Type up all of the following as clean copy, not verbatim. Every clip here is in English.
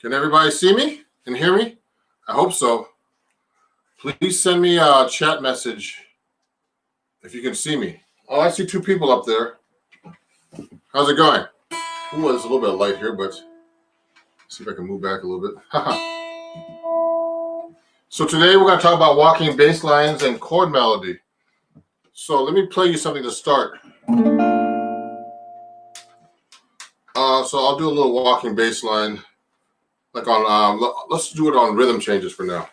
Can everybody see me and hear me? I hope so. Please send me a chat message if you can see me. Oh, I see two people up there. How's it going? Ooh, there's a little bit of light here, but let's see if I can move back a little bit. So today we're going to talk about walking bass lines and chord melody. So let me play you something to start. So I'll do a little walking bass line, like on. Let's do it on rhythm changes for now.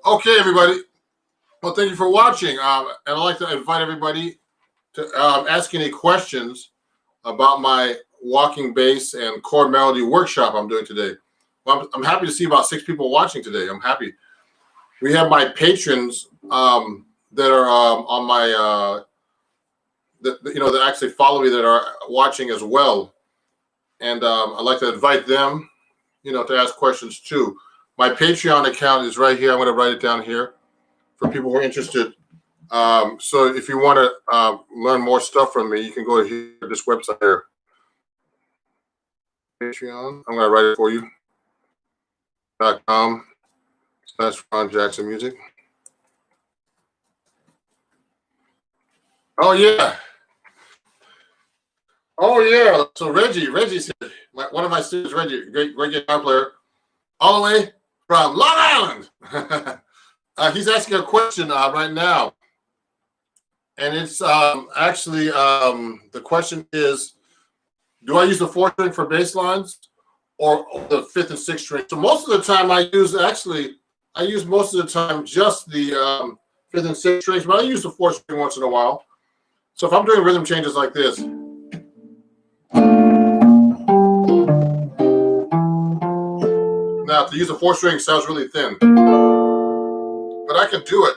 Okay, everybody. Well, thank you for watching. And I'd like to invite everybody to ask any questions about my walking bass and chord melody workshop I'm doing today. Well, I'm happy to see about 6 people watching today. I'm happy. We have my patrons that are on my, that actually follow me that are watching as well. And I'd like to invite them, to ask questions too. My Patreon account is right here. I'm going to write it down here for people who are interested. So if you want to learn more stuff from me, you can go to this website here. Patreon. I'm going to write it for you. .com/Ron Jackson Music. Oh yeah. Oh yeah. So Reggie's here. One of my students, Reggie, great guitar player, all the way from Long Island. He's asking a question right now, and it's actually the question is, do I use the 4th string for bass lines or the 5th and 6th string? So most of the time I use most of the time just the 5th and 6th strings, but I use the 4th string once in a while. So if I'm doing rhythm changes like this, now to use the 4th string sounds really thin, but I can do it.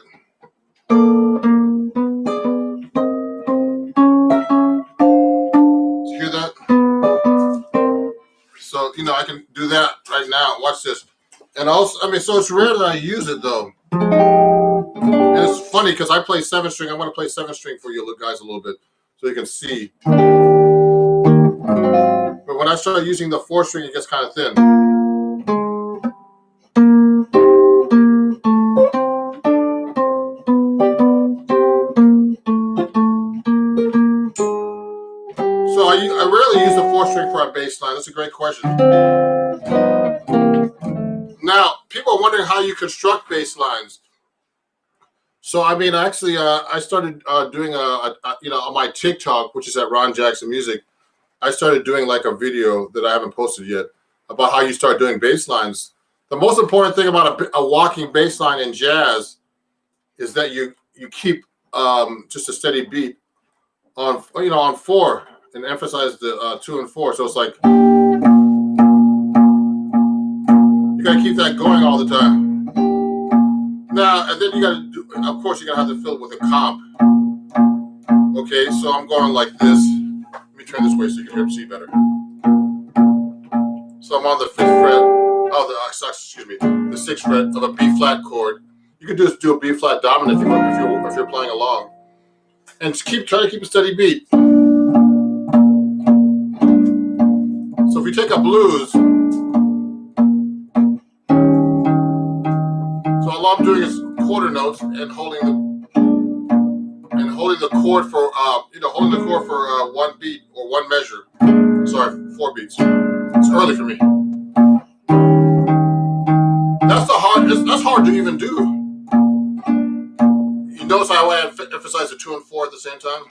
Hear that? So, I can do that right now. Watch this. And also, so it's rare that I use it though. And it's funny because I play 7th string. I want to play 7th string for you guys a little bit so you can see. But when I start using the 4th string, it gets kind of thin. So I rarely use the 4th string for a bass line. That's a great question. Now, people are wondering how you construct bass lines. So, actually, I started doing on my TikTok, which is at Ron Jackson Music. I started doing like a video that I haven't posted yet about how you start doing bass lines. The most important thing about a walking bass line in jazz is that you keep just a steady beat on on 4 and emphasize the 2 and 4. So it's like you gotta keep that going all the time. Now and then you gotta do. Of course, you're gonna have to fill it with a comp. Okay, so I'm going like this. Let me turn this way so you can see better. So I'm on the 5th fret. Oh, excuse me, the 6th fret of a B flat chord. You could just do a B flat dominant if you're playing along, and try to keep a steady beat. So if you take a blues, so all I'm doing is quarter notes and holding the chord for holding the chord for 1 beat or 1 measure. Sorry, 4 beats. It's early for me. That's hard to even do. You notice how I emphasize the 2 and 4 at the same time?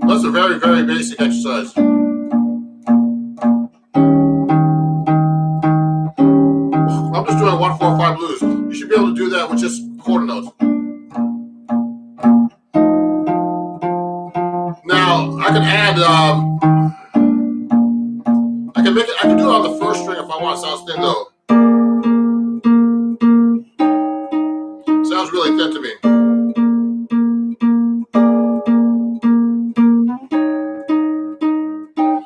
That's a very, very basic exercise. I'm just doing 1, 4, 5 blues. You should be able to do that with just quarter notes. Now I can add. I can do it on the 1st string if I want to sound thin though. Sounds really thin to me.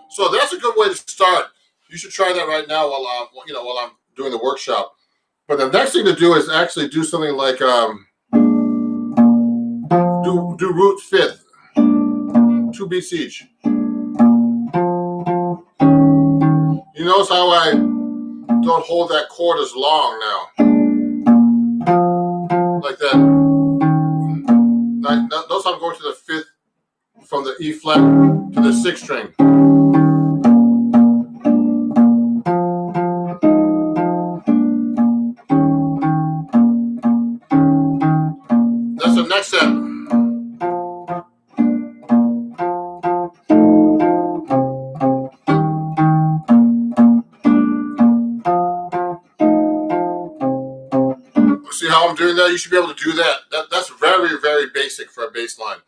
So that's a good way to start. You should try that right now while I'm doing the workshop. But the next thing to do is actually do something like do root 5th, 2 beats each. You notice how I don't hold that chord as long now, like that. Notice I'm going to the 5th from the E flat to the 6th string. That's the next step. See how I'm doing that? You should be able to do that. That's very, very basic for a bass line.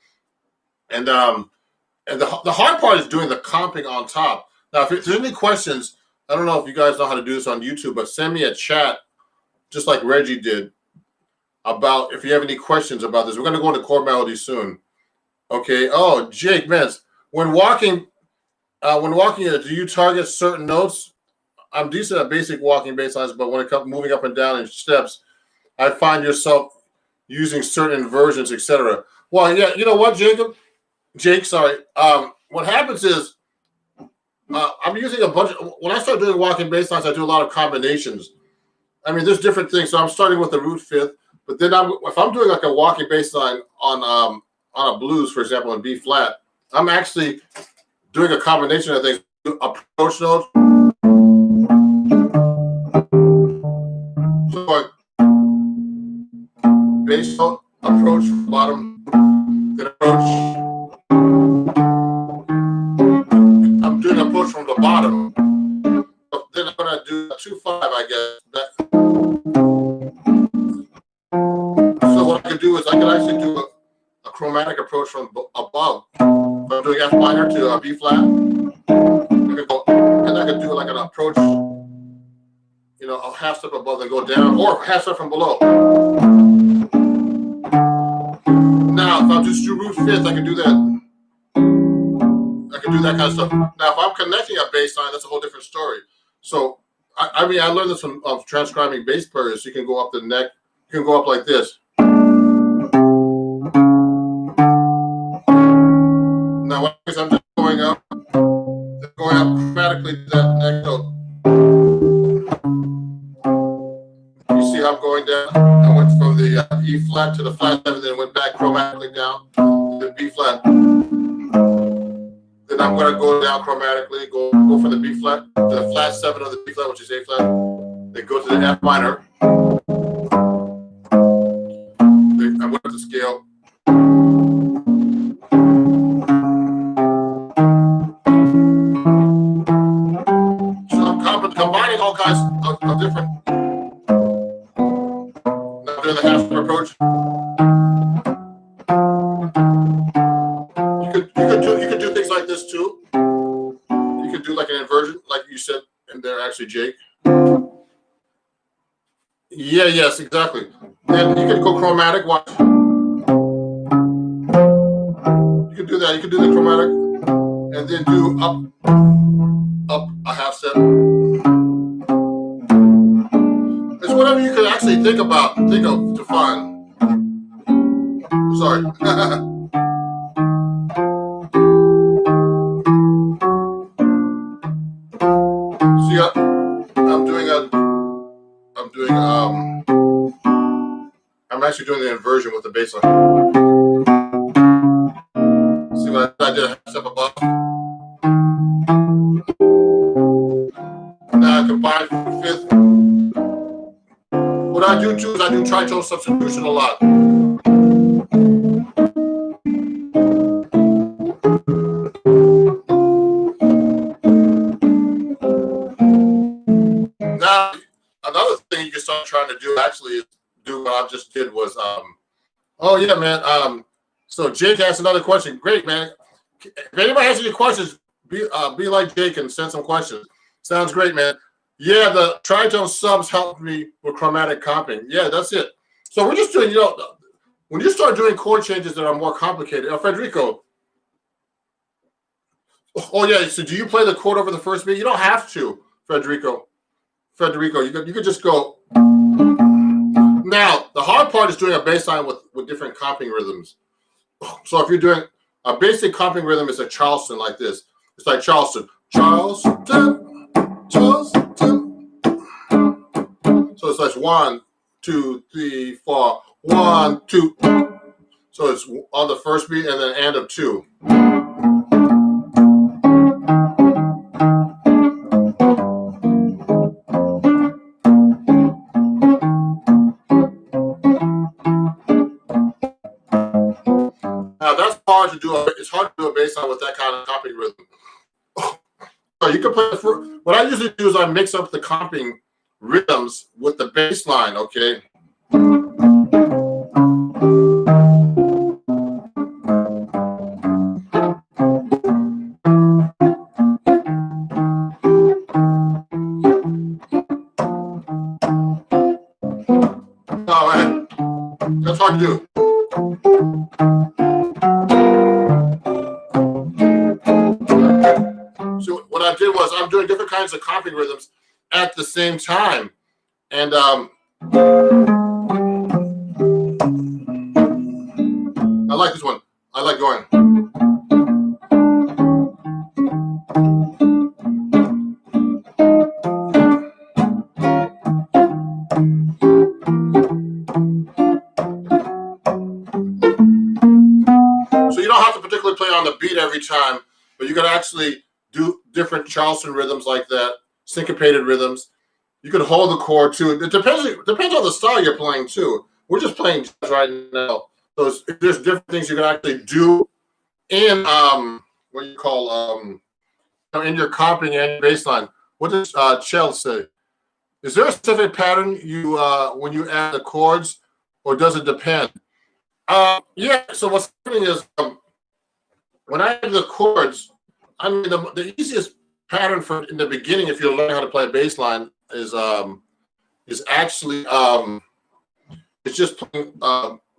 And the hard part is doing the comping on top. Now, if there's any questions, I don't know if you guys know how to do this on YouTube, but send me a chat, just like Reggie did, about if you have any questions about this. We're going to go into chord melody soon. Okay. Oh, Jake, man, when walking, do you target certain notes? I'm decent at basic walking bass lines, but when it comes moving up and down in steps, I find yourself using certain inversions, etc. Well, yeah, you know what, Jake, sorry. What happens is I'm using a bunch. When I start doing walking bass lines, I do a lot of combinations. I mean, there's different things. So I'm starting with the root 5th, but then if I'm doing like a walking bass line on a blues, for example, in B flat, I'm actually doing a combination of things. Approach notes. So bass note, approach from the bottom, then approach. I'm doing an approach from the bottom. Then I'm gonna do a 2-5, I guess. So what I can do is I can actually do a chromatic approach from above. If I'm doing F minor to a B flat, I can do like an approach, a half step above and go down, or half step from below. Now, if I just do root 5th, I can do that. I can do that kind of stuff. Now, if I'm connecting a bass line, that's a whole different story. So, I learned this from transcribing bass players. You can go up the neck. You can go up like this. Now, I'm just going up chromatically to that neck note. You see how I'm going down? I went from the E flat to the flat 7, then went back chromatically down to the B flat. Then I'm going to go down chromatically, go from the B flat to the flat 7 of the B flat, which is A flat. Then go to the F minor. I went up the scale. different. Now doing the half step approach. You could do things like this too. You could do like an inversion, like you said in there, actually, Jake. Yeah, yes, exactly. And you can go chromatic. Watch. You can do that. You can do the chromatic, and then do up a half step. It's whatever you can actually think of to find. Sorry. See, I'm actually doing the inversion with the bass line. See what I did a half step above? Now I combine fifth. What I do too is I do tritone substitution a lot. Now, another thing you can start trying to do actually is do what I just did was, oh yeah, man. So Jake asked another question. Great, man. If anybody has any questions, be like Jake and send some questions. Sounds great, man. Yeah, the tritone subs helped me with chromatic comping. Yeah, that's it. So we're just doing, when you start doing chord changes that are more complicated. Federico. Oh yeah. So do you play the chord over the first beat? You don't have to, Federico. You could just go. Now the hard part is doing a bass line with different comping rhythms. So if you're doing a basic comping rhythm, is a Charleston like this. It's like Charleston. So it's like 1, 2, 3, 4, 1, 2. So it's on the first beat and then and of 2. Now that's hard to do. It's hard to do a bass line with that kind of comping rhythm. So you can play what I usually do is I mix up the comping rhythms with the bass line, okay? Oh man, that's hard to do. So what I did was I'm doing different kinds of comping rhythms at the same time. And I like this one. I like going. So you don't have to particularly play on the beat every time, but you can actually do different Charleston rhythms like that, syncopated rhythms. You can hold the chord too. It depends on the style you're playing too. We're just playing jazz right now. So there's different things you can actually do in what you call in your comping and bass line. What does Chell say? Is there a specific pattern you when you add the chords, or does it depend? Yeah. So what's happening is when I add the chords, I mean the easiest pattern for in the beginning, if you're learning how to play a bass line, is actually it's just playing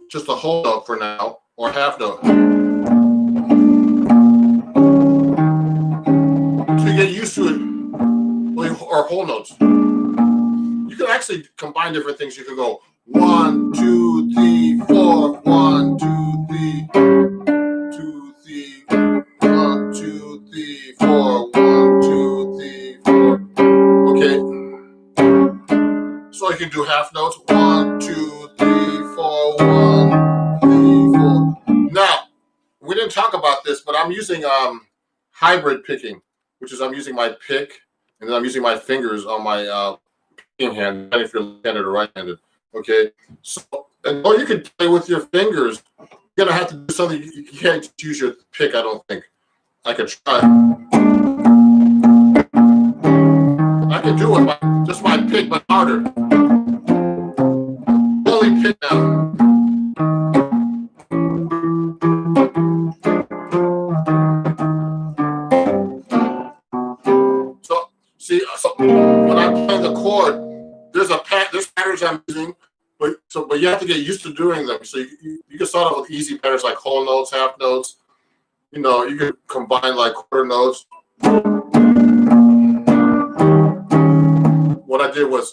just a whole note for now or half note. So you get used to it, or whole notes. You can actually combine different things. You can go 1, 2, 3, 4, 1, 2, 3, 2, 3, 1, 2, 3, 4, 1, 2, 3, 4. Okay. So you can do half notes. 1, 2, 3, 4, 1, 3, 4. Now, we didn't talk about this, but I'm using hybrid picking, which is I'm using my pick and then I'm using my fingers on my picking hand, if you're left-handed or right-handed. Okay. So, or you can play with your fingers. You're gonna have to do something. You can't use your pick. I don't think. I could try. I can do with just my pick, but harder. Only pick now. So see, so when I'm playing the chord, there's patterns I'm using, but you have to get used to doing them. So you can start off with easy patterns like whole notes, half notes. You know, you can combine like quarter notes. What I did was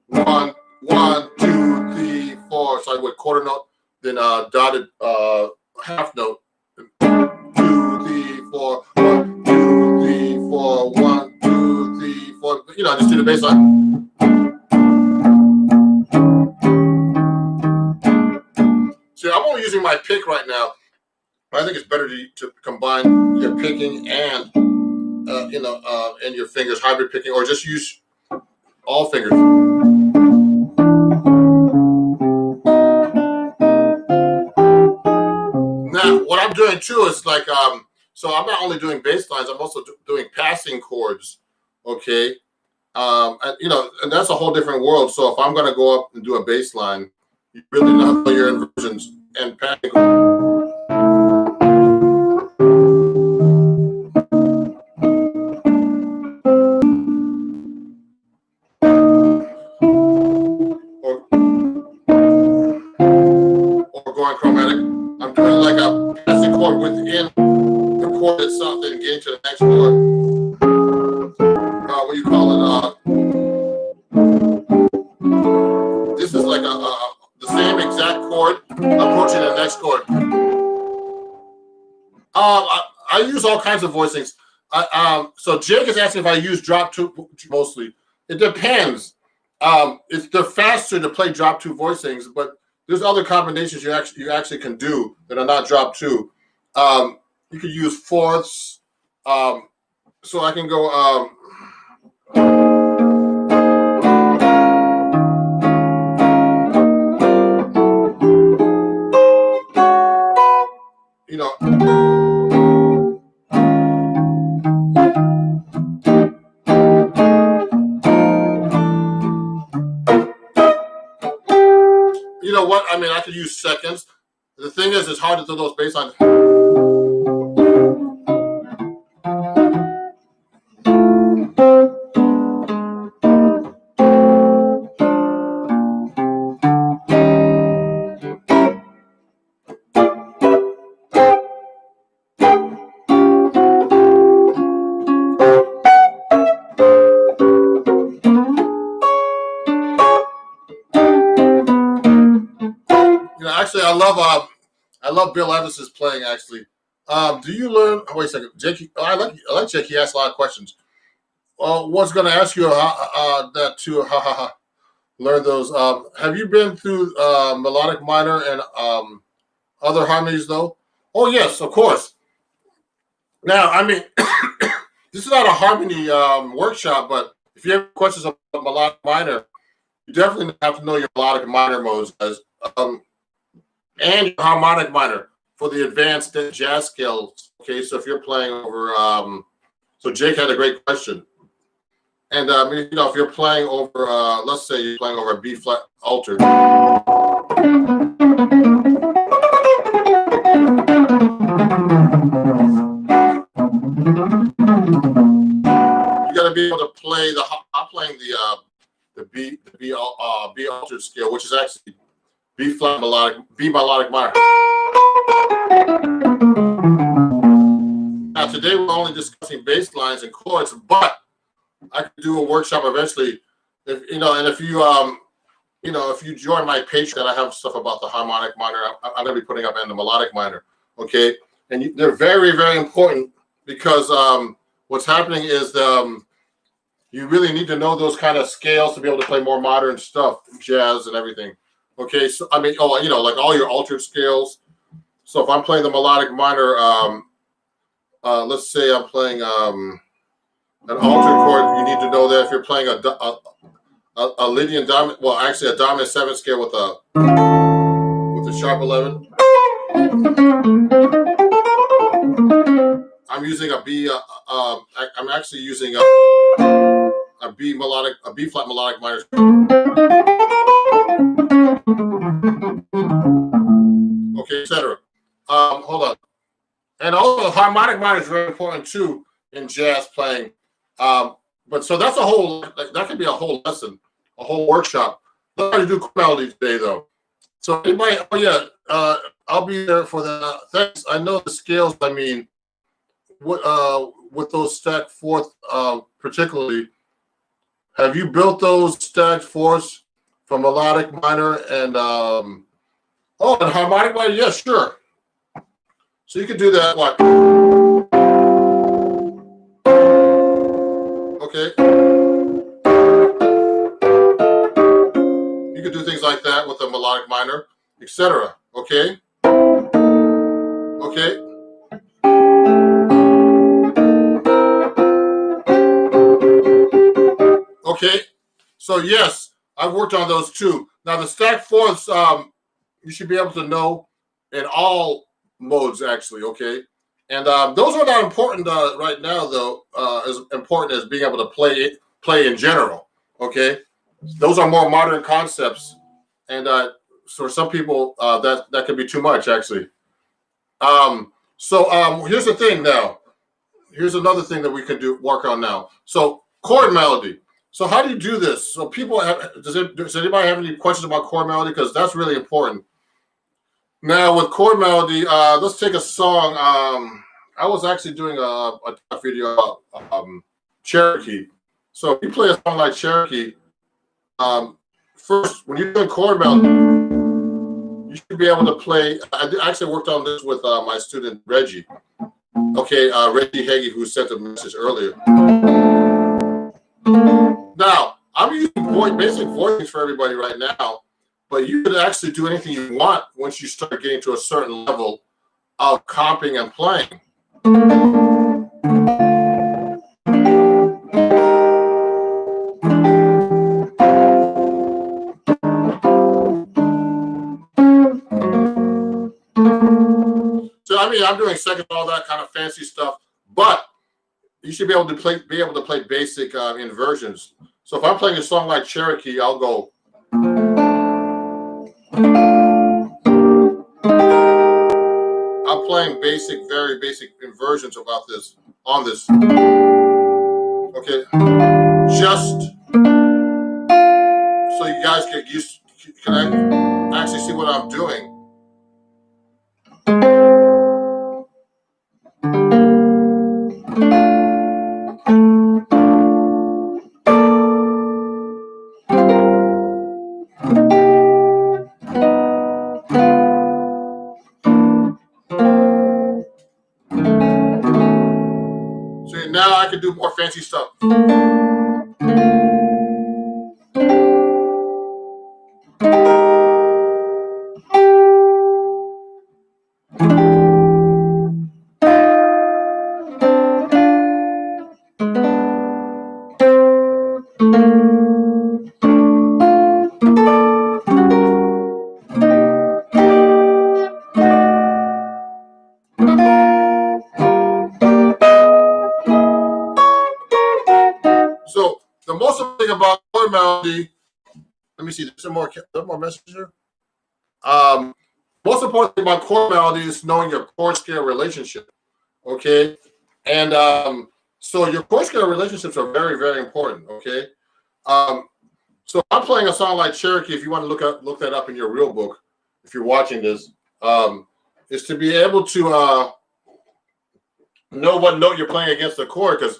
1, 1, 2, 3, 4. So I went quarter note, then dotted half note. 2, 3, 4. 1, 2, 3, 4. 1, 2, 3, 4. You know, just do the bass line. See, I'm only using my pick right now. I think it's better to combine your picking and and your fingers, hybrid picking, or just use all fingers. Now, what I'm doing too is like, so I'm not only doing bass lines, I'm also doing passing chords. Okay, and, and that's a whole different world. So if I'm going to go up and do a bass line, you really know your inversions and passing chords. Or going chromatic. I'm doing like a passing chord within the chord itself, then getting to the next chord. What you call it? This is like the same exact chord approaching the next chord. I use all kinds of voicings. So Jake is asking if I use drop two mostly. It depends. They're faster to play drop two voicings, but there's other combinations you actually can do that are not drop two. You could use fourths. So I can go. You know. You know what? I mean, I could use seconds. The thing is, it's hard to do those bass lines. Actually, I love Bill Evans's playing. Actually, do you learn? Oh, wait a second, Jake. I like Jake. He asks a lot of questions. Was going to ask you that too. Learn those. Have you been through melodic minor and other harmonies though? Oh yes, of course. Now, I mean, this is not a harmony workshop, but if you have questions about melodic minor, you definitely have to know your melodic minor modes, guys. And your harmonic minor for the advanced jazz scales. Okay, so if you're playing over, so Jake had a great question. And if you're playing over, let's say you're playing over a B flat altered. You got to be able to play I'm playing the B altered scale, which is actually B flat melodic, B melodic minor. Now today we're only discussing bass lines and chords, but I could do a workshop eventually. If you join my Patreon, I have stuff about the harmonic minor. I'm going to be putting up in the melodic minor. Okay, and they're very, very important because what's happening is you really need to know those kind of scales to be able to play more modern stuff, jazz and everything. Okay, so I mean, like all your altered scales. So if I'm playing the melodic minor, let's say I'm playing an altered chord, you need to know that if you're playing a Lydian dominant, well, actually a dominant 7 scale with a sharp 11. I'm using a B. I'm actually using a a B flat melodic minor. Okay, etc. Hold on. And also, harmonic minor is very important too in jazz playing. But so that's a whole, that could be a whole lesson, a whole workshop. Let's try to do chord melody today, though. So anybody, oh yeah, I'll be there for that. Thanks. I know the scales. I mean, with those stacked fourth, particularly, have you built those stacked fourths for melodic minor and and harmonic minor? Yeah, sure. So you could do that. Like, okay. You could do things like that with a melodic minor, etc. Okay. Okay. Okay. So yes, I've worked on those too. Now the stacked fourths, you should be able to know in all modes actually. Okay. And those are not important right now, though. As important as being able to play in general. Okay. Those are more modern concepts, and so for some people that could be too much actually. Here's the thing now. Here's another thing that we can work on now. So chord melody. So how do you do this? So people does anybody have any questions about chord melody? Because that's really important. Now with chord melody, let's take a song. I was actually doing a video about Cherokee. So if you play a song like Cherokee, first when you're doing chord melody, you should be able to play. I actually worked on this with my student Reggie. Okay, Reggie Hagee, who sent a message earlier. Now, I'm using basic voicings for everybody right now, but you could actually do anything you want once you start getting to a certain level of comping and playing. So I mean, I'm doing second, all that kind of fancy stuff, but you should be able to play basic inversions. So if I'm playing a song like Cherokee, I'll go. I'm playing very basic inversions about this on this. Okay, just so you guys get used. Can I actually see what I'm doing? So now I can do more fancy stuff. So the most important thing about chord melody, let me see, there's some more messages here. Most important thing about chord melody is knowing your chord scale relationship. Okay, and so your chord scale relationships are very important. Okay, so I'm playing a song like Cherokee. If you want to look that up in your real book, if you're watching this, is to be able to know what note you're playing against the chord, because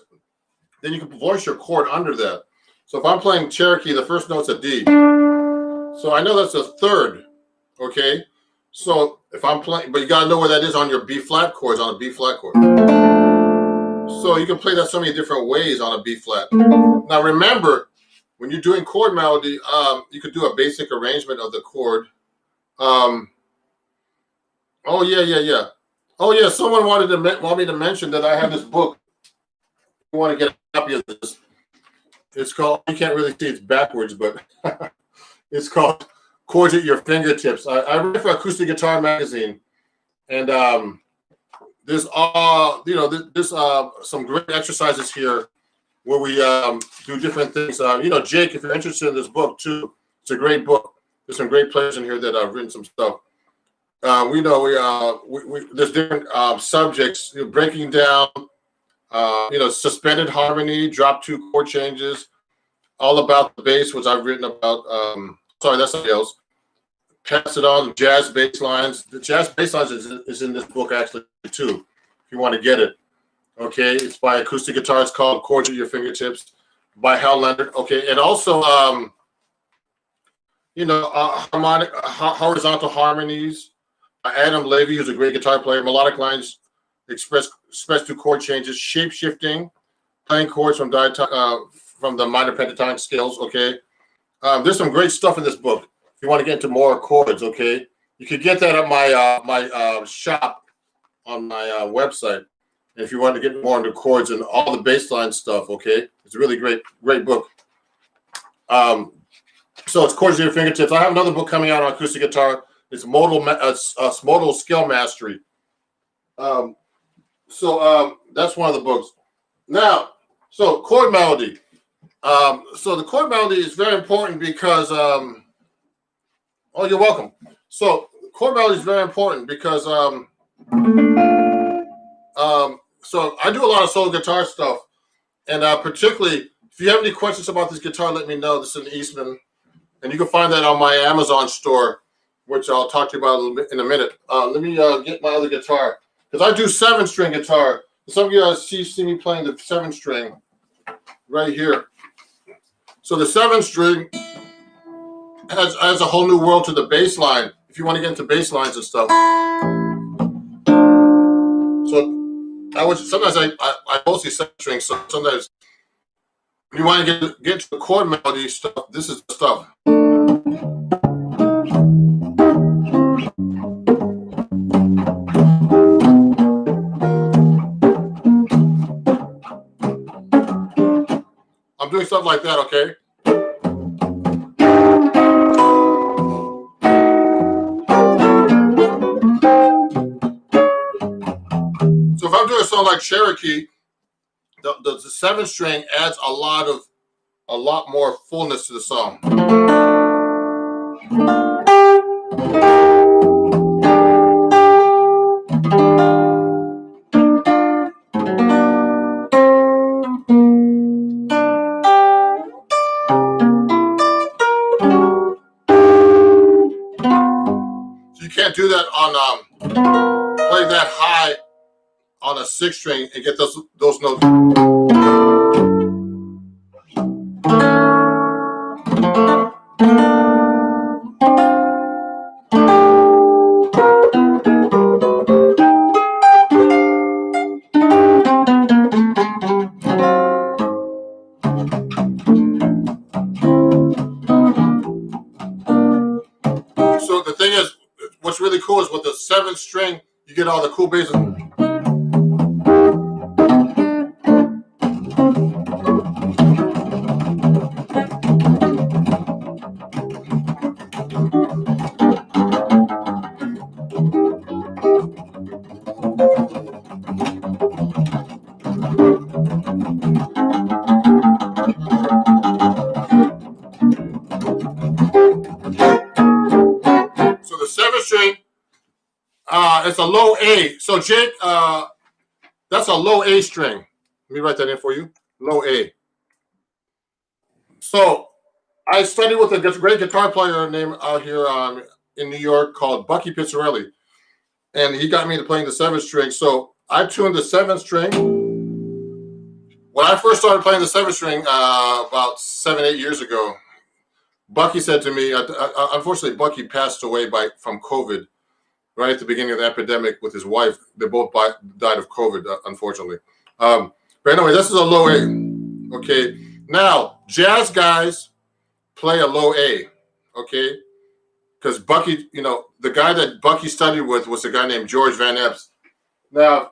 then you can voice your chord under that. So if I'm playing Cherokee, the first note's a D. So I know that's a third. Okay, so if I'm playing, but you gotta know where that is on your B flat chords, on a B flat chord. So you can play that so many different ways on a B flat. Now remember, when you're doing chord melody, you could do a basic arrangement of the chord. Oh yeah. Oh yeah, someone want me to mention that I have this book. You want to get a copy of this? It's called, you can't really see it's backwards, but it's called Chords at Your Fingertips. I read for Acoustic Guitar Magazine, and there's some great exercises here where we do different things. Jake, if you're interested in this book too, it's a great book. There's some great players in here that have written some stuff. There's different subjects, breaking down, suspended harmony, drop two chord changes, all about the bass, which I've written about. Sorry, that's something else. Pass it on, jazz bass lines. The jazz bass lines is in this book actually too, if you want to get it. Okay, it's by acoustic guitar. It's called Chords at Your Fingertips by Hal Leonard. Okay, and also, horizontal harmonies. Adam Levy, who's a great guitar player. Melodic lines expressed through chord changes. Shape shifting, playing chords from the minor pentatonic scales. Okay, there's some great stuff in this book. If you want to get into more chords, okay, you could get that at my shop on my website. And if you want to get more into chords and all the bass line stuff, okay, it's a really great book. So it's Chords at Your Fingertips. I have another book coming out on acoustic guitar. It's modal skill mastery. So that's one of the books. Now, so chord melody. So the chord melody is very important because oh, you're welcome. So chord melody is very important because so I do a lot of solo guitar stuff, and particularly if you have any questions about this guitar, let me know. This is an Eastman, and you can find that on my Amazon store, which I'll talk to you about a little bit in a minute. Let me get my other guitar, because I do 7-string guitar. Some of you see me playing the 7-string right here. So the 7-string adds a whole new world to the bass line. If you want to get into bass lines and stuff. So sometimes I mostly 7-string. So sometimes when you want to get to the chord melody stuff, this is the stuff. I'm doing stuff like that, okay? So if I'm doing a song like Cherokee, the 7-string adds a lot more fullness to the song. So you can't do that on play that high on a 6-string and get those notes. So the thing is, what's really cool is with the 7-string, you get all the cool basses. So the 7-string, it's a low A. So Jake, that's a low A string. Let me write that in for you. Low A. So I studied with a great guitar player named out here in New York called Bucky Pizzarelli, and he got me to playing the 7-string. So I tuned the 7-string. When I first started playing the 7-string about 7-8 years ago, Bucky said to me, unfortunately, Bucky passed away from COVID right at the beginning of the epidemic with his wife. They both died of COVID, unfortunately. But anyway, this is a low A. Okay. Now, jazz guys play a low A. Okay. Because Bucky, the guy that Bucky studied with was a guy named George Van Epps. Now,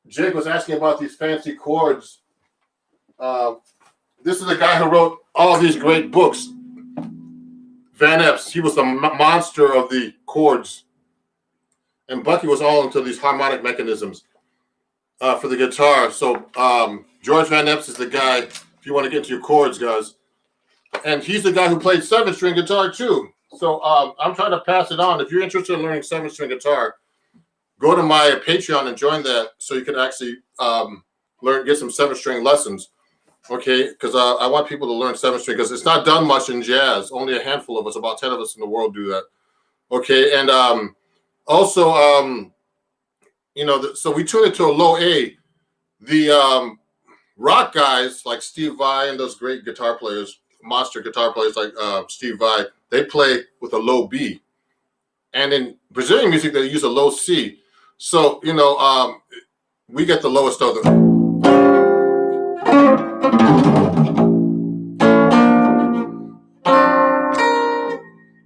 Jake was asking about these fancy chords. This is the guy who wrote all these great books. Van Epps, he was the monster of the chords. And Bucky was all into these harmonic mechanisms for the guitar. So George Van Epps is the guy, if you want to get to your chords, guys. And he's the guy who played 7-string guitar too. So I'm trying to pass it on. If you're interested in learning 7-string guitar, go to my Patreon and join that so you can actually get some 7-string lessons. Okay, because I want people to learn 7-string because it's not done much in jazz. Only a handful of us, about 10 of us in the world, do that. Okay, and also, so we tune it to a low A. The rock guys like Steve Vai and those great guitar players, monster guitar players like Steve Vai, they play with a low B. And in Brazilian music, they use a low C. So, we get the lowest of them.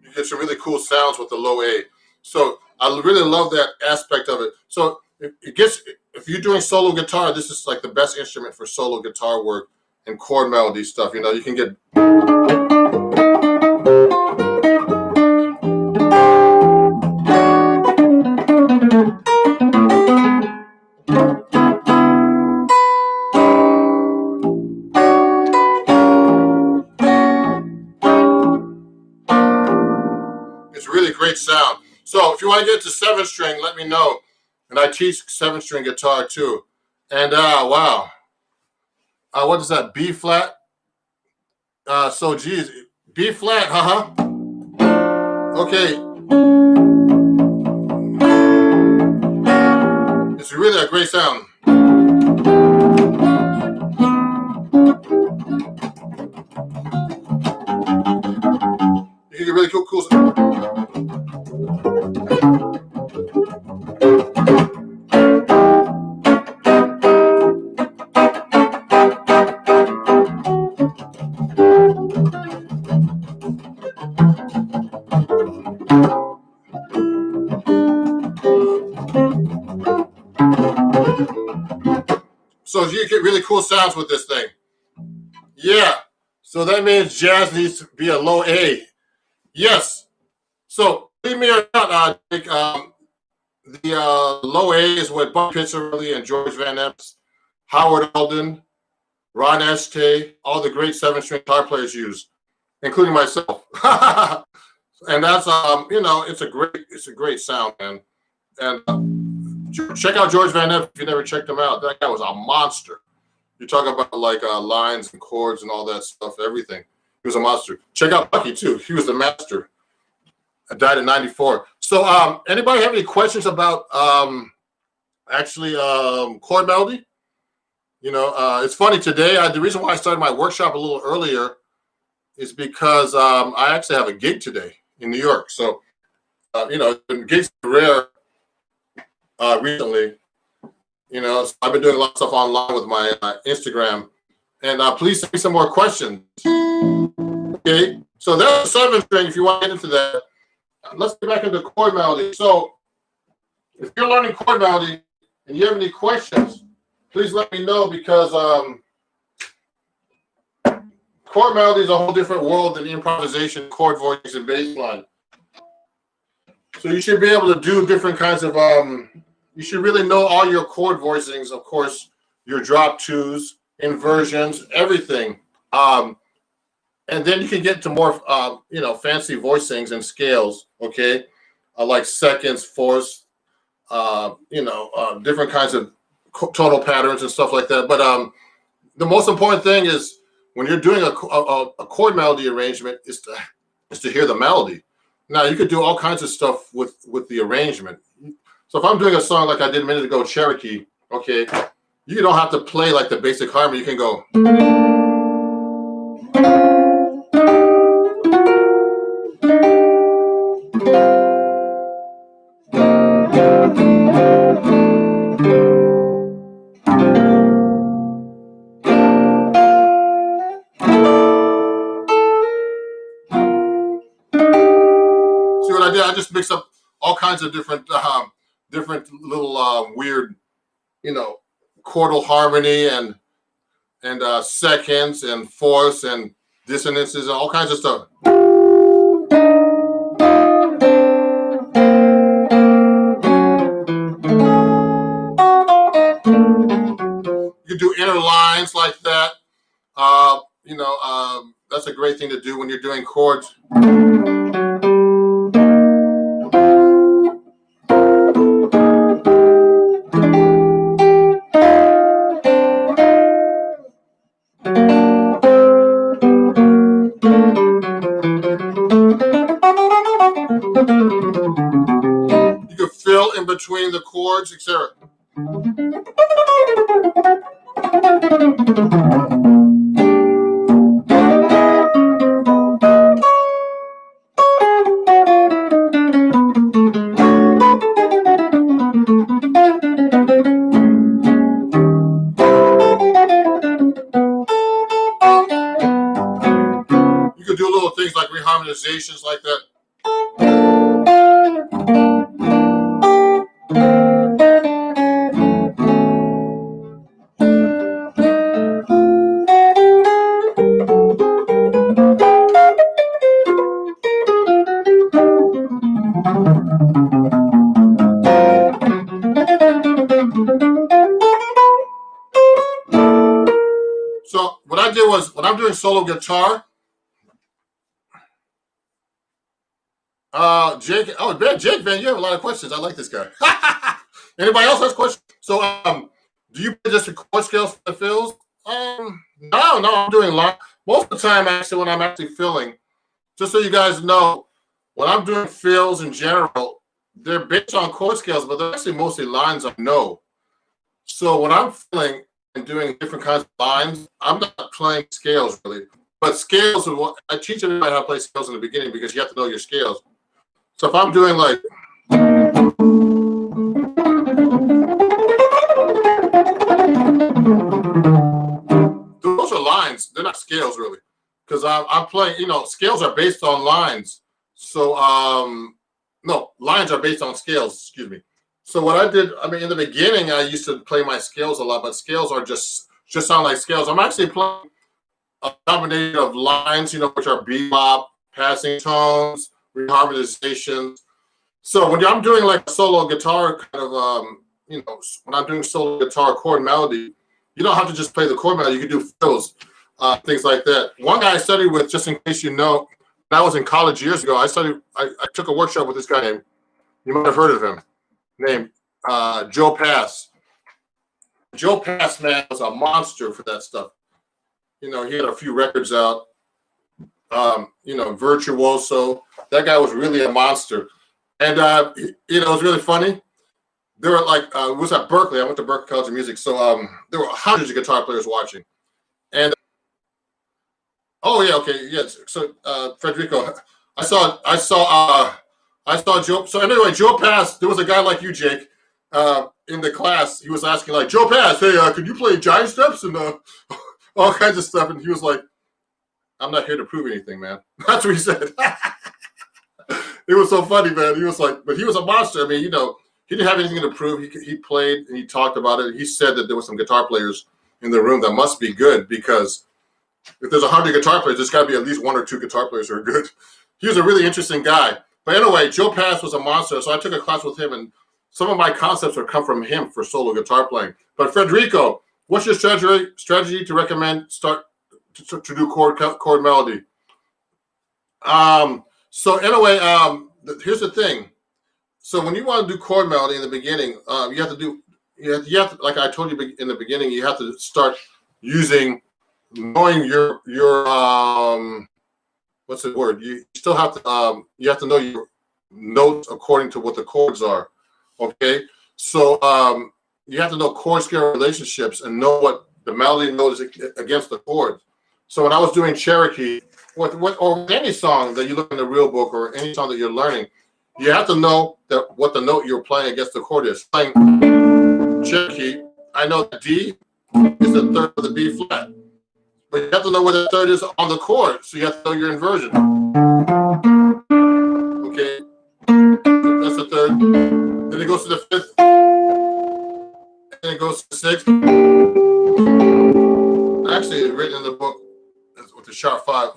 You get some really cool sounds with the low A. So I really love that aspect of it. So if you're doing solo guitar, this is like the best instrument for solo guitar work and chord melody stuff. You can get. It's really great sound. So if you want to get to 7-string, let me know. And I teach 7-string guitar too. And wow. What is that? B flat? So geez, B flat, Okay. It's really a great sound. You get really cool sound. So you get really cool sounds with this thing. Yeah. So that means jazz needs to be a low A. Yes. So believe me or not, the low A is what Buck Pizzarelli and George Van Epps, Howard Alden, Ron Este, all the great 7-string guitar players use, including myself. And that's it's a great sound, man. And check out George Van Epps if you never checked him out. That guy was a monster. You talk about like lines and chords and all that stuff, everything. He was a monster. Check out Bucky too. He was the master. I died in '94. So anybody have any questions about chord melody? It's funny today. The reason why I started my workshop a little earlier is because I actually have a gig today in New York. So, gigs are rare recently. So I've been doing a lot of stuff online with my Instagram. And please send me some more questions. Okay, so that's a 7-string if you want to get into that. Let's get back into chord melody. So if you're learning chord melody and you have any questions, please let me know because chord melody is a whole different world than improvisation, chord voicings, and bass line. So you should be able to do different kinds of, you should really know all your chord voicings, of course, your drop twos, inversions, everything. And then you can get to more, fancy voicings and scales, okay? Like seconds, fourths, different kinds of tonal patterns and stuff like that. But the most important thing is when you're doing a chord melody arrangement is to hear the melody. Now, you could do all kinds of stuff with the arrangement. So if I'm doing a song like I did a minute ago, Cherokee, okay, you don't have to play like the basic harmony. You can go. See what I did? I just mixed up all kinds of different little weird, chordal harmony and seconds and fourths and dissonances and all kinds of stuff. You can do inner lines a great thing to do when you're doing chords. You can fill in between the chords, etc. You could do little things like reharmonizations like that. So what I did was, when I'm doing solo guitar, Jake, Jake, man, you have a lot of questions. I like this guy. Anybody else has questions? So, do you play just the chord scales for the fills? No, I'm doing line. Most of the time, actually, when I'm actually filling, just so you guys know, when I'm doing fills in general, they're based on chord scales, but they're actually mostly lines I know. So when I'm filling and doing different kinds of lines, I'm not playing scales really. But scales are what I teach everybody how to play scales in the beginning, because you have to know your scales. So if I'm doing like those are lines, they're not scales really, because I'm playing. Scales are based on lines. So no, lines are based on scales. Excuse me. So what I did, in the beginning, I used to play my scales a lot, but scales are just sound like scales. I'm actually playing a combination of lines, which are bebop, passing tones, reharmonizations. So when I'm doing like a solo guitar kind of, when I'm doing solo guitar chord melody, you don't have to just play the chord melody. You can do fills, things like that. One guy I studied with, just in case you know, when I was in college years ago, I took a workshop with this guy named, you might have heard of him, named Joe Pass. Joe Pass, man, was a monster for that stuff. He had a few records out, Virtuoso. That guy was really a monster. And, it was really funny. There were like, it was at Berkeley. I went to Berkeley College of Music. So there were hundreds of guitar players watching. And, oh, yeah, okay, yes. So, Federico, I saw Joe. So anyway, Joe Pass, there was a guy like you, Jake, in the class. He was asking like, Joe Pass, hey, can you play giant steps and all kinds of stuff? And he was like, I'm not here to prove anything, man. That's what he said. It was so funny, man. He was like, but he was a monster. He didn't have anything to prove. He played and he talked about it. He said that there were some guitar players in the room that must be good, because if there's 100 guitar players, there's got to be at least 1 or 2 guitar players who are good. He was a really interesting guy. But anyway, Joe Pass was a monster. So I took a class with him, and some of my concepts would come from him for solo guitar playing. But Federico, what's your strategy to recommend start to do chord melody? So anyway, here's the thing. So when you want to do chord melody in the beginning, you have to, like I told you in the beginning, you have to start knowing your what's the word? You still have to you have to know your notes according to what the chords are. Okay, so you have to know chord scale relationships and know what the melody note is against the chords. So when I was doing Cherokee, or any song that you look in the real book, or any song that you're learning, you have to know what the note you're playing against the chord is. Playing Cherokee, I know that D is the third of the B flat, but you have to know where the third is on the chord, so you have to know your inversion. Okay, that's the third. Then it goes to the fifth, and it goes to the sixth. Actually, it's written in the book with the sharp 5.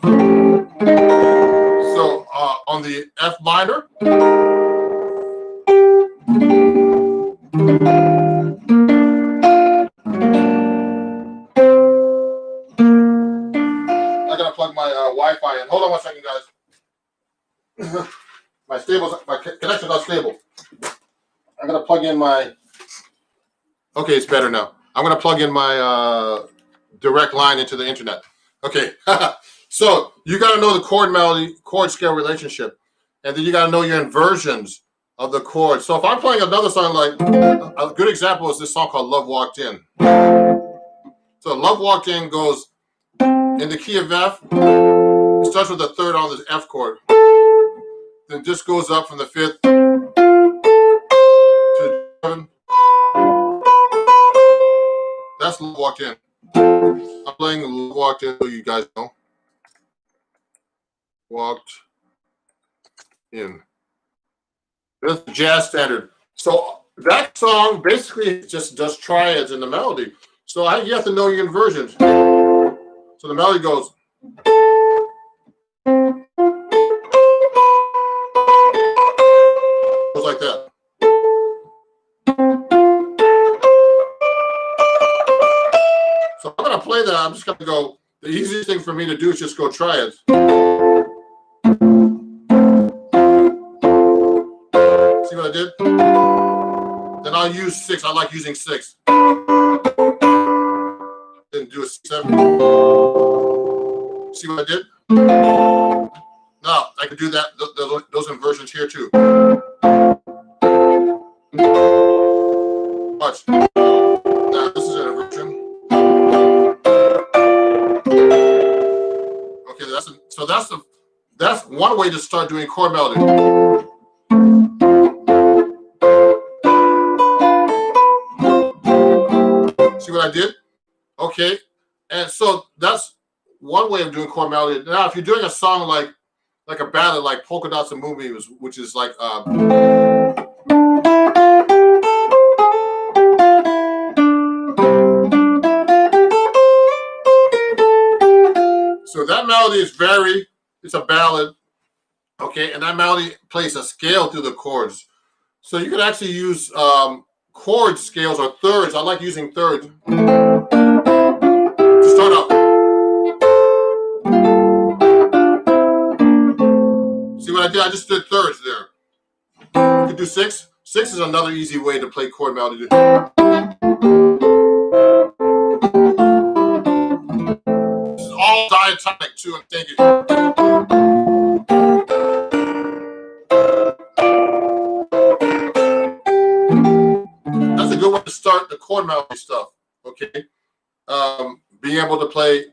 So on the F minor, I gotta plug my my connection's not stable. I'm gonna plug in my. Okay, it's better now. I'm gonna plug in my direct line into the internet. Okay, so you got to know the chord melody, chord scale relationship, and then you got to know your inversions of the chords. So if I'm playing another song, like a good example is this song called "Love Walked In." So "Love Walked In" goes in the key of F. It starts with the third on the F chord, then just goes up from the fifth to the 7. That's "Love Walked In." I'm playing "Love Walked In" so you guys know. Walked in. That's the jazz standard. So that song basically just does triads in the melody. So you have to know your inversions. So the melody goes. Goes like that. So I'm going to play that. I'm just going to go. The easiest thing for me to do is just go triads. See what I did? Then I'll use 6. I like using 6. Then do a 7. See what I did? Now I can do that. Those inversions here too. Watch. Now this is an inversion. Okay, that's one way to start doing chord melody. See what I did? Okay, and so that's one way of doing chord melody. Now, if you're doing a song like a ballad, like "Polka Dots and Moonbeams," which is like so that melody is it's a ballad, okay, and that melody plays a scale through the chords. So you can actually use chord scales or thirds. I like using thirds to start up. See what I did? I just did thirds there. You can do 6. 6 is another easy way to play chord melody. This is all diatonic too, and thank you. That's a good way to start the chord melody stuff. Okay, being able to play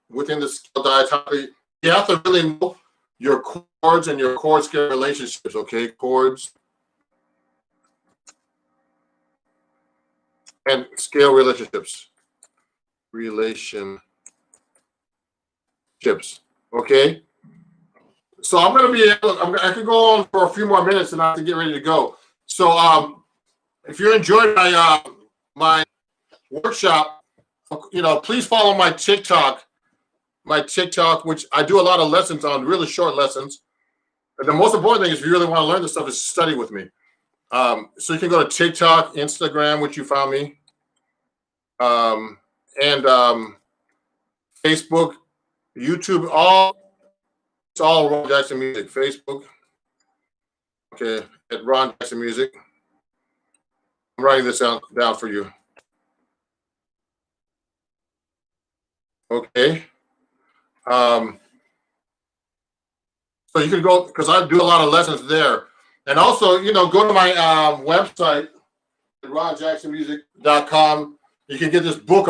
within the scale diatonically, you have to really know your chords and your chord scale relationships. Okay, chords and scale relationships. Okay. So I'm going to be able. I could go on for a few more minutes, and I have to get ready to go. So if you're enjoying my workshop, please follow my TikTok, which I do a lot of lessons on, really short lessons. And the most important thing is, if you really want to learn this stuff, is study with me. So you can go to TikTok, Instagram, which you found me, and Facebook, YouTube, it's all Ron Jackson Music. Facebook, okay, at Ron Jackson Music. I'm writing this down for you. Okay. So you can go, because I do a lot of lessons there. And also, go to my website, ronjacksonmusic.com. You can get this book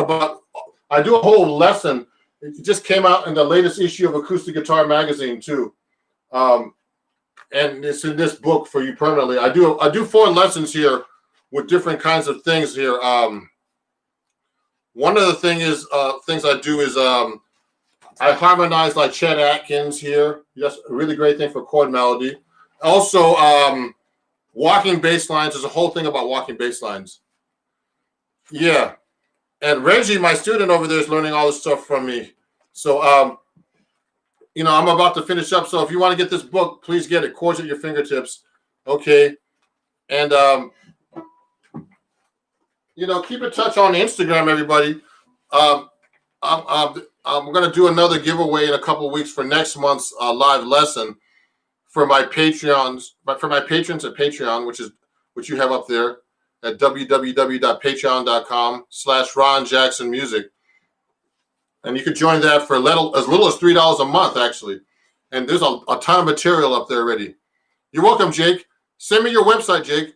I do a whole lesson. It just came out in the latest issue of Acoustic Guitar Magazine too. And it's in this book for you permanently. I do 4 lessons here with different kinds of things here. One of the things I do is I harmonize like Chet Atkins here. That's a really great thing for chord melody. Also, walking bass lines. There's a whole thing about walking bass lines. Yeah. And Reggie, my student over there, is learning all this stuff from me. So, I'm about to finish up. So if you want to get this book, please get it. Chords at Your Fingertips. Okay. And, keep in touch on Instagram, everybody. I'm going to do another giveaway in a couple of weeks for next month's live lesson. for my Patreons, but for my patrons at Patreon, which you have up there at www.patreon.com/Ron Jackson Music. And you could join that for as little as $3 a month, actually. And there's a ton of material up there already. You're welcome, Jake. Send me your website, Jake.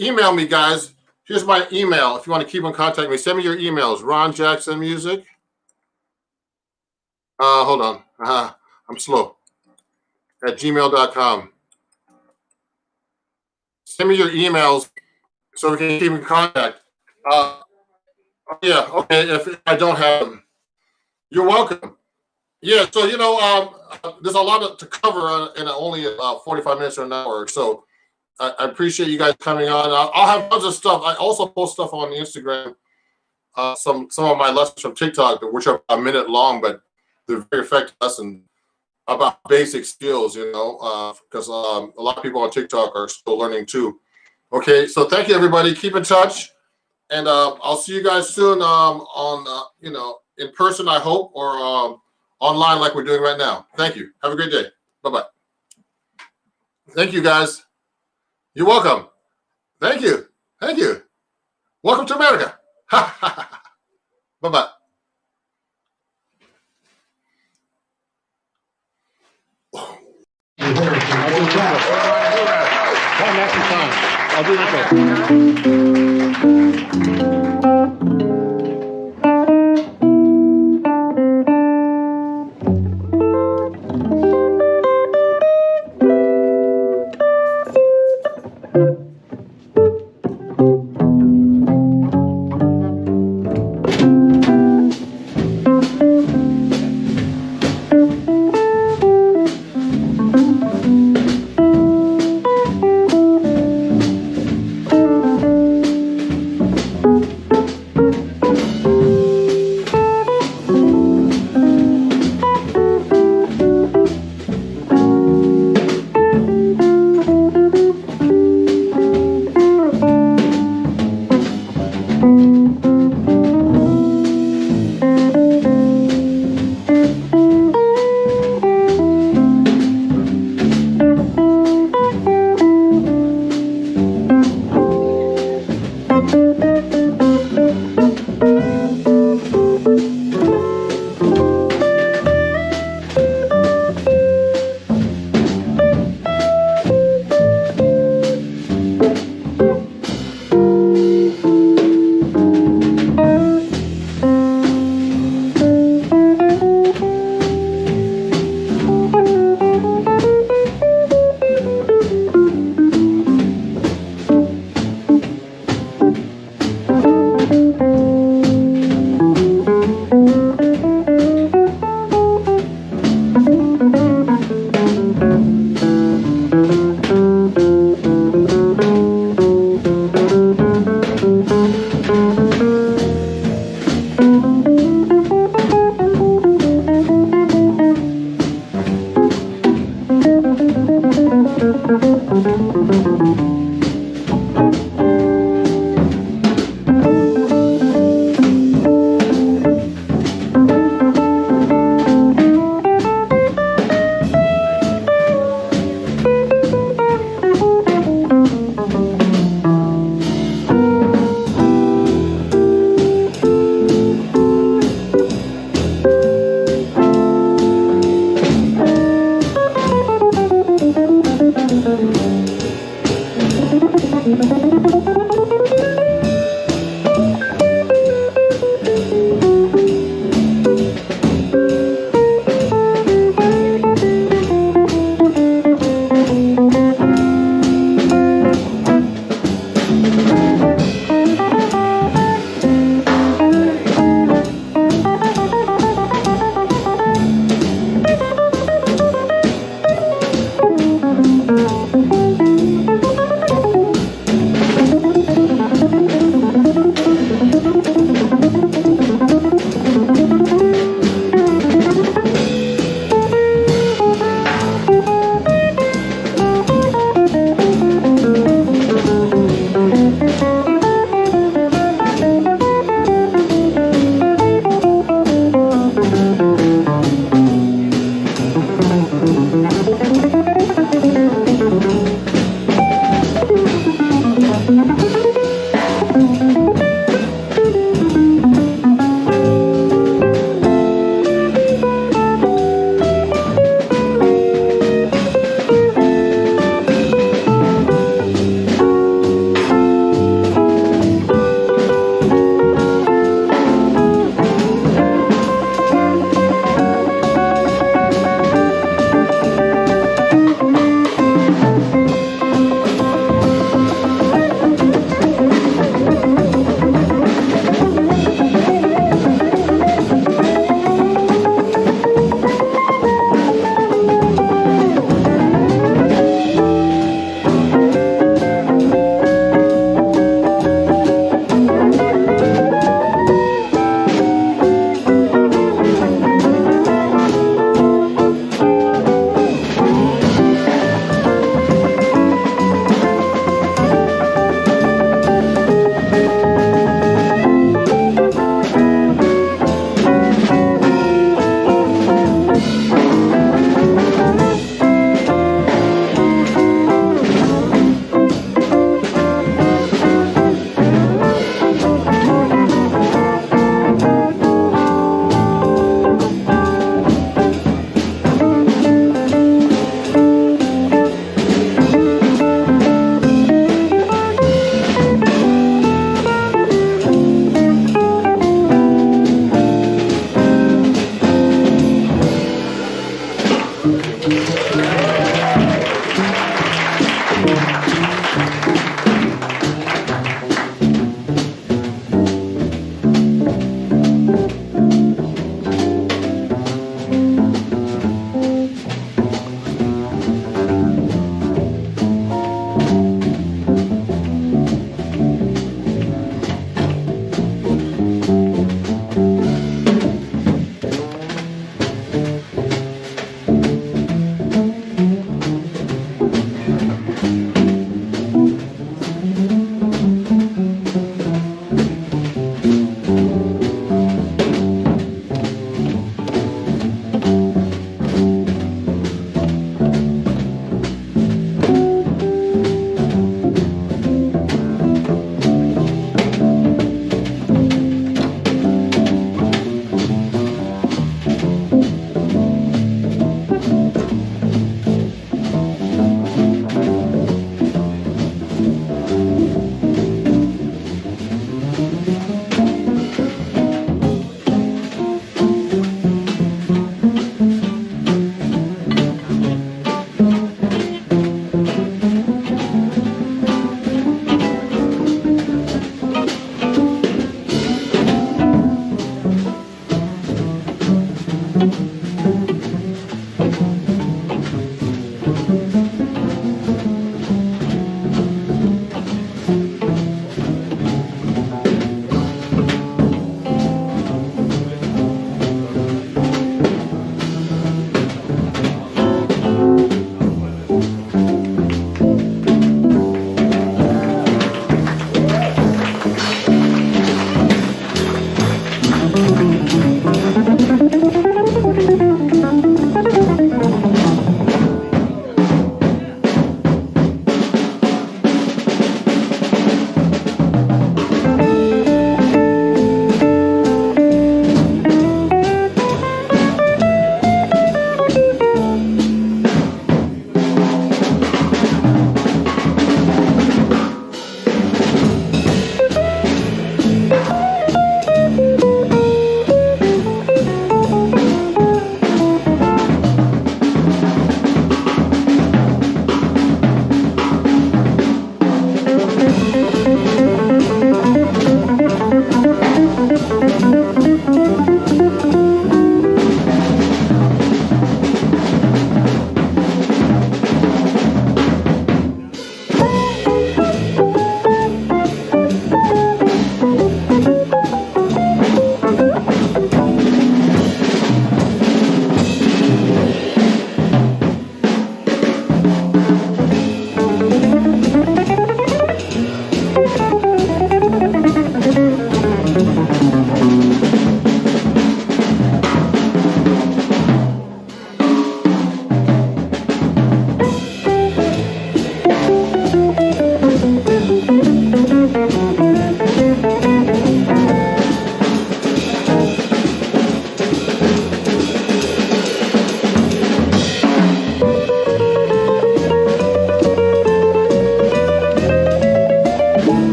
Email me, guys. Here's my email. If you want to keep in contact with me, send me your emails. Ron Jackson Music. Hold on. I'm slow. At gmail.com. Send me your emails so we can keep in contact. Yeah, okay. If I don't have them, you're welcome. Yeah, so there's a lot to cover in only 45 minutes or an hour. So I appreciate you guys coming on. I'll have tons of stuff. I also post stuff on Instagram. Some of my lessons from TikTok, which are a minute long, but they're very effective lessons about basic skills. Because a lot of people on TikTok are still learning too. Okay, so thank you, everybody. Keep in touch, and I'll see you guys soon on in person, I hope, or online like we're doing right now. Thank you. Have a great day. Bye-bye. Thank you, guys. You're welcome. Thank you. Thank you. Welcome to America. Bye-bye. I'll do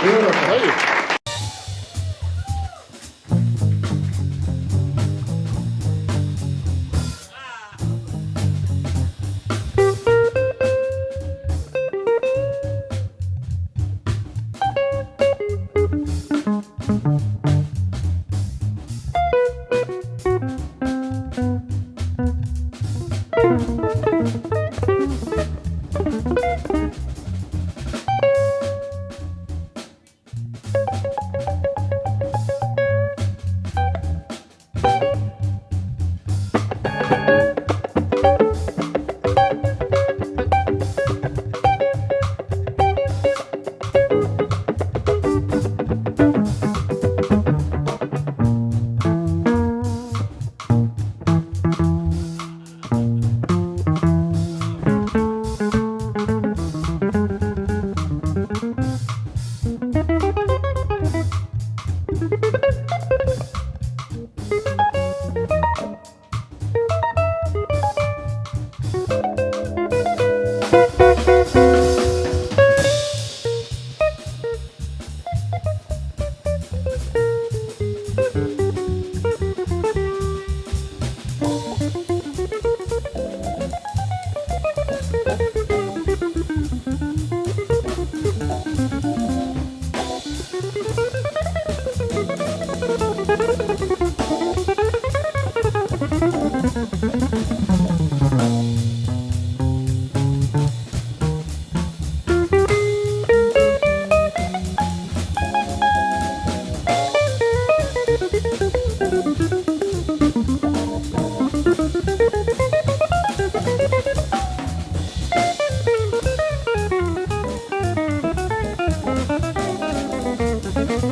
Beautiful. Thank you.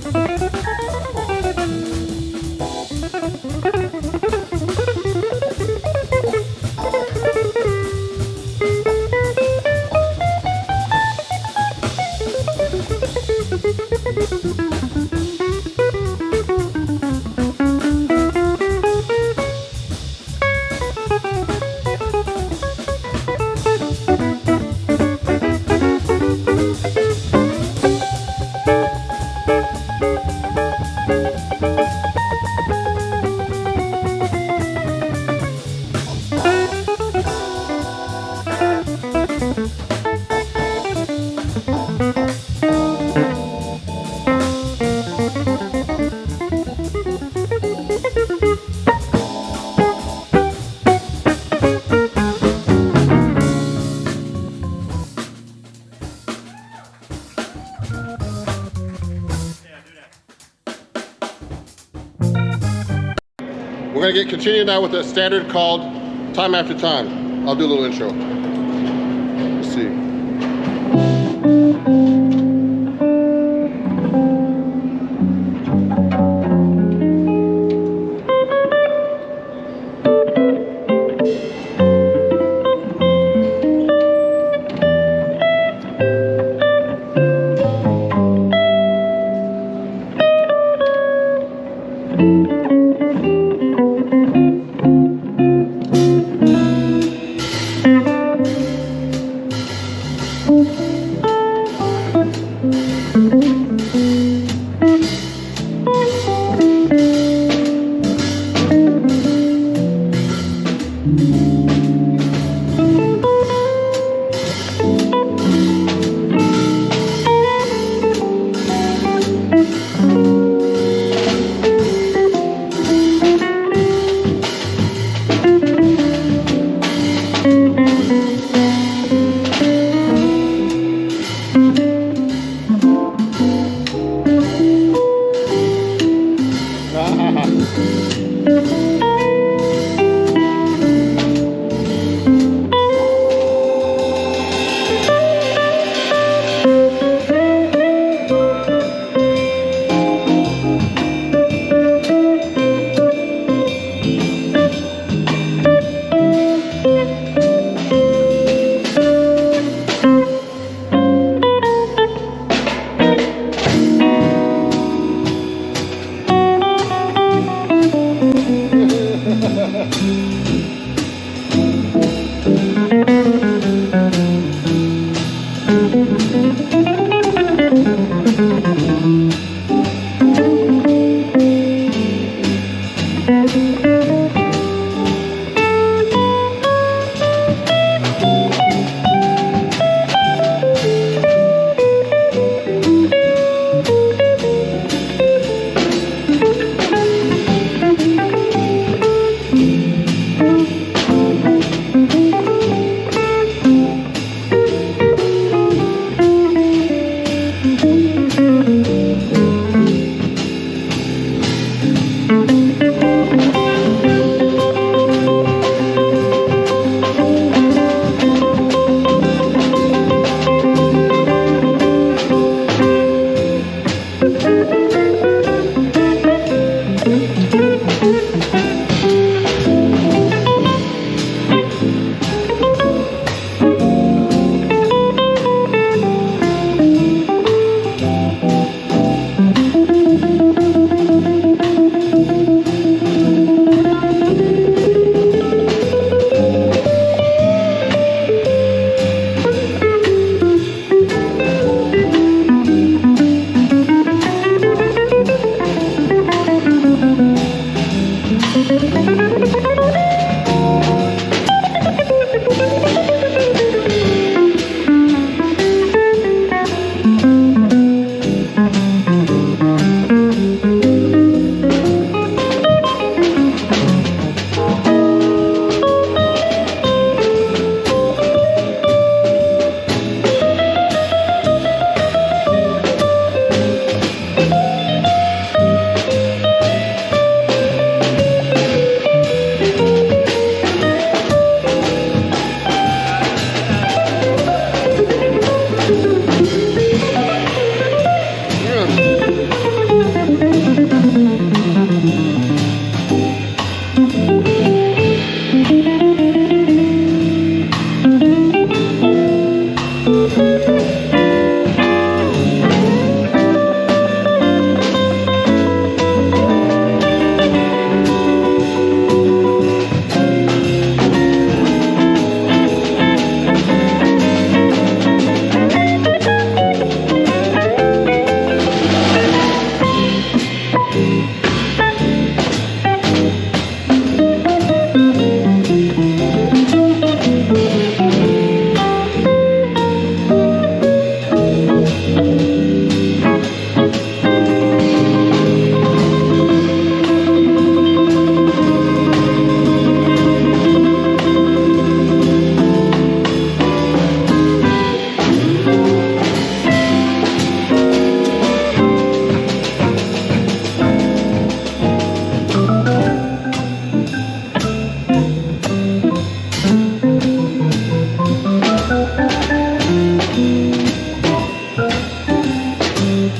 We're going to continue now with a standard called Time After Time. I'll do a little intro. Let's see.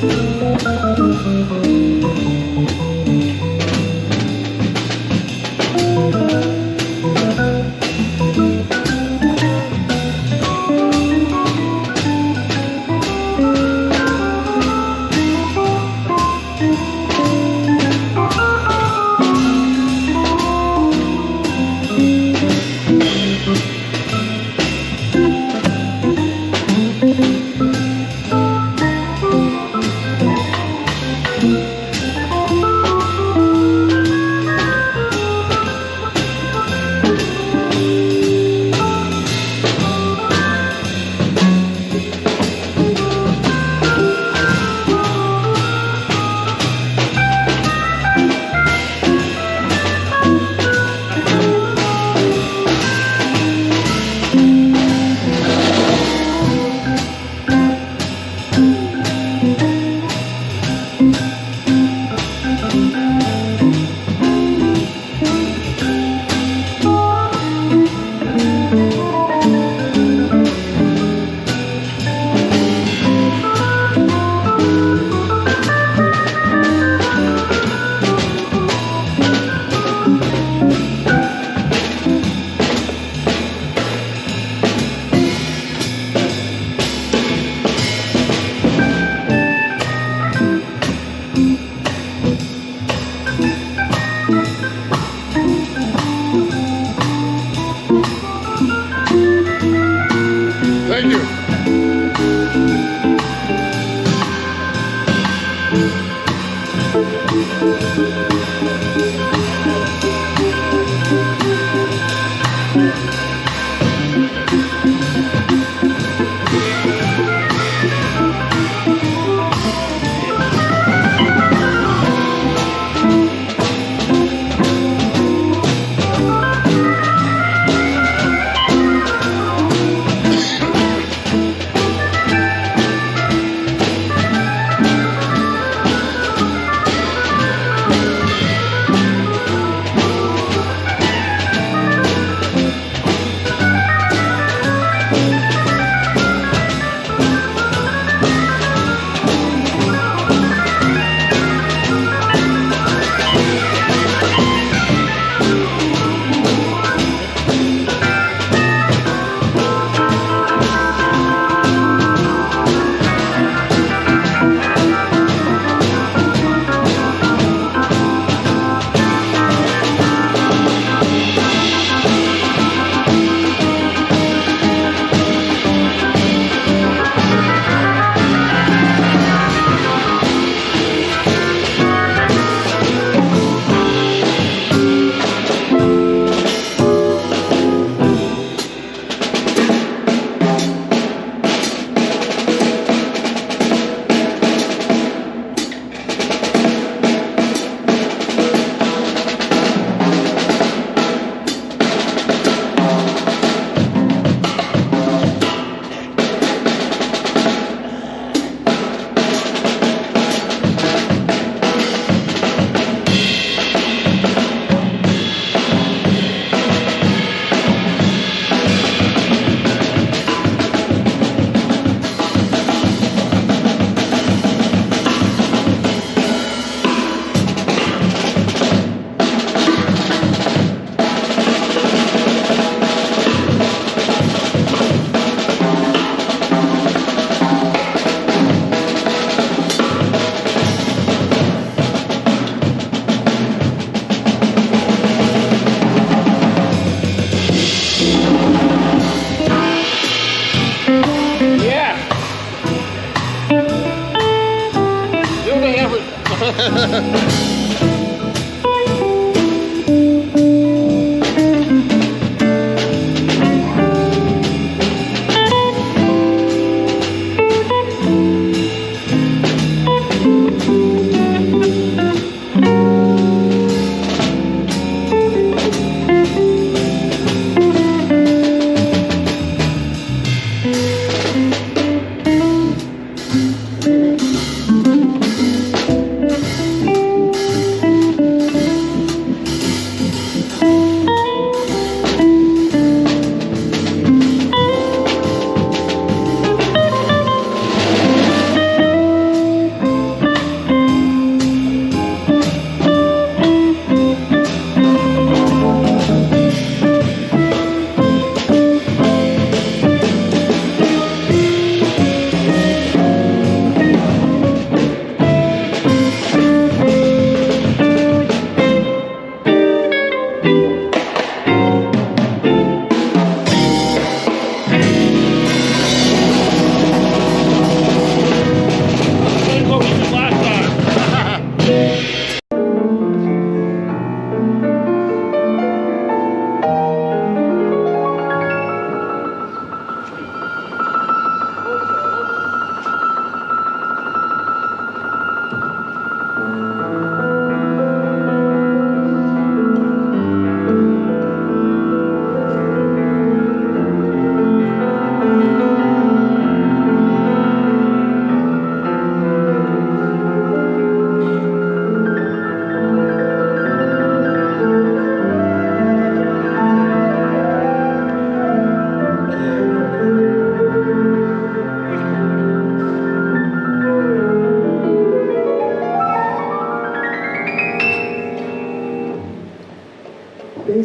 Thank you.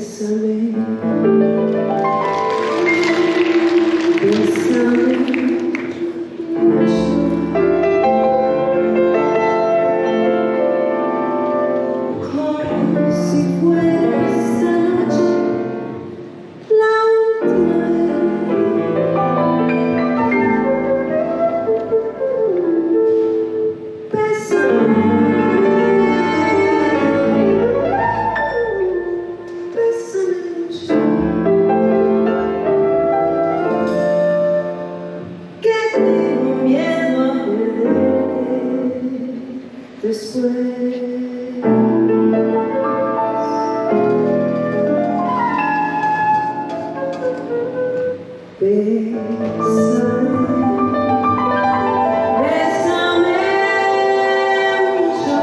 Bésame, bésame mucho, como si fuera esta noche la última vez. Bésame, bésame mucho, que tengo miedo a perderte después. Bésame, bésame mucho,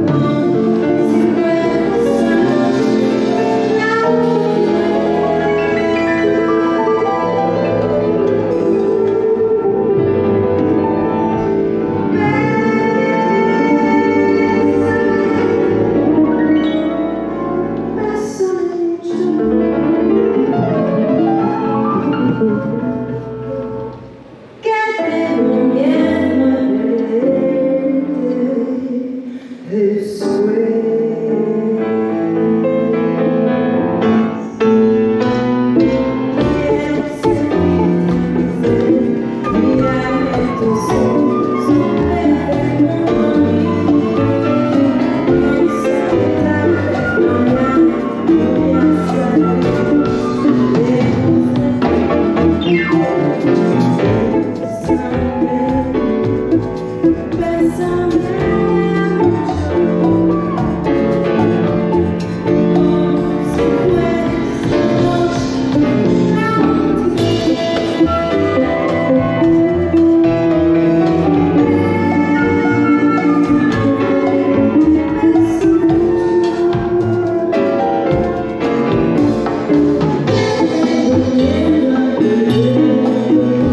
como si fuera esta noche la última que tengo miedo a perderte después. Quiero sentirte, mirarme en tus ojos, verte junto a mí, pensar tarde, mañana voy a salir lejos de ti. Bésame, bésame mucho, como si fuera esta noche la última. Tengo miedo a perderte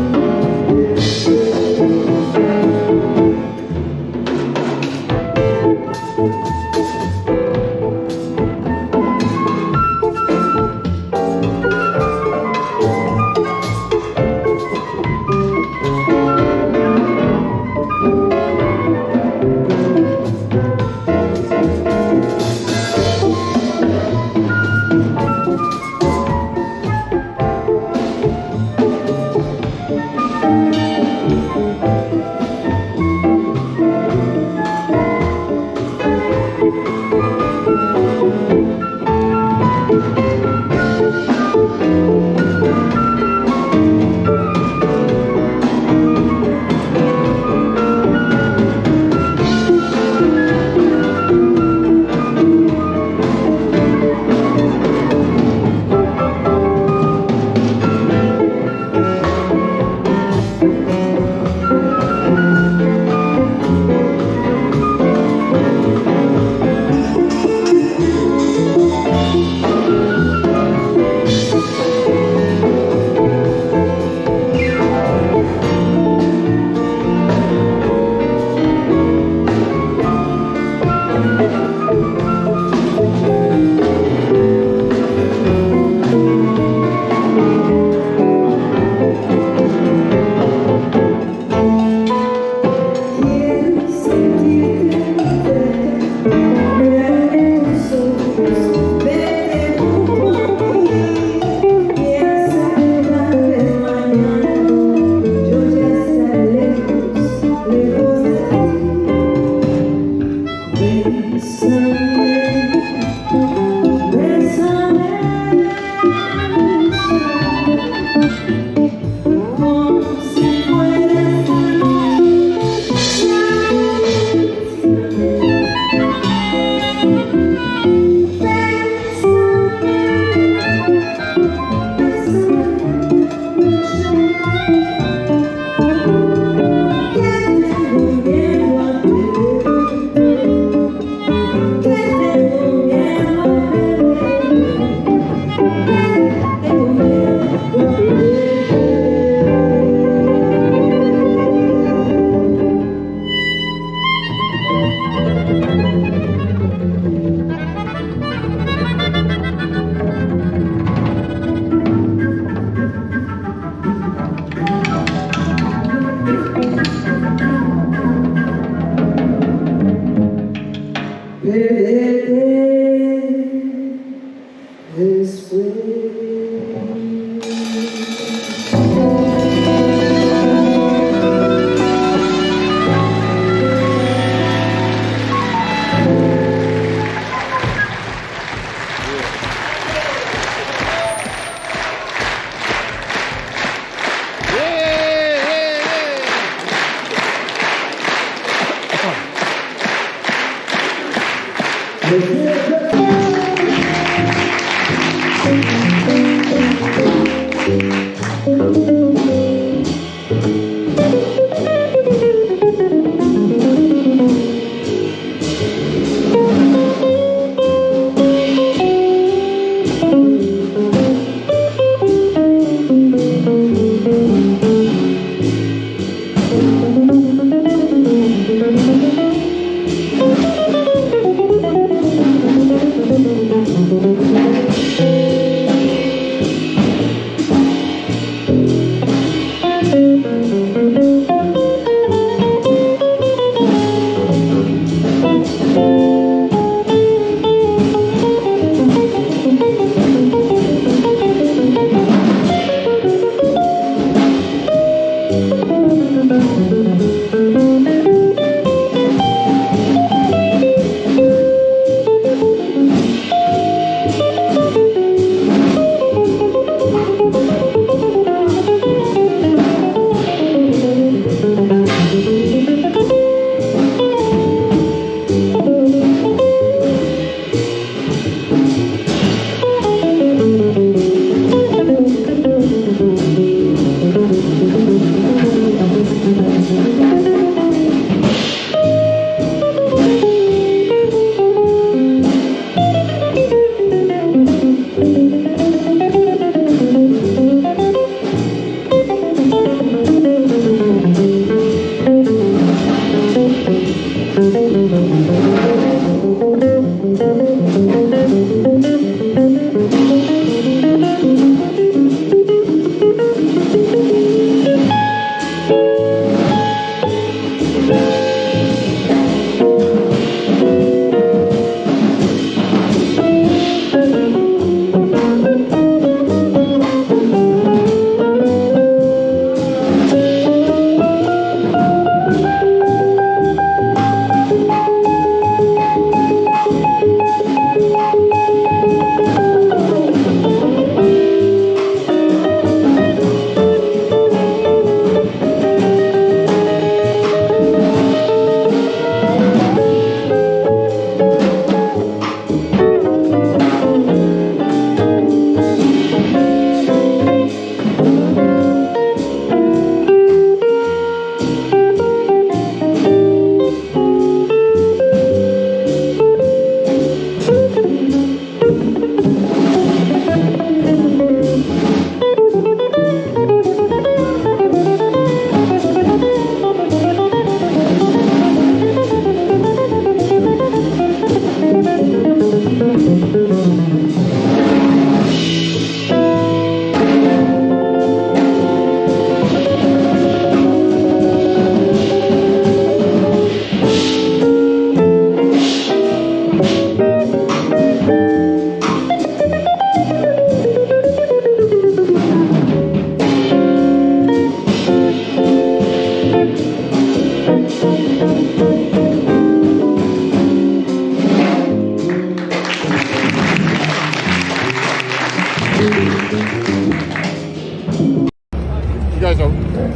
guys are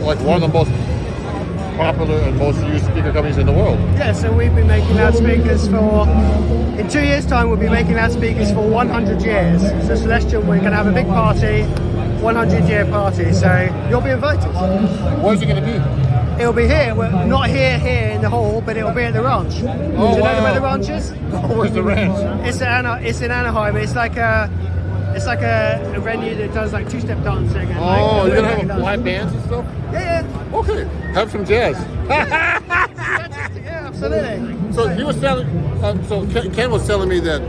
like one of the most popular and most used speaker companies in the world. Yeah, so we've been making loudspeakers for, in 2 years' time, we'll be making loudspeakers for 100 years. So Celestial, we're going to have a big party, 100-year party, so you'll be invited. Where's it going to be? It'll be here, well, not here in the hall, but it'll be at the ranch. Oh, do you know where the ranch is? Where's the ranch? It's in Anaheim. It's like a venue that does like two-step dancing. And Oh, you're like, going to have live bands and stuff? Yeah. Okay, have some jazz. Yeah, absolutely. So he was telling, so Ken was telling me that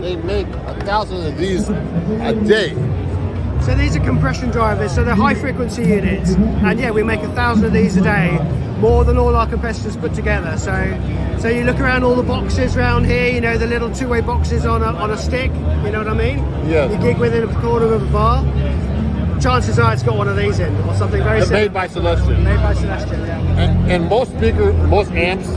they make 1,000 of these a day. So these are compression drivers, so they're high frequency units, and yeah, we make 1,000 of these a day, more than all our competitors put together. So you look around all the boxes around here, you know, the little two-way boxes on a stick, you know what I mean? Yeah. You gig within a quarter of a bar, chances are it's got one of these in, or something very similar. Made by Celestial. Made by Celestial, yeah. And most amps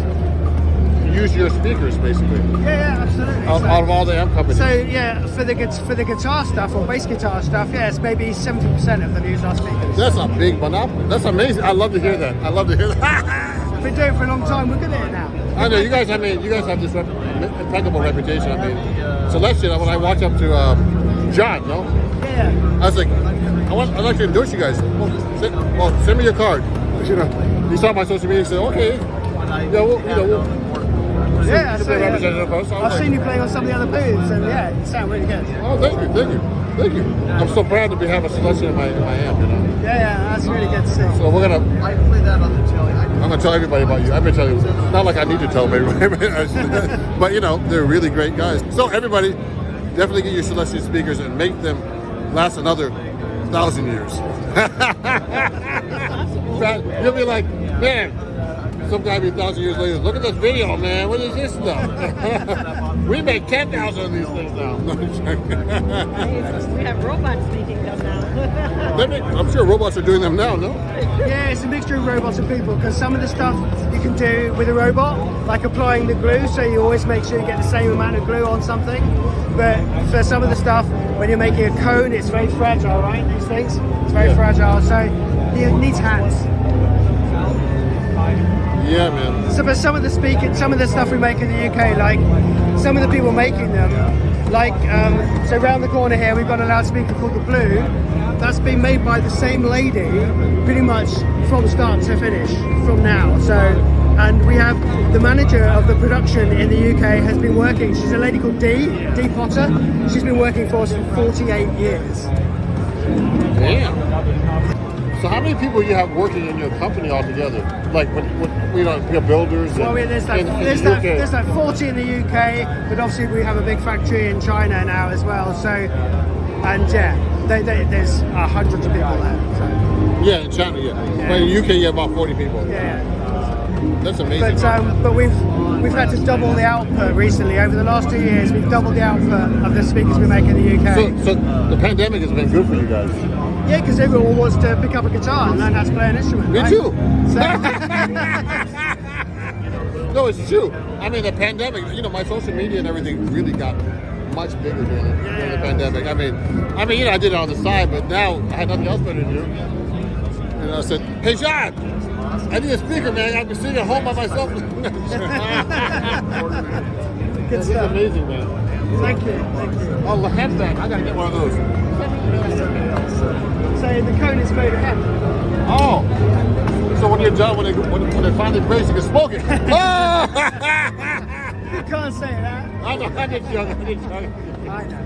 use your speakers, basically. Yeah, absolutely. Out of all the amp companies. So yeah, for the guitar stuff or bass guitar stuff, yeah, it's maybe 70% of them use our speakers. That's a big monopoly. That's amazing. I love to hear that. I love to hear that. We've been doing it for a long time. We're good at it now. I know you guys. I mean, you guys have this impeccable reputation. I mean, Celestion. When I walked up to John, no, Yeah. I was like, I'd like to endorse you guys. Well, send me your card. You know, he saw my social media and said, okay, yeah, Yeah, you play representative of us. I've seen you playing on some of the other booths, and yeah, you sound really good. Oh, thank you. I'm so proud to have a Celestion in my amp, you know. Yeah, that's really good to see. So we're gonna. I play that on the telly. I'm gonna tell everybody about you. I've been telling you. It's not like I need to tell everybody, but you know, they're really great guys. So everybody, definitely get your Celestion speakers and make them last another 1,000 years. You'll be like, man, some guy be 1,000 years later. Look at this video, man. What is this stuff? We make 10,000 of these things now. We have robots making them now. I'm sure robots are doing them now, no? Yeah, it's a mixture of robots and people, because some of the stuff you can do with a robot, like applying the glue, so you always make sure you get the same amount of glue on something. But for some of the stuff, when you're making a cone, it's very fragile, right? These things, it's very fragile, so it needs hands. Yeah, man. So, but some of the stuff we make in the UK, like some of the people making them, like so around the corner here, we've got a loudspeaker called the Blue. That's been made by the same lady, pretty much from start to finish, from now. So, and we have the manager of the production in the UK has been working. She's a lady called Dee Potter. She's been working for us for 48 years. Damn. So how many people you have working in your company altogether? Like, you know, builders? Well, there's like 40 in the UK, but obviously we have a big factory in China now as well. So, and yeah, there's hundreds of people there. So. Yeah, in China, yeah. But in the UK, you have about 40 people. Yeah. That's amazing. But we've had to double the output recently. Over the last 2 years, we've doubled the output of the speakers we make in the UK. So the pandemic has been good for you guys. Yeah, because everyone wants to pick up a guitar and learn how to play an instrument. Me right? too. So, No, it's true. I mean, the pandemic, you know, my social media and everything really got much bigger during the pandemic. I mean, you know, I did it on the side, but now I had nothing else better to do. And I said, hey, John, I need a speaker, man. I've been sitting at home by myself. good It's stuff. amazing, man. Thank you. Oh, the headband. I got to get one of those. So the cone is made of hemp. Oh. So when you're done, when they finally break, you can smoke it. Oh! You can't say that. I know, I did joke. I know.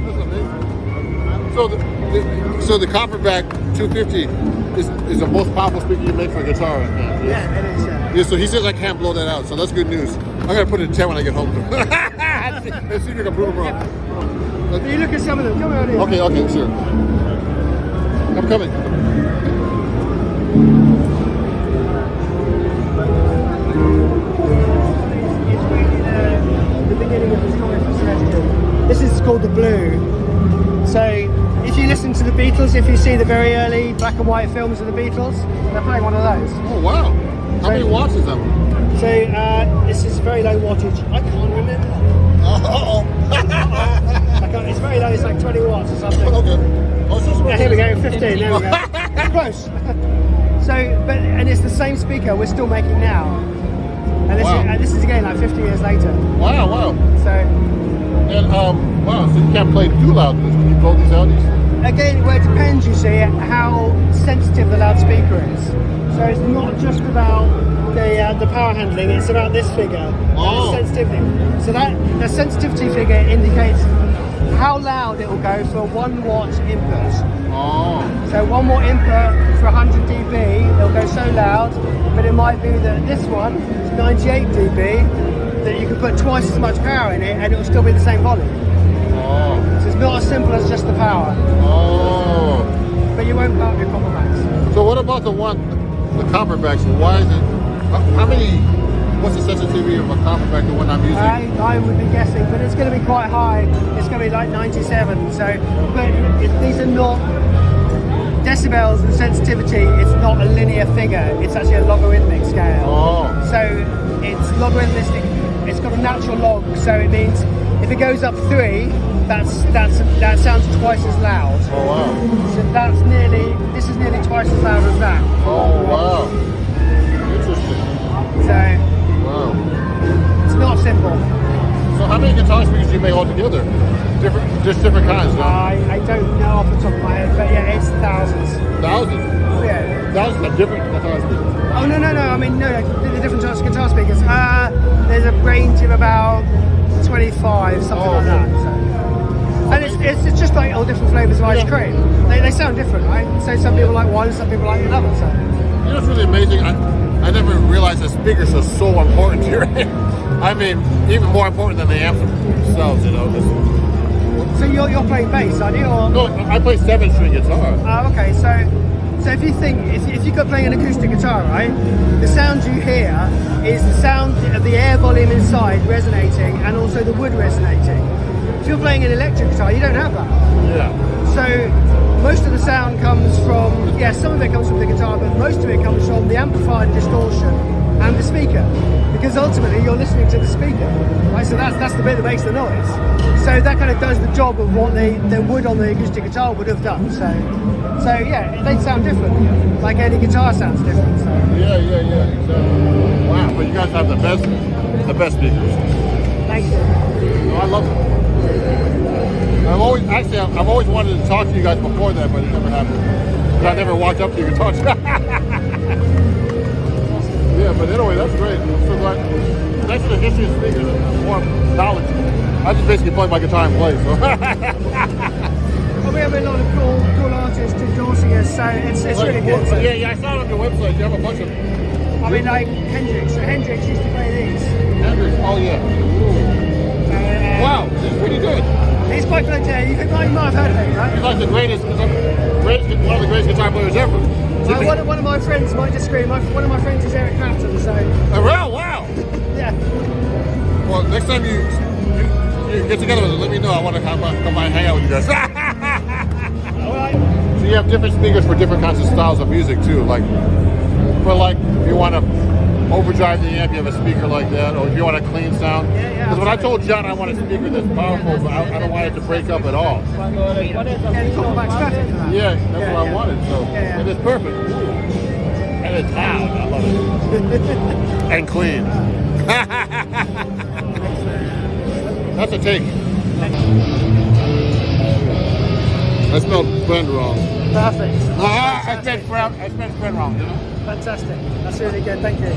That's amazing. So the Copperback 250 is the most powerful speaker you make for a guitar. Yeah, it is. Yeah, so he says I can't blow that out, so that's good news. I'm gonna put it in 10 when I get home. Let's see if we can prove him wrong. But you look at some of them. Come on in. Okay, sure. I'm coming. It's really the beginning of the story for Celestial. This is called the Blue. So if you listen to the Beatles, if you see the very early black and white films of the Beatles, they're playing one of those. Oh wow! How many watts is that one? So this is very low wattage. I can't remember. It's very low. It's like 20 watts or something. Okay. Oh, so Yeah, here we go. 15. There we go. Close. And it's the same speaker we're still making now. And this is again like 50 years later. Wow. So And wow, so you can't play too loud. Can you blow these out? again, well, it depends. You see how sensitive the loudspeaker is. So it's not just about the power handling, it's about this figure, the sensitivity. So the sensitivity figure indicates how loud it will go for 1 watt input. So 1 watt input for 100 dB, it'll go so loud, but it might be that this one is 98 dB, that you can put twice as much power in it and it'll still be the same volume. So it's not as simple as just the power. But you won't blow up your Copperbacks. So what about the Copperbacks? Why is it? What's the sensitivity of a Copperback to one I'm using? I would be guessing, but it's going to be quite high. It's going to be like 97. So, but these are not decibels and sensitivity. It's not a linear figure. It's actually a logarithmic scale. So it's logarithmic. It's got a natural log. So it means if it goes up 3, that sounds twice as loud. So this is nearly twice as loud as that. Interesting. So, simple. So how many guitar speakers do you make altogether? Different kinds, no? I don't know off the top of my head, but yeah, it's thousands. Thousands? Yeah. Thousands of different guitar speakers. Oh no. I mean no, the different types of guitar speakers. There's a range of about 25, something like that. So. And it's just like all different flavors of ice cream. They sound different, right? So some people like one, some people like another. So. You know what's really amazing? I never realized that speakers are so important here. I mean, even more important than the amps themselves, you know. So you're playing bass, aren't you? Or? No, I play 7-string guitar. Oh, okay. So if you think, if you could play an acoustic guitar, right, the sound you hear is the sound of the air volume inside resonating and also the wood resonating. If you're playing an electric guitar, you don't have that. Yeah. So most of the sound comes from, yeah, some of it comes from the guitar, but most of it comes from the amplified distortion and the speaker. Because ultimately you're listening to the speaker, right? So that's the bit that makes the noise. So that kind of does the job of what the wood on the acoustic guitar would have done. So yeah, they sound different. Like any guitar sounds different. So. Yeah, exactly. Wow, but you guys have the best speakers. Thank you. No, I love them. I've always wanted to talk to you guys before that, but it never happened. 'Cause I never walked up to you and talked to you. Yeah, but anyway, that's great. I'm so glad. Thanks for the history of speakers and more knowledge. I just basically play my guitar and play, so. Well, we have a lot of cool artists endorsing us, so it's really good. So. Yeah, I saw it on your website. You have a bunch of. I mean, like Hendrix. So Hendrix used to play these. Hendrix, oh yeah. Wow, this is pretty good. He's quite good. You might have heard of him, right? He's like the greatest, one of the greatest guitar players ever. One of my friends might disagree. One of my friends is Eric Clapton, so. Wow! Yeah. Well, next time you get together with us, let me know. I want to come by and hang out with you guys. All right. So you have different speakers for different kinds of styles of music too. Like, if you want to overdrive the amp, you have a speaker like that. Or if you want a clean sound. Yeah. Because when I told John I want a speaker that's powerful, but I don't want it to break up at all. And the compact perfect for that. Yeah, that's what I wanted. So, and it's perfect. And it's loud. I love it. And clean. That's a take. I spelled friend wrong. Perfect. I spelled friend wrong, you know? Fantastic. That's really good. Thank you.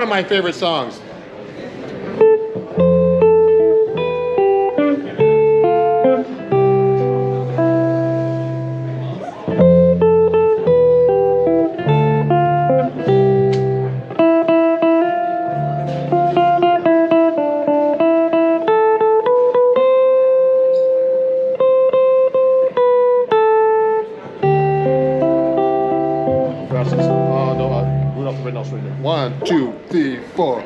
one of my favorite songs. One, two, three, four.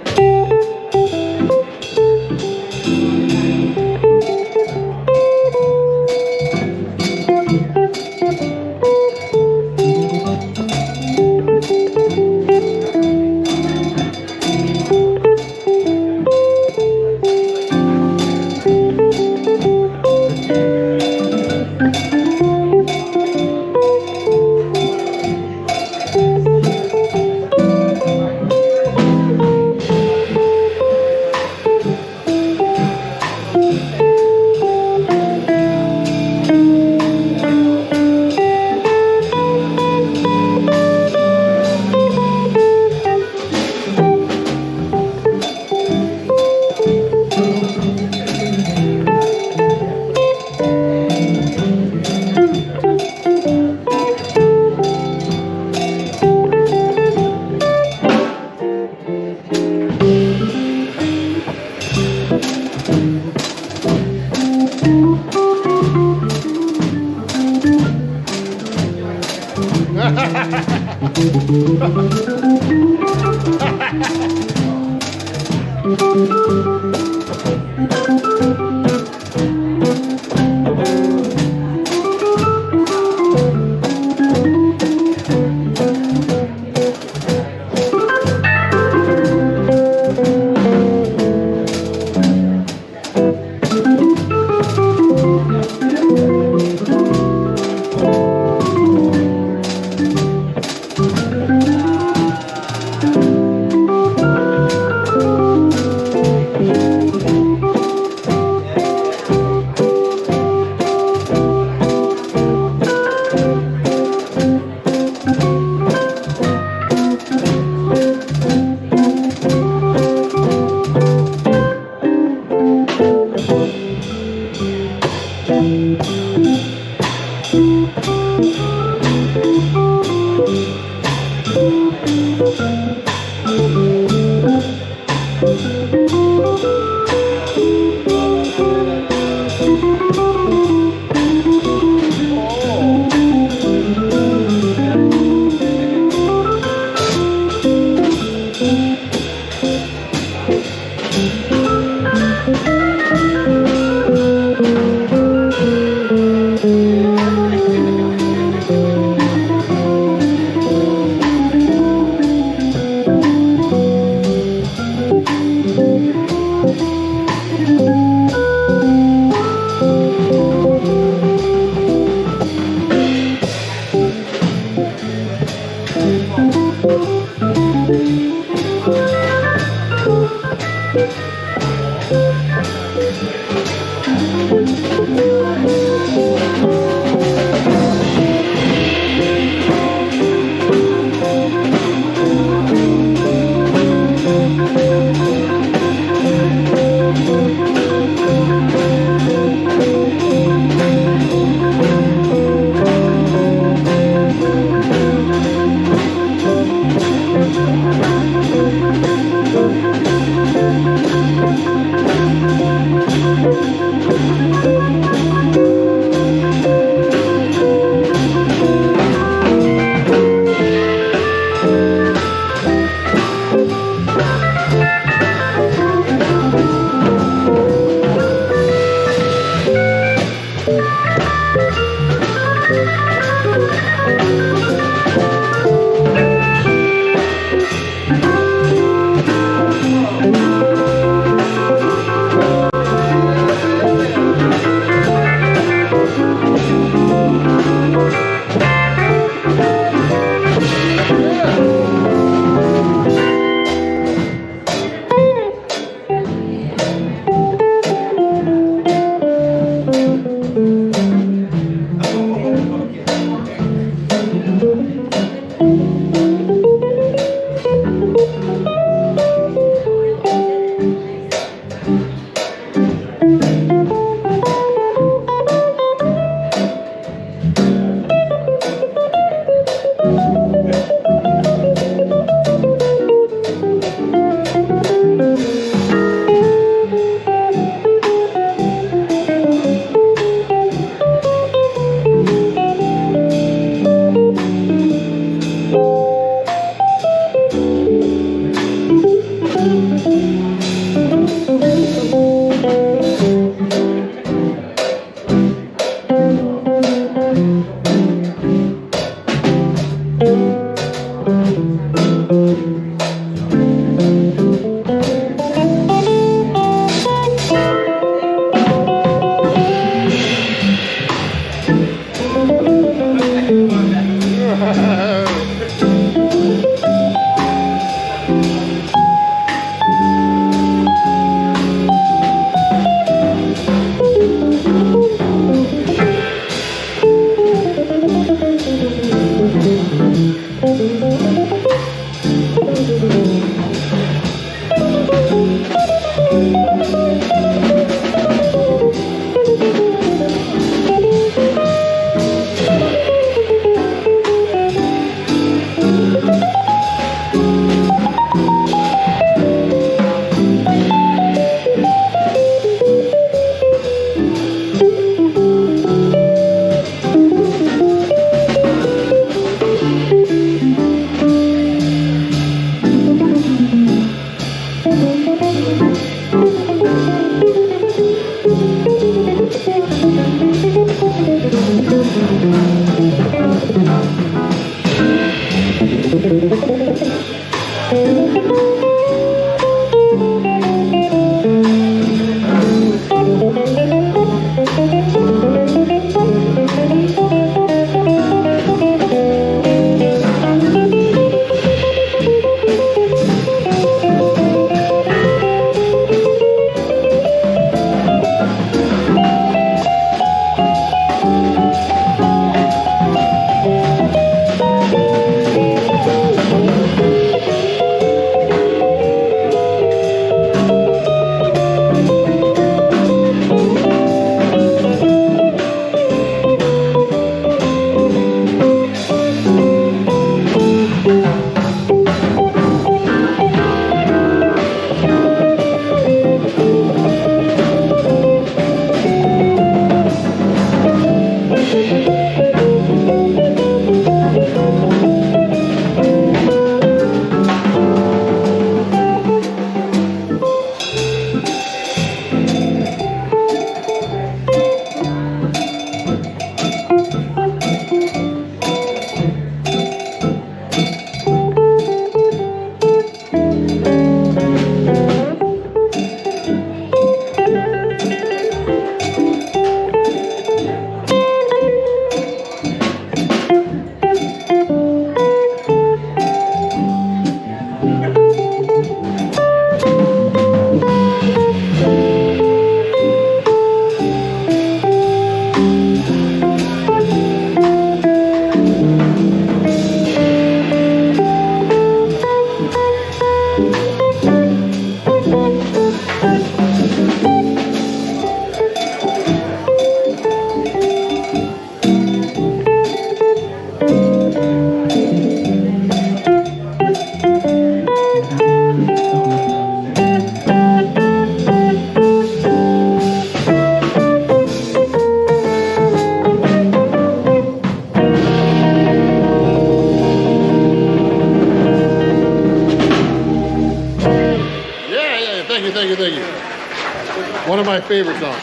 favorites on.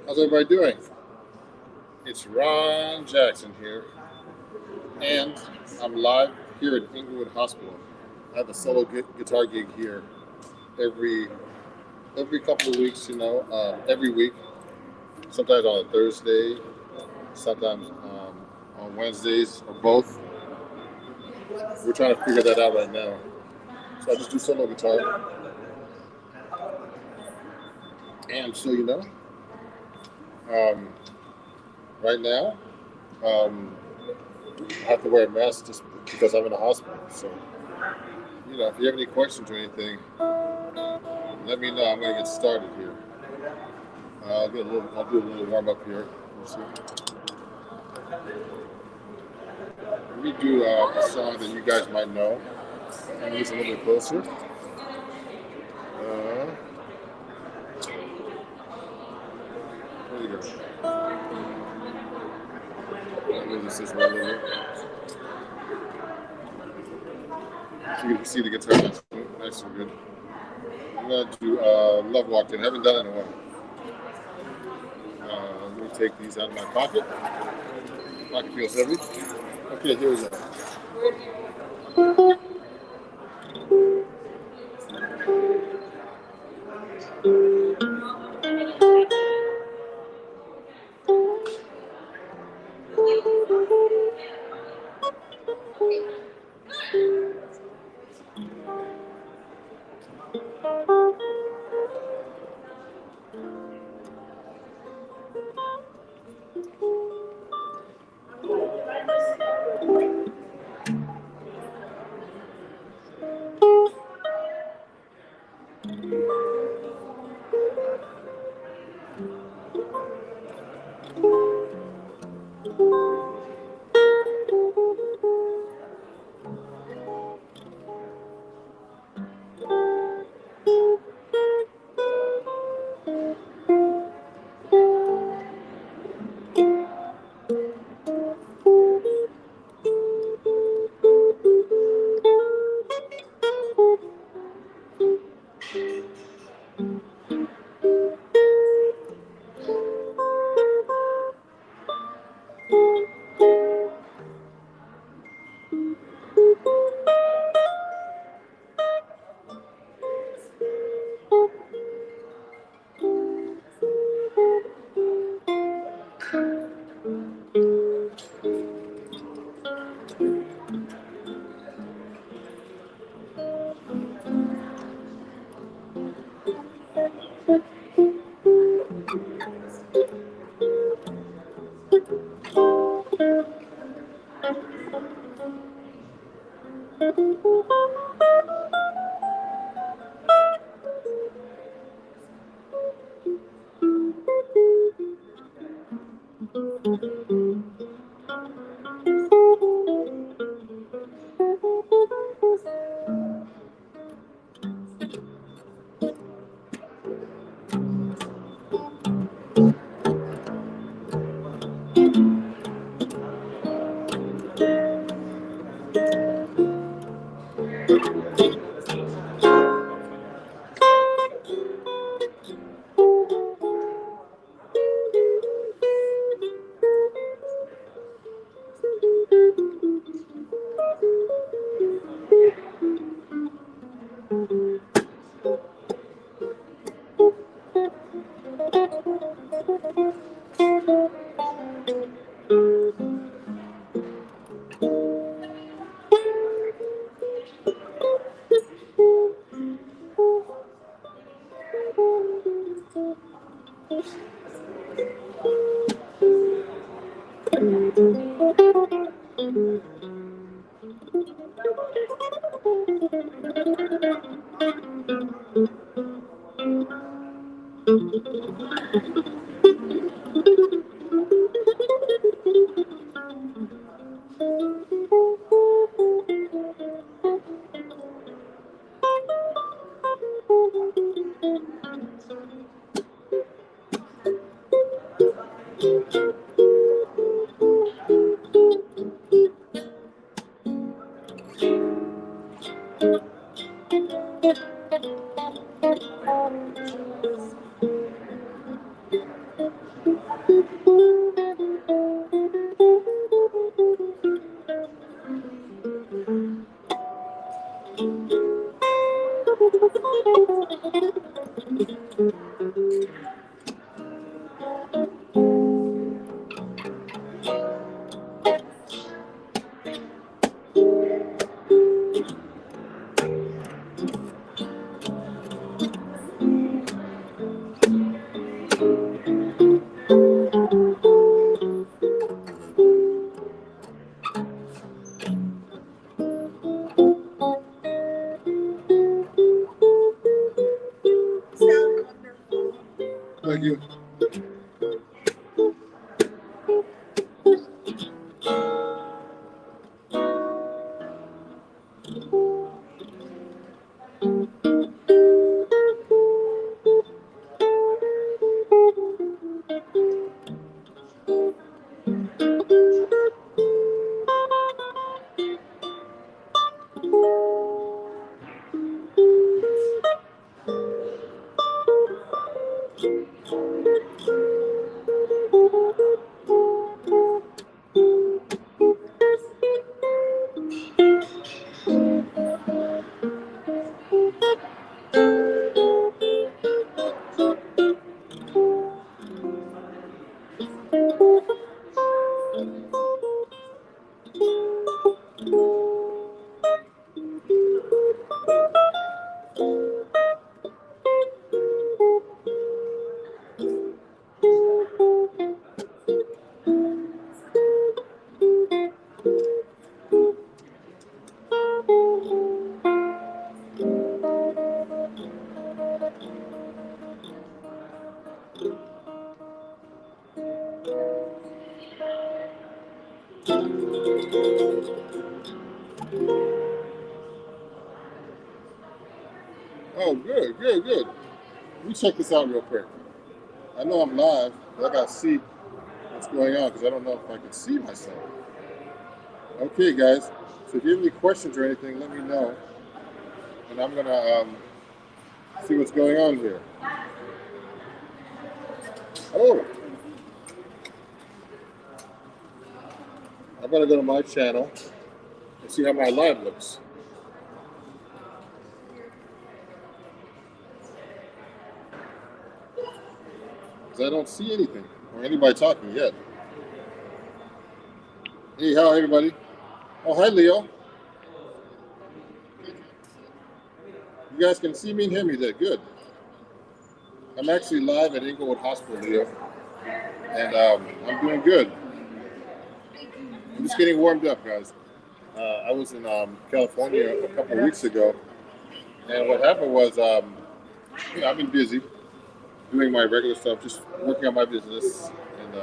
How's everybody doing? It's Ron Jackson here, and I'm live here at Inglewood Hospital. I have a solo guitar gig here every couple of weeks, every week. Sometimes on a Thursday, sometimes on Wednesdays, or both. We're trying to figure that out right now. So I just do solo guitar. And so right now, I have to wear a mask just because I'm in the hospital. So, if you have any questions or anything, let me know. I'm going to get started here. I'll do a little warm up here. Let's see. Let me do a song that you guys might know. And use a little bit closer. There you go. I'll move this way a little bit. So you can see the guitar nice and good. I'm going to do Love Walked In. I haven't done it in a while. Let me take these out of my pocket. Pocket feels heavy. Okay, here we go. Thank you. Oh, good, good, good. Let me check this out real quick. I know I'm live, but I gotta see what's going on because I don't know if I can see myself. Okay, guys. So if you have any questions or anything, let me know, and I'm gonna see what's going on here. Oh, I'm gonna go to my channel and see how my live looks. Because I don't see anything or anybody talking yet. Hey, how everybody? Oh, hi, Leo. You guys can see me and hear me there. Good. I'm actually live at Inglewood Hospital, Leo, and I'm doing good. I'm just getting warmed up, guys. I was in California a couple of weeks ago, and what happened was, I've been busy doing my regular stuff, just working on my business and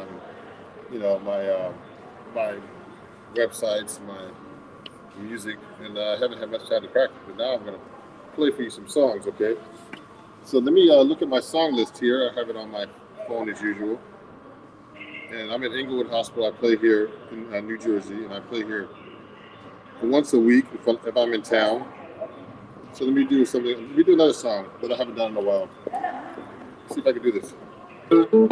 my websites, my music, and I haven't had much time to practice. But now I'm gonna play for you some songs, okay? So let me look at my song list here. I have it on my phone as usual. And I'm at Inglewood Hospital. I play here in New Jersey, and I play here once a week if I'm in town. So let me do something. Let me do another song that I haven't done in a while. Let's see if I can do this. Let me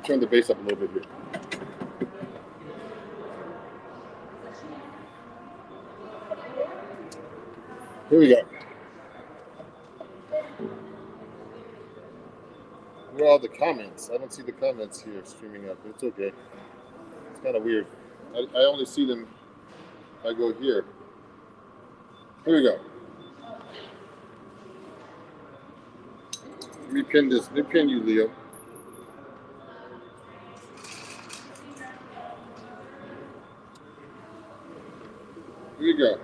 turn the bass up a little bit here. Here we go. Where are all the comments? I don't see the comments here streaming up. It's okay. It's kind of weird. I only see them if I go here. Here we go. Let me pin this. Let me pin you, Leo. Here we go.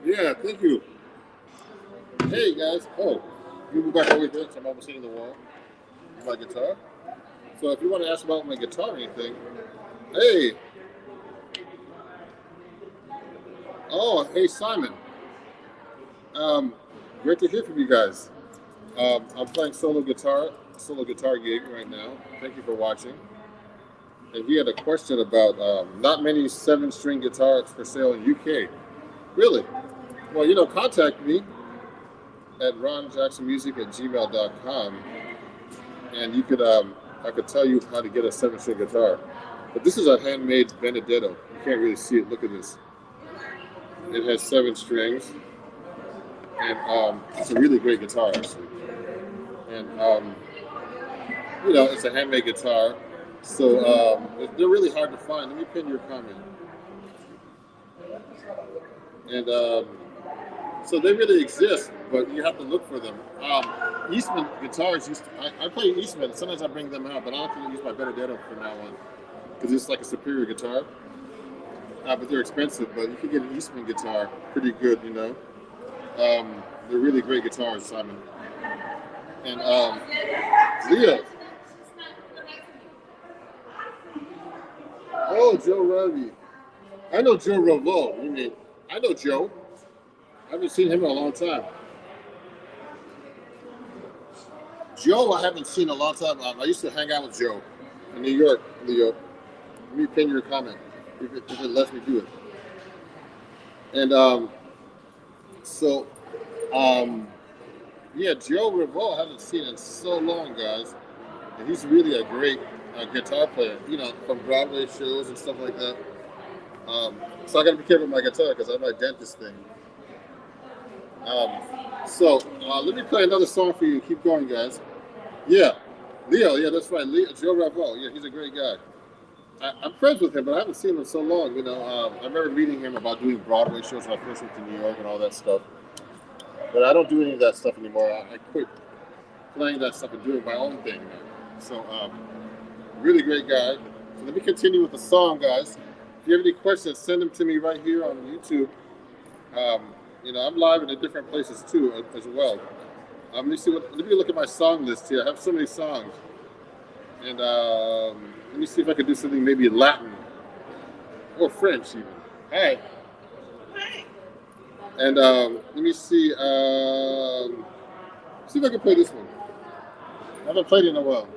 Yeah, thank you. Hey guys. Oh, you move back over here, so I'm almost hitting the wall. My guitar. So if you want to ask about my guitar or anything, hey. Oh, hey Simon. Great to hear from you guys. I'm playing solo guitar gig right now. Thank you for watching. And he had a question about not many 7-string guitars for sale in UK. Really? Well, contact me at ronjacksonmusic@gmail.com, and you could I could tell you how to get a 7-string guitar. But this is a handmade Benedetto. You can't really see it. Look at this. It has 7 strings, and it's a really great guitar actually. And it's a handmade guitar, so they're really hard to find. Let me pin your comment. And so they really exist, but you have to look for them. Eastman guitars I play Eastman. Sometimes I bring them out, but I don't think I use my Benedetto from now on because it's like a superior guitar. But they're expensive. But you can get an Eastman guitar, pretty good, They're really great guitars, Simon. And Leo. Oh, Joe Ravi. I know Joe Ravo. I know Joe. I haven't seen him in a long time. Joe, I haven't seen in a long time. I used to hang out with Joe in New York, Leo. Let me pin your comment if it lets me do it. And yeah, Joe Ravo I haven't seen in so long, guys. and he's really a great guitar player. You know, from Broadway shows and stuff like that. So I got to be careful with my guitar because I have my dentist thing. So let me play another song for you. Keep going, guys. Yeah, Leo. Yeah, that's right. Leo, Joe Ravo. Yeah, he's a great guy. I'm friends with him, but I haven't seen him in so long. You know, I remember meeting him about doing Broadway shows when I first went to New York and all that stuff. But I don't do any of that stuff anymore. I quit playing that stuff and doing my own thing now. So, really great guy. So let me continue with the song, guys. If you have any questions, send them to me right here on YouTube. You know, I'm live in the different places too, as well. Let me see let me look at my song list here. I have so many songs, and let me see if I can do something maybe in Latin or French even. Hi. Hi. And let me see. See if I can play this one. I haven't played it in a while.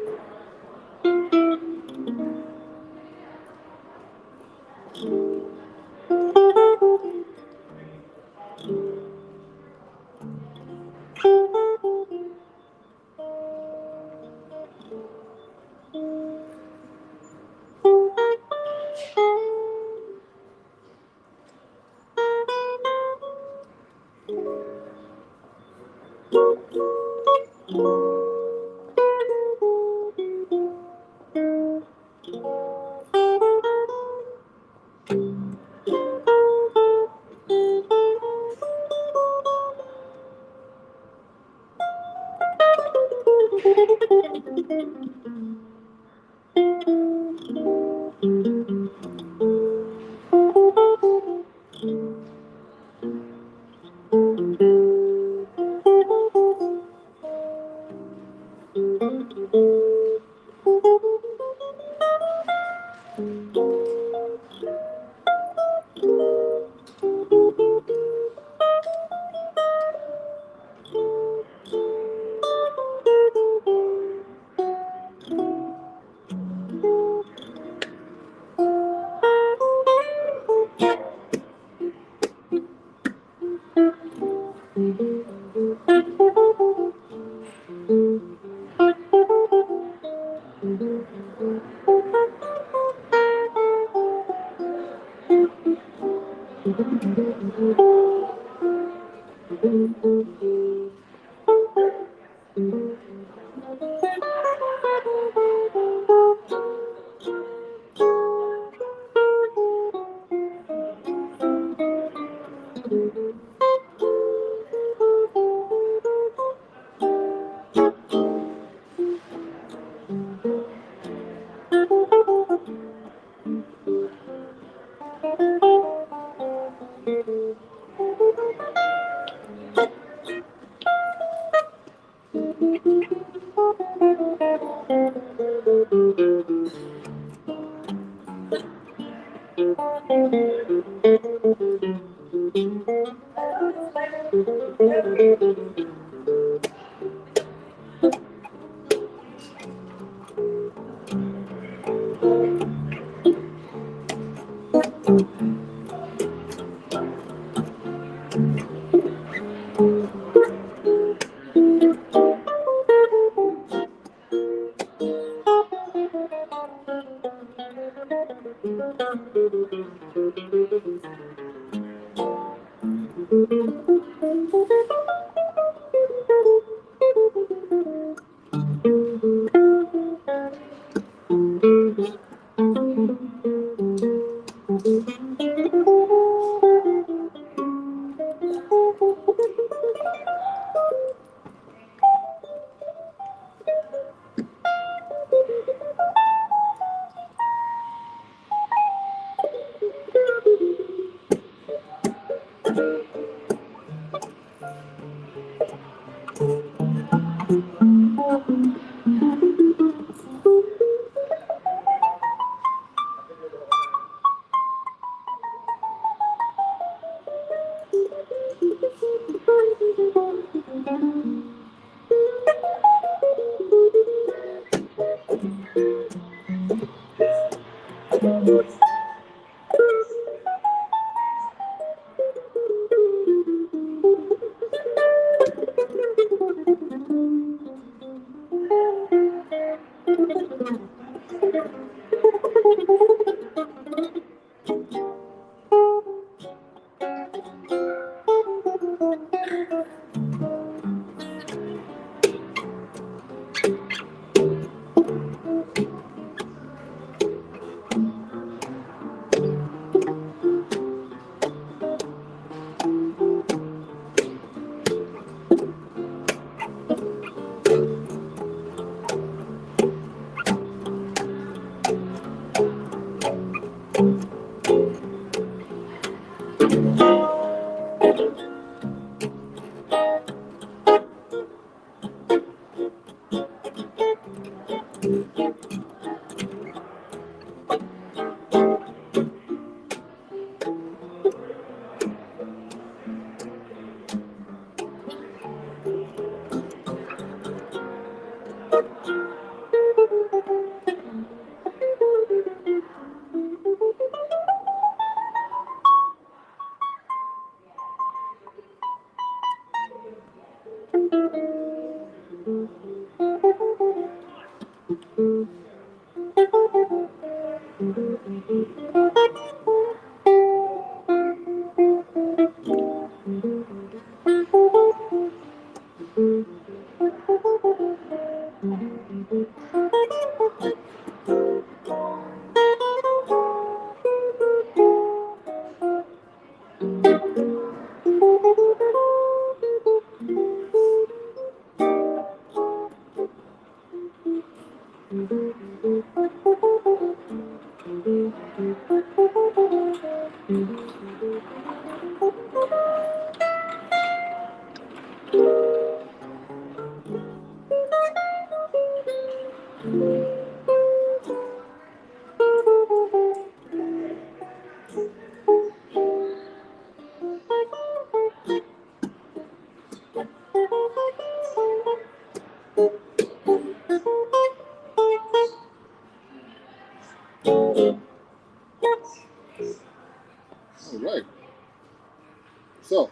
So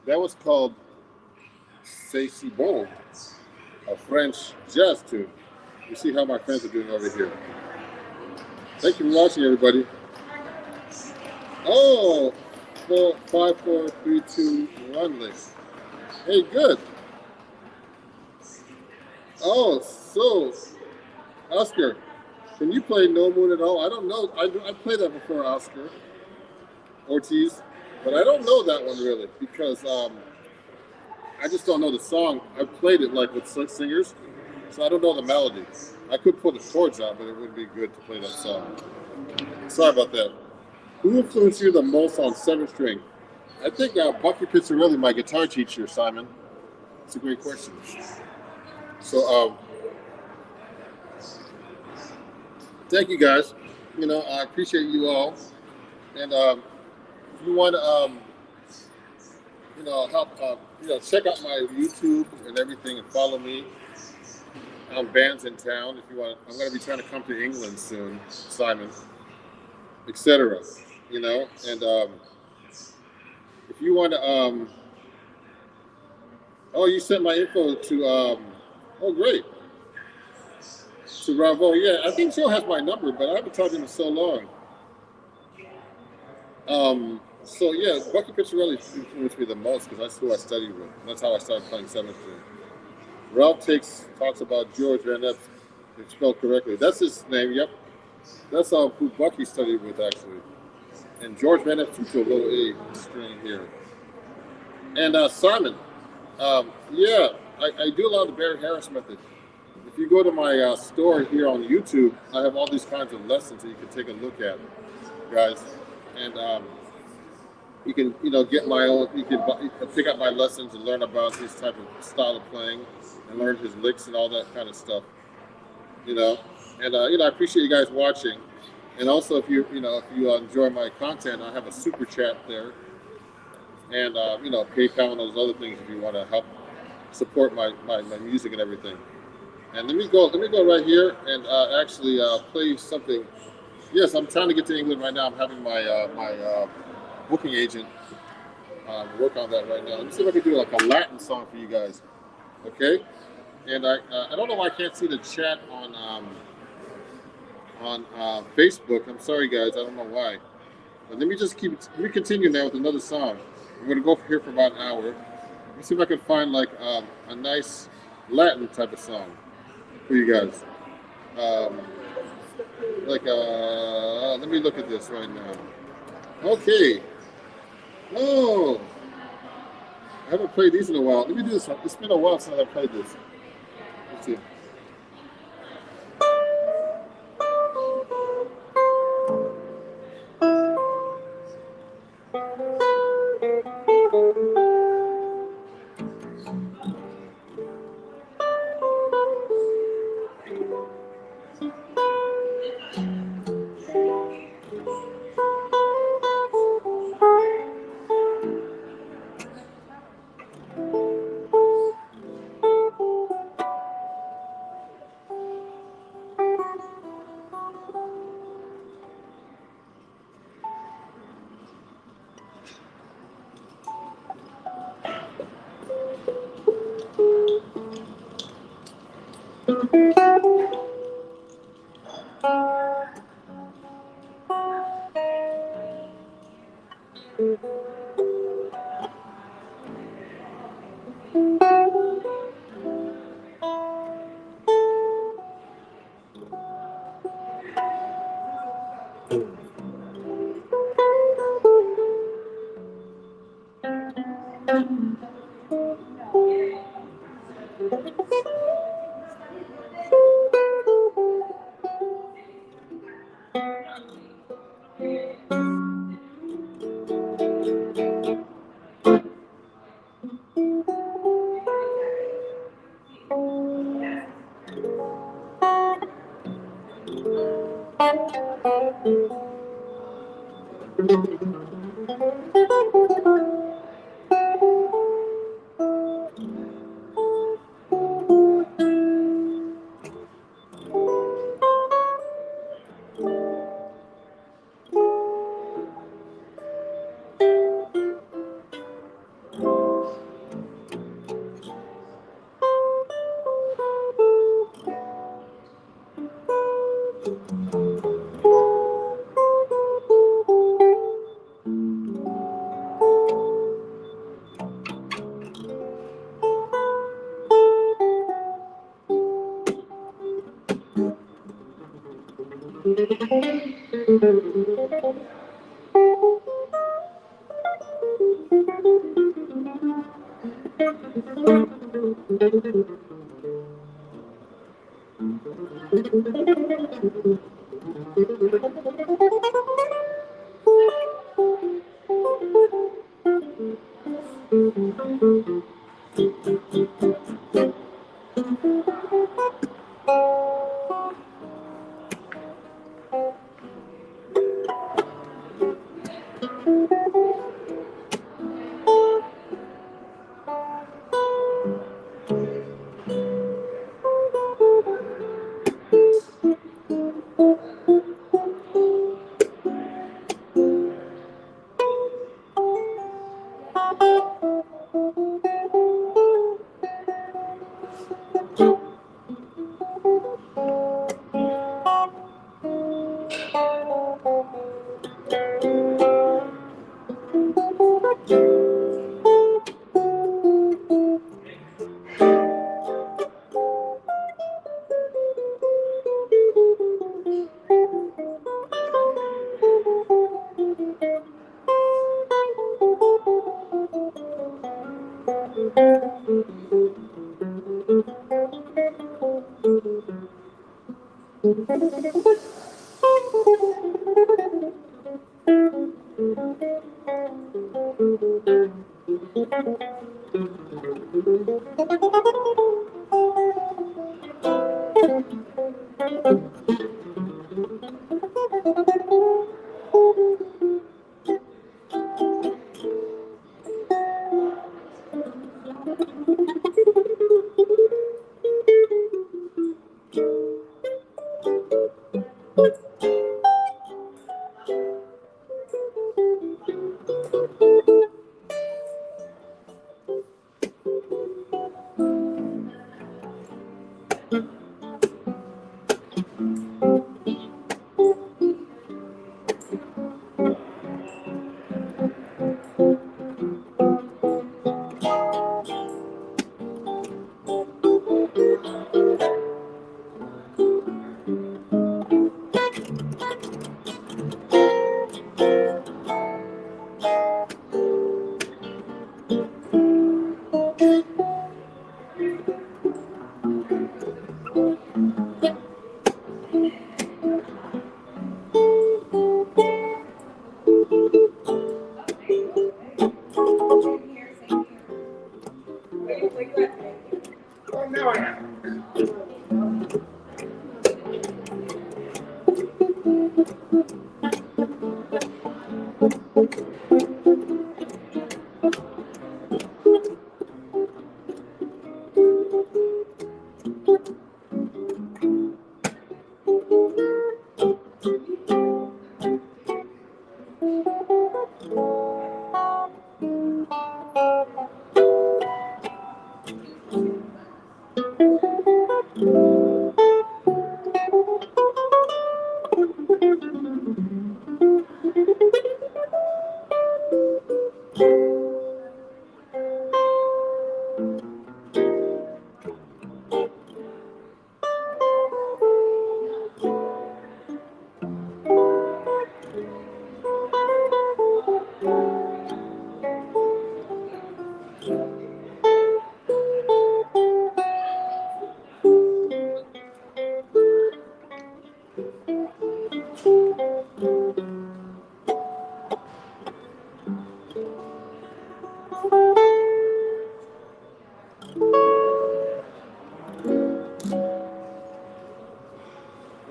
that was called C'est si bon, a French jazz tune. You see how my friends are doing over here. Thank you for watching, everybody. Oh, 5, 4, 3, 2, 1 list. Hey, good. Oh, so Oscar, can you play No Moon at all? I don't know. I played that before, Oscar Ortiz, but I don't know that one really because I just don't know the song. I've played it like with singers, so I don't know the melody. I could put the chords out, but it would be good to play that song. Sorry about that. Who influenced you the most on 7th string? I think Bucky Pizzarelli, my guitar teacher, Simon. It's a great question. So, thank you guys. You know, I appreciate you all. And if you want to, you know, help, you know, check out my YouTube and everything and follow me on bands in town. If you want, I'm going to be trying to come to England soon, Simon, etc. You know, and if you want to, oh, you sent my info to, oh, great. To Bravo, yeah, I think Joe has my number, but I haven't talked to him in so long. So yeah, Bucky Pizzarelli influenced me the most because that's who I studied with. That's how I started playing 7th string. Ralph talks about George Van Epp, it's spelled correctly. That's his name, yep. That's who Bucky studied with, actually. And George Van Epp took a little A string here. And Simon, yeah, I do a lot of the Barry Harris method. If you go to my store here on YouTube, I have all these kinds of lessons that you can take a look at, guys. And you can, you know, get my own. You can pick up my lessons and learn about his type of style of playing, and learn his licks and all that kind of stuff. You know, and you know, I appreciate you guys watching. And also, if you enjoy my content, I have a super chat there, and you know, PayPal and those other things if you want to help support my music and everything. And let me go right here and actually play something. Yes, I'm trying to get to England right now. I'm having my booking agent work on that right now. Let me see if I can do like a Latin song for you guys. Okay? And I don't know why I can't see the chat on Facebook. I'm sorry, guys. I don't know why. But let me continue now with another song. I'm going to go here for about an hour. Let me see if I can find like a nice Latin type of song for you guys. Let me look at this right now. Okay. Oh, I haven't played these in a while. Let me do this one. It's been a while since I played this. Let's see.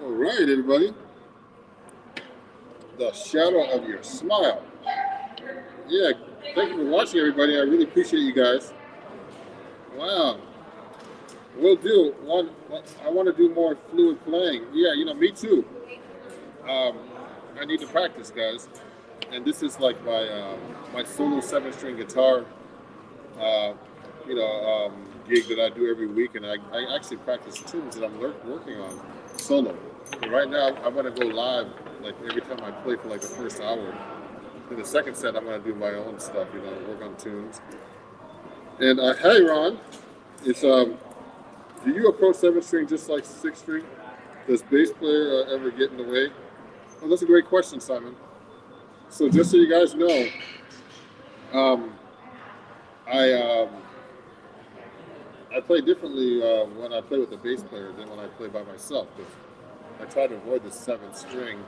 All right, everybody. The shadow of your smile. Yeah, thank you for watching, everybody. I really appreciate you guys. Wow. We'll do one. I want to do more fluid playing. Yeah, me too. I need to practice, guys. And this is like my solo 7-string guitar, uh, gig that I do every week, and I actually practice tunes that I'm working on solo. And right now, I'm gonna go live like every time I play for like the first hour. In the second set, I'm gonna do my own stuff, work on tunes. And hey, Ron, it's do you approach 7-string just like 6-string? Does bass player ever get in the way? Oh, that's a great question, Simon. So just so you guys know, um, I I play differently when I play with a bass player than when I play by myself. Because I try to avoid the seventh string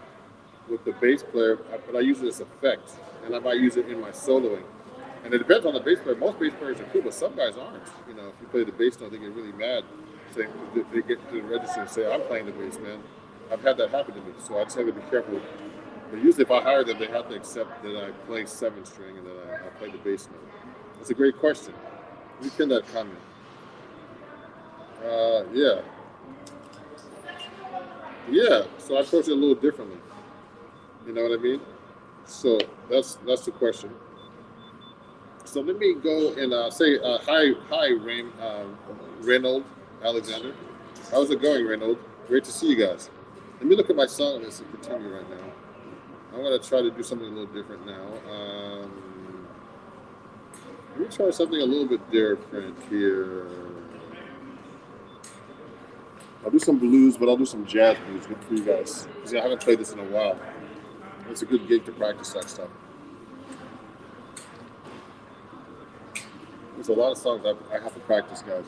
with the bass player, but I use it as effect, and I might use it in my soloing. And it depends on the bass player. Most bass players are cool, but some guys aren't. You know, if you play the bass note, they get really mad. Say they get to the register and say, "I'm playing the bass, man." I've had that happen to me, so I just have to be careful. But usually, if I hire them, they have to accept that I play seventh string and that I play the bass note. That's a great question. Let me pin that comment. Yeah, yeah. So I approach it a little differently. You know what I mean? So that's the question. So let me go and say hi, Reynold Alexander. How's it going, Reynold? Great to see you guys. Let me look at my song list and continue right now. I'm gonna try to do something a little different now. Let me try something a little bit different here. I'll do some blues, but I'll do some jazz blues for you guys because I haven't played this in a while. It's a good gig to practice that stuff. There's a lot of songs I have to practice, guys.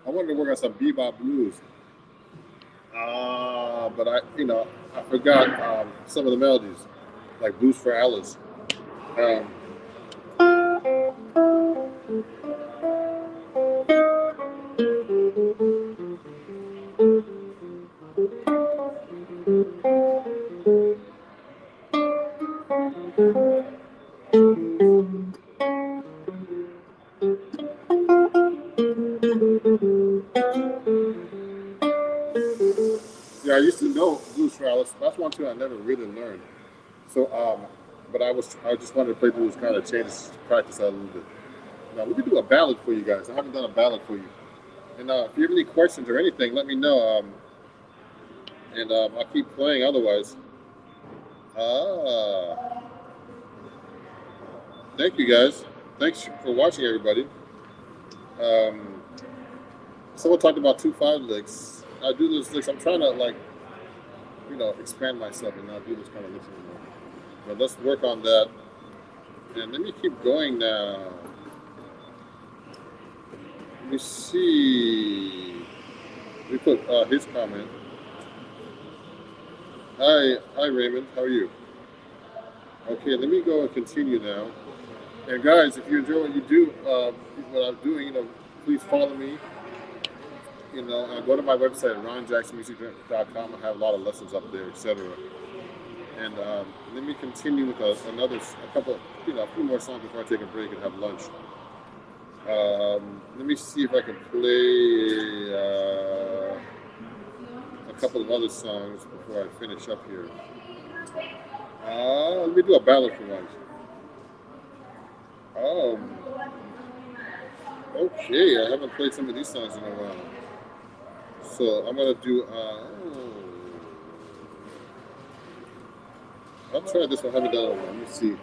I wanted to work on some bebop blues. But I forgot some of the melodies, like Blues for Alice. Um, yeah, I used to know Blues for Alice. That's one tune I never really learned. So, but I just wanted to play blues, kind of change, practice that a little bit. Now, let me do a ballad for you guys. I haven't done a ballad for you. And if you have any questions or anything, let me know. And I'll keep playing otherwise. Ah, thank you guys. Thanks for watching, everybody. Um, Someone talked about 2/5 licks. I do those licks. I'm trying to expand myself and not do this kind of licks anymore. But let's work on that. And let me keep going now. Let me see. Let me put his comment. Hi, Raymond. How are you? Okay, let me go and continue now. And guys, if you enjoy what you do, what I'm doing, please follow me. Go to my website, ronjacksonmusic.com. I have a lot of lessons up there, etc. And let me continue with a few more songs before I take a break and have lunch. Let me see if I can play a couple of other songs before I finish up here. Let me do a ballad for once. Okay, I haven't played some of these songs in a while. So I'm gonna do. I'll try this one. I haven't done it in a while. Let me see.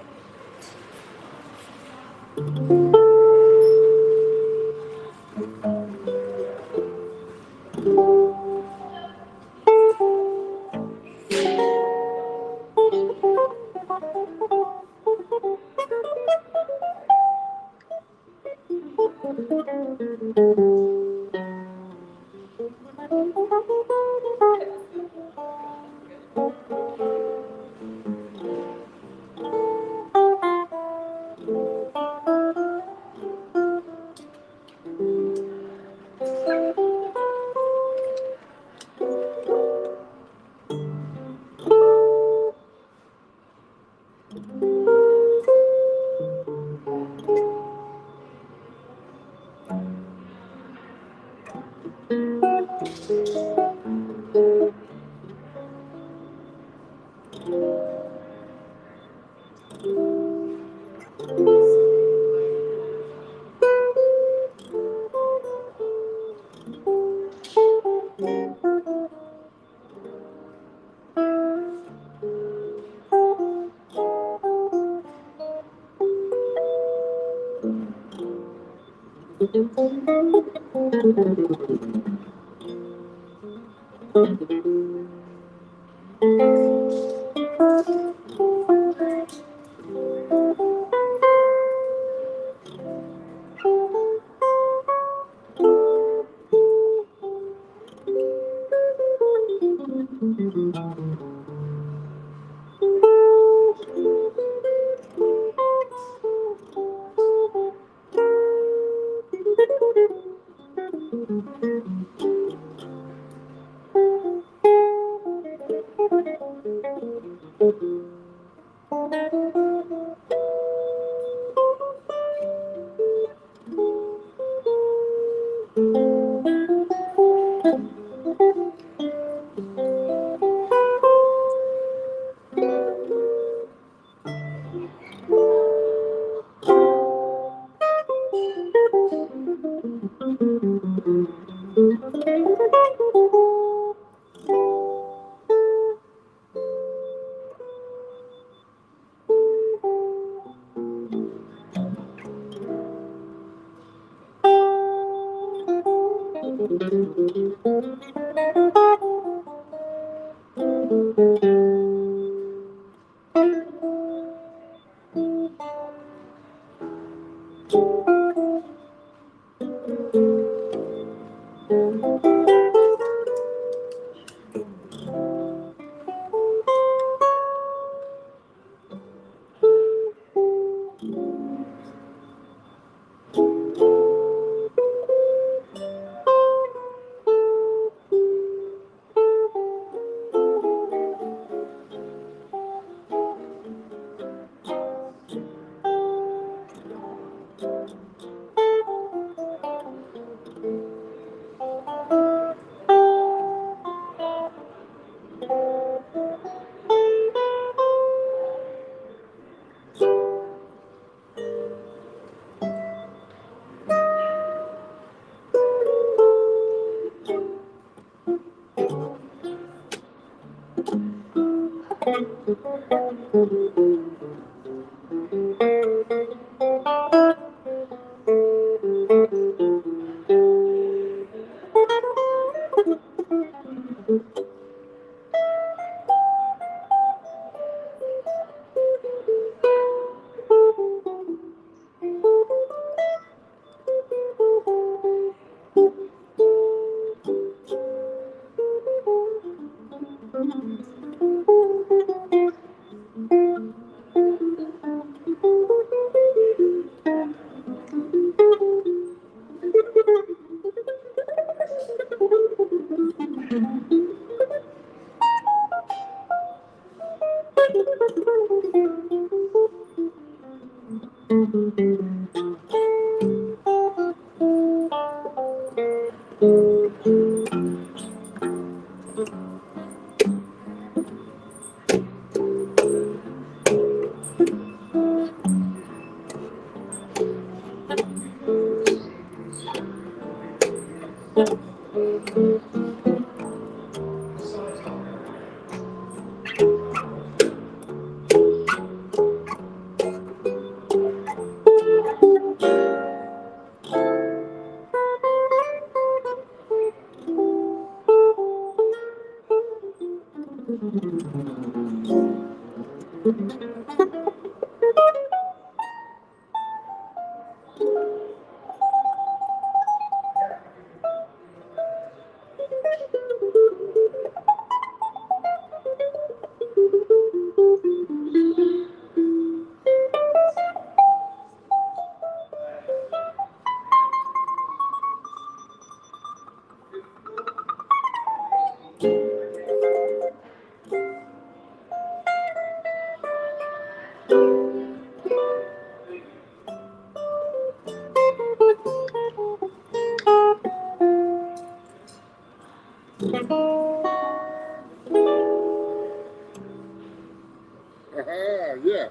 Yeah.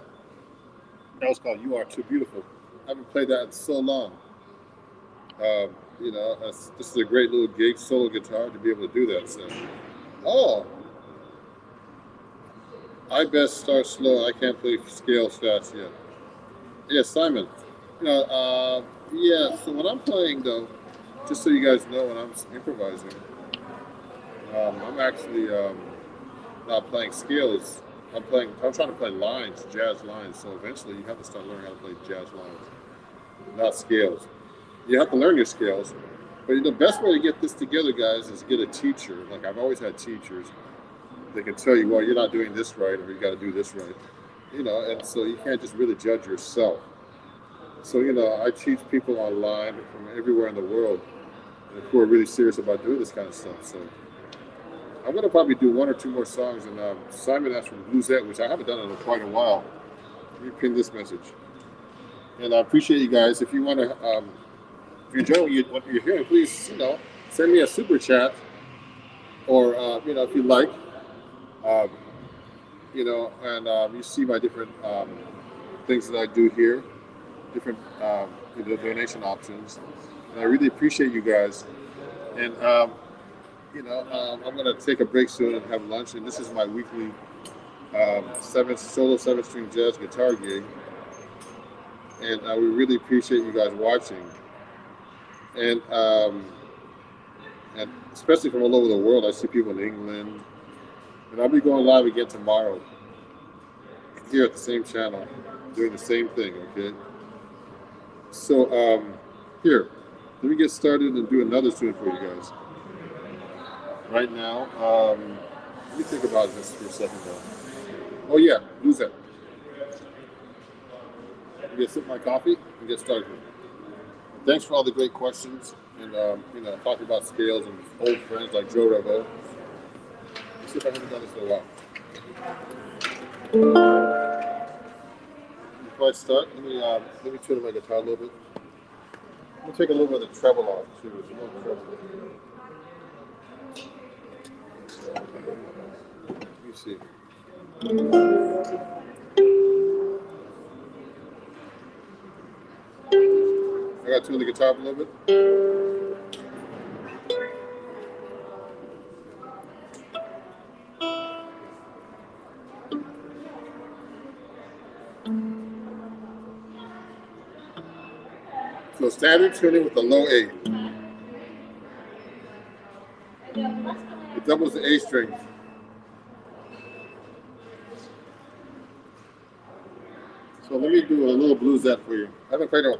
That was called "You Are Too Beautiful." I haven't played that in so long. This is a great little gig solo guitar to be able to do that. So, oh, I best start slow. I can't play scales fast yet. Yeah, Simon. Yeah. So when I'm playing though, just so you guys know, when I'm improvising, I'm actually not playing scales. I'm trying to play lines, jazz lines. So eventually, you have to start learning how to play jazz lines, not scales. You have to learn your scales. But the best way to get this together, guys, is get a teacher. Like I've always had teachers. They can tell you, well, you're not doing this right, or you got to do this right. And so you can't just really judge yourself. So I teach people online from everywhere in the world who are really serious about doing this kind of stuff. So I'm gonna probably do one or two more songs. And Simon asked for Bluesette, which I haven't done in quite a while. Let me pin this message. And I appreciate you guys. If you want to, if you're enjoying what you're hearing, please, send me a super chat, or if you like, um, and you see my different things that I do here, different donation options. And I really appreciate you guys. And I'm gonna take a break soon and have lunch. And this is my weekly seven string jazz guitar gig. And we really appreciate you guys watching. And especially from all over the world. I see people in England, and I'll be going live again tomorrow here at the same channel, doing the same thing. Okay. So here, let me get started and do another tune for you guys. Right now, let me think about this for a second though. Oh yeah, lose that. I'm gonna sip my coffee and get started. Thanks for all the great questions and talking about scales and old friends like Joe Revo. Let's see if I haven't done this in a while. Before I start, let me tune my guitar a little bit. I'm gonna take a little bit of the treble off too. There's a little treble. Let me see. I got to tune the guitar up a little bit. So standard tuning with the low A. It doubles the A string. So let me do a little bluesette for you. I haven't played it.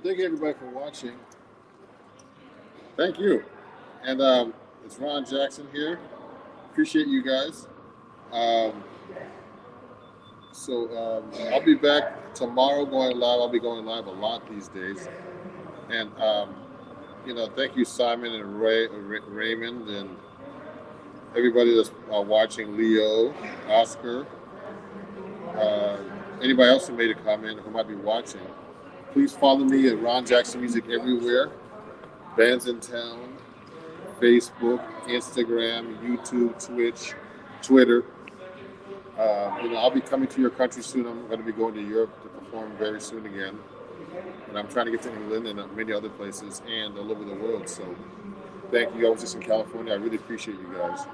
thank you everybody for watching. Thank you. And it's Ron Jackson here. Appreciate you guys. I'll be back tomorrow going live. I'll be going live a lot these days. And thank you, Simon and Raymond, and everybody that's watching, Leo, Oscar, anybody else who made a comment who might be watching. Please follow me at Ron Jackson Music everywhere. Bands in Town, Facebook, Instagram, YouTube, Twitch, Twitter. I'll be coming to your country soon. I'm going to be going to Europe to perform very soon again. And I'm trying to get to England and many other places and all over the world. So thank you. I was just in California. I really appreciate you guys.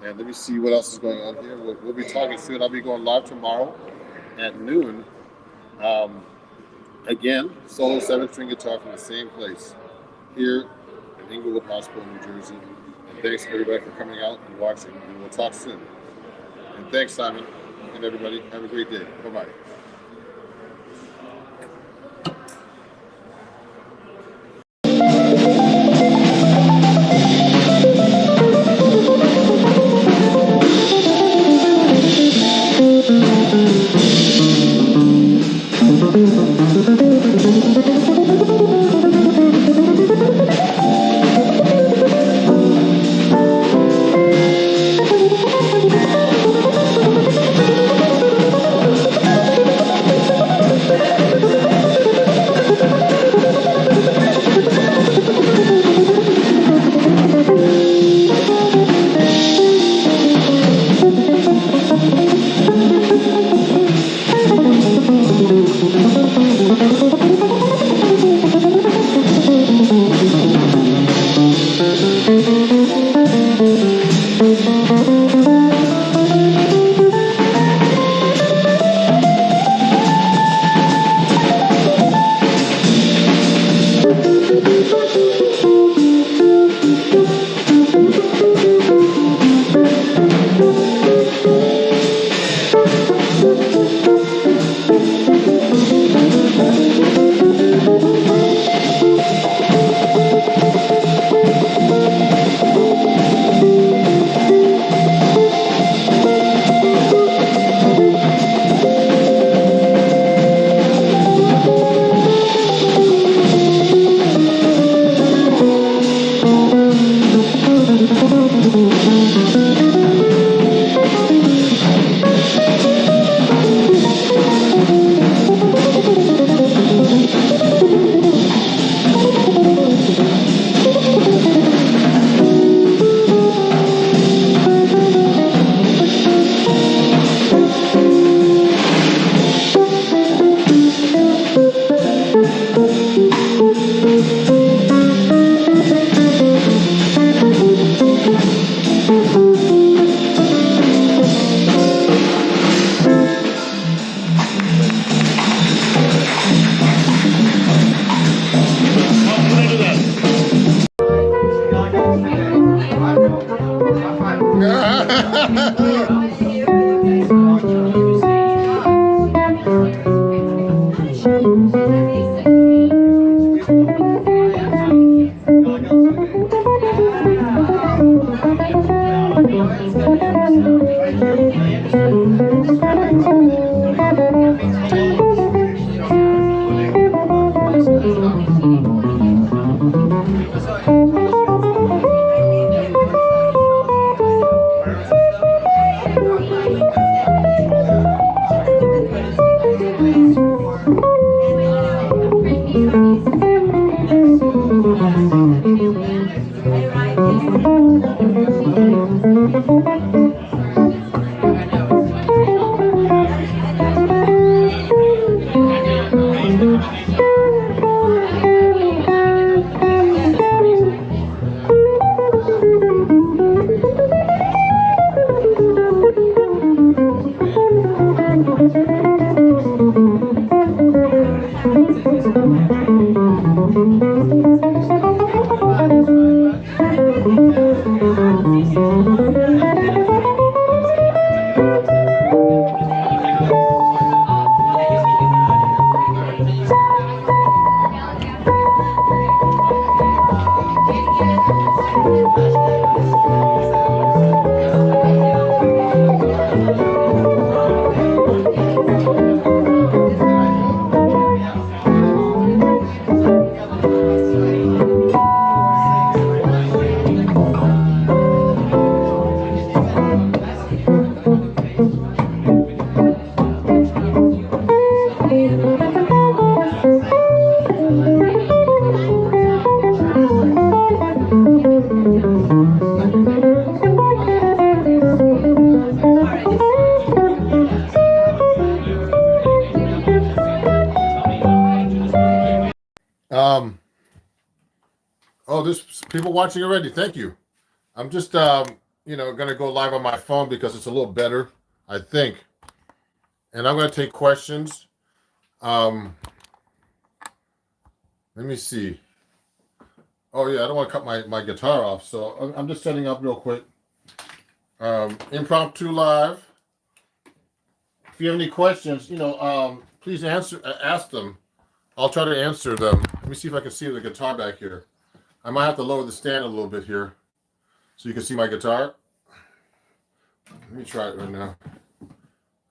And let me see what else is going on here. We'll be talking soon. I'll be going live tomorrow at noon. Again, solo 7-string guitar from the same place here in Inglewood Hospital, New Jersey. And thanks everybody for coming out and watching. And we'll talk soon. And thanks, Simon, and everybody. Have a great day. Bye-bye. Thank you. people watching already. Thank you. I'm just, gonna go live on my phone because it's a little better, I think. And I'm gonna take questions. Let me see. Oh yeah, I don't want to cut my guitar off, so I'm just setting up real quick. Impromptu live. If you have any questions, please ask them. I'll try to answer them. Let me see if I can see the guitar back here. I might have to lower the stand a little bit here so you can see my guitar. Let me try it right now.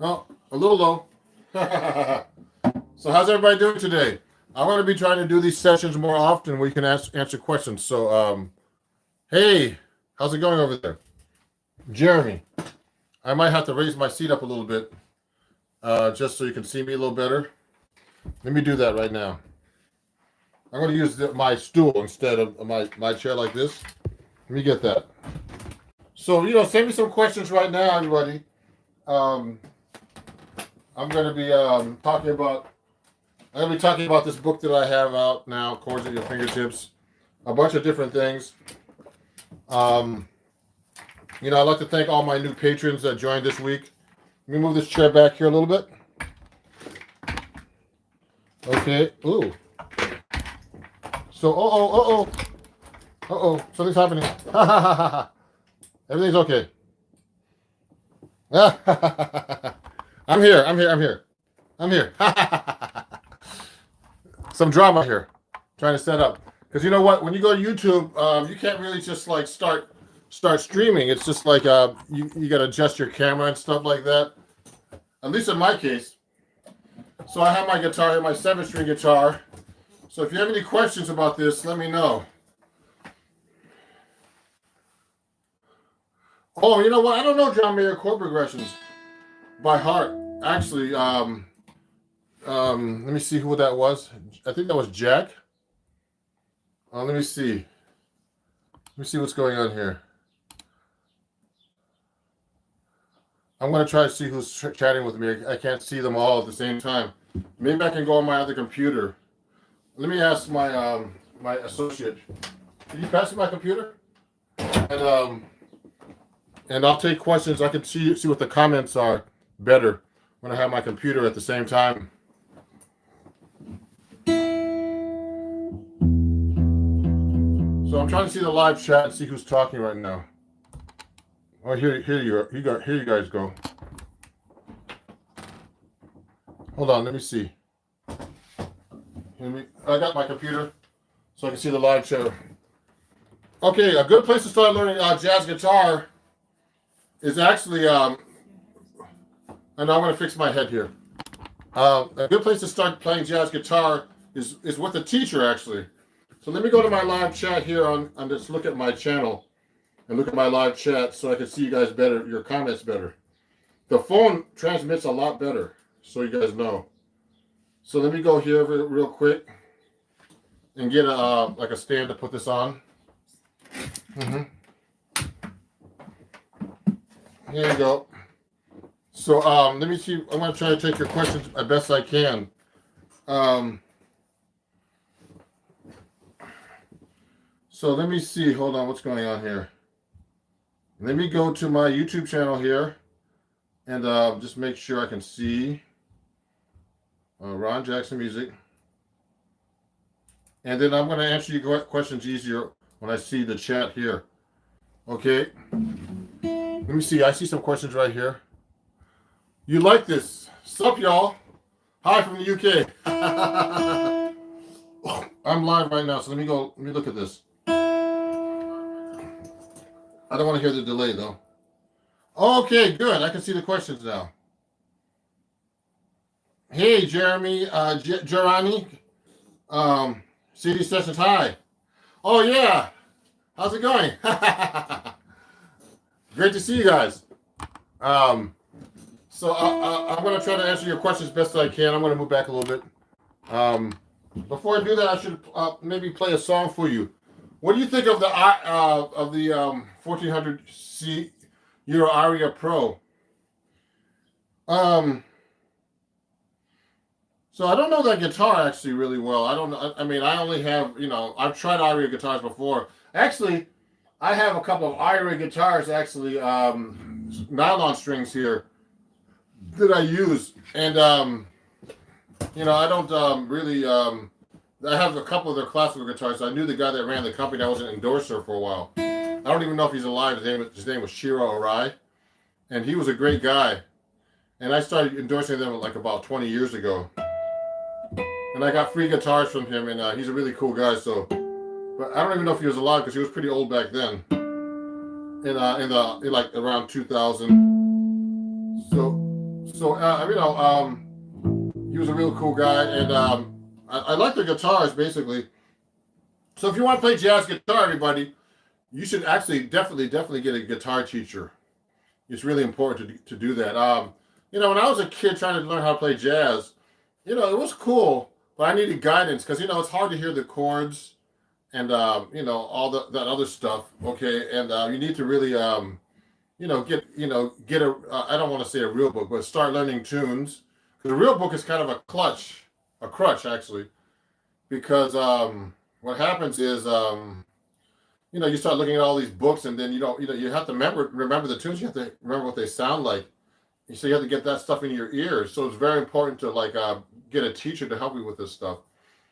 Oh, a little low. So how's everybody doing today? I'm going to be trying to do these sessions more often where you can answer questions. So, hey, how's it going over there? Jeremy, I might have to raise my seat up a little bit just so you can see me a little better. Let me do that right now. I'm going to use my stool instead of my chair like this. Let me get that. So, send me some questions right now, everybody. I'm going to be talking about this book that I have out now, Chords at Your Fingertips. A bunch of different things. I'd like to thank all my new patrons that joined this week. Let me move this chair back here a little bit. Okay. Ooh. So, something's happening. Everything's okay. I'm here. Some drama here. Trying to set up. Because you know what? When you go to YouTube, you can't really just like start streaming. It's just like you got to adjust your camera and stuff like that. At least in my case. So I have my guitar here, my 7-string guitar. So if you have any questions about this, let me know. Oh, you know what? I don't know John Mayer chord progressions by heart. Actually, let me see who that was. I think that was Jack. Let me see. Let me see what's going on here. I'm going to try to see who's chatting with me. I can't see them all at the same time. Maybe I can go on my other computer. Let me ask my my associate. Can you pass me my computer? And I'll take questions. I can see what the comments are better when I have my computer at the same time. So I'm trying to see the live chat and see who's talking right now. Oh, here you guys go. Hold on, let me see. I got my computer so I can see the live chat. Okay, a good place to start learning jazz guitar is actually, and I'm going to fix my head here. A good place to start playing jazz guitar is with a teacher, actually. So let me go to my live chat here and just look at my channel and look at my live chat so I can see you guys better, your comments better. The phone transmits a lot better, so you guys know. So let me go here real quick and get a stand to put this on. Here you go. So let me see. I'm going to try to take your questions as best I can. So let me see. Hold on. What's going on here? Let me go to my YouTube channel here and just make sure I can see Ron Jackson Music. And then I'm going to answer your questions easier when I see the chat here. Okay. Let me see. I see some questions right here. You like this? Sup, y'all? Hi from the UK. I'm live right now, so let me look at this. I don't want to hear the delay, though. Okay, good. I can see the questions now. Hey, Jeremy, Gerani, CD Sessions, hi. Oh, yeah. How's it going? Great to see you guys. So I'm going to try to answer your questions best I can. I'm going to move back a little bit. Before I do that, I should maybe play a song for you. What do you think of the 1400 Euro Aria Pro? So I don't know that guitar actually really well. I don't know. I mean, I only have, I've tried Aria guitars before. Actually, I have a couple of IRA guitars, actually, nylon strings here that I use, and I don't really. I have a couple of their classical guitars. I knew the guy that ran the company. I was an endorser for a while. I don't even know if he's alive. His name was Chillout, and he was a great guy. And I started endorsing them like about 20 years ago. And I got free guitars from him, and he's a really cool guy. So, but I don't even know if he was alive because he was pretty old back then. In like around 2000. He was a real cool guy, and I like the guitars basically. So if you want to play jazz guitar, everybody, you should actually definitely get a guitar teacher. It's really important to do that. When I was a kid trying to learn how to play jazz, it was cool, but I needed guidance because it's hard to hear the chords and all that other stuff. Okay, and you need to really get a I don't want to say a real book, but start learning tunes. Because a real book is kind of a crutch actually, because what happens is you start looking at all these books, and then you have to remember the tunes. You have to remember what they sound like. So you have to get that stuff in your ears. So it's very important to get a teacher to help you with this stuff.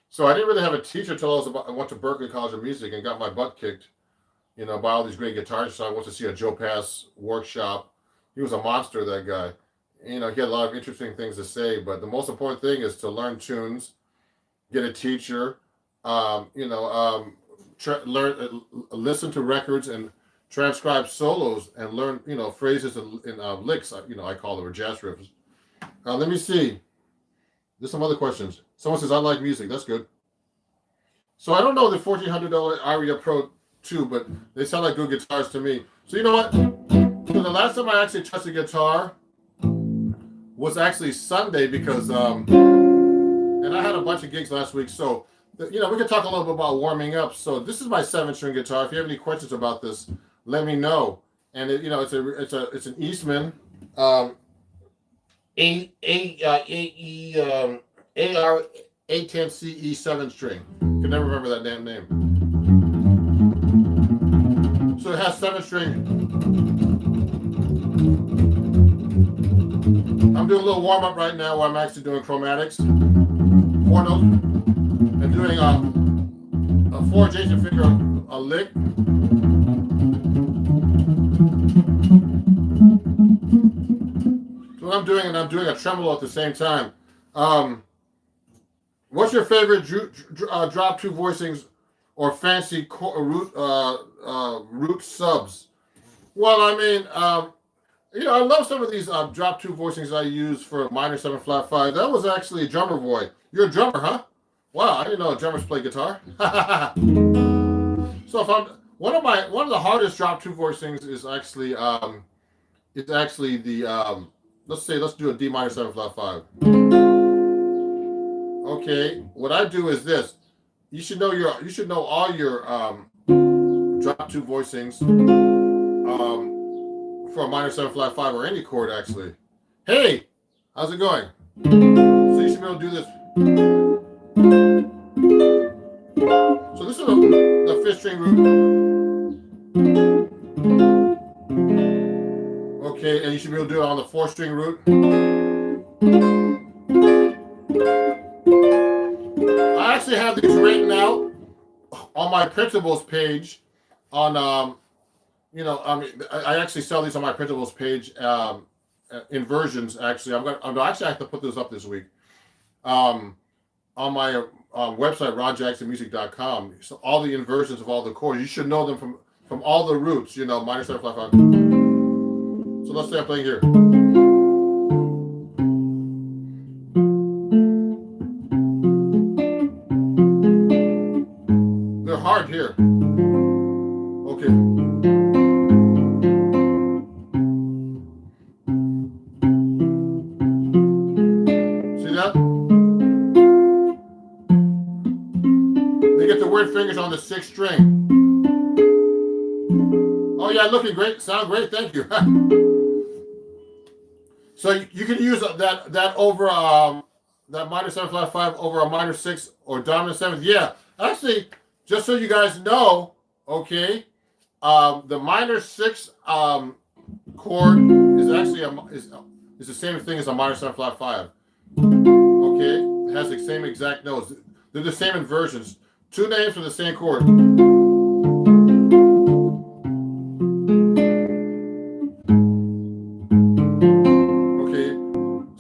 So I didn't really have a teacher until I went to Berklee College of Music and got my butt kicked, by all these great guitarists. So I went to see a Joe Pass workshop. He was a monster, that guy. He had a lot of interesting things to say. But the most important thing is to learn tunes, get a teacher, listen to records and transcribe solos and learn, phrases and licks. I call them, or jazz riffs. Let me see. There's some other questions. Someone says, I like music. That's good. So I don't know the $1,400 Aria Pro 2, but they sound like good guitars to me. So you know what? So the last time I actually touched a guitar was actually Sunday because, and I had a bunch of gigs last week. So, we can talk a little bit about warming up. So this is my 7-string guitar. If you have any questions about this, let me know. And it's an Eastman AR 810CE 7-string. Can never remember that damn name. So it has 7-string. I'm doing a little warm up right now where I'm actually doing chromatics, 4 notes, and doing a 4 adjacent finger a lick. So what I'm doing, and I'm doing a tremolo at the same time. What's your favorite drop 2 voicings or fancy root subs? Well, I love some of these drop 2 voicings I use for minor 7 flat 5. That was actually a drummer boy. You're a drummer, huh? Wow, I didn't know drummers play guitar. So if I'm one of the hardest drop 2 voicings is actually the let's do a D minor 7 flat 5. Okay, what I do is this. You should know all your drop 2 voicings for a minor 7 flat 5 or any chord actually. Hey, how's it going? So you should be able to do this. So this is the 5th string root. Okay, and you should be able to do it on the 4th string root. I actually have these written out on my printables page on I actually sell these on my printables page in versions. Actually, I'm actually have to put those up this week on my website, rodjacksonmusic.com. So all the inversions of all the chords, you should know them from all the roots. Minor 7 flat 5. So let's say I'm playing here. They're hard here. Okay. See that? They get the weird fingers on the 6th string. Oh yeah, looking great. Sound great. Thank you. So you can use that over that minor 7 flat 5 over a minor 6 or dominant 7th. Yeah, actually, just so you guys know, Okay. The minor 6 chord is actually is the same thing as a minor 7 flat 5. Okay, it has the same exact notes. They're the same inversions. 2 names for the same chord. Okay,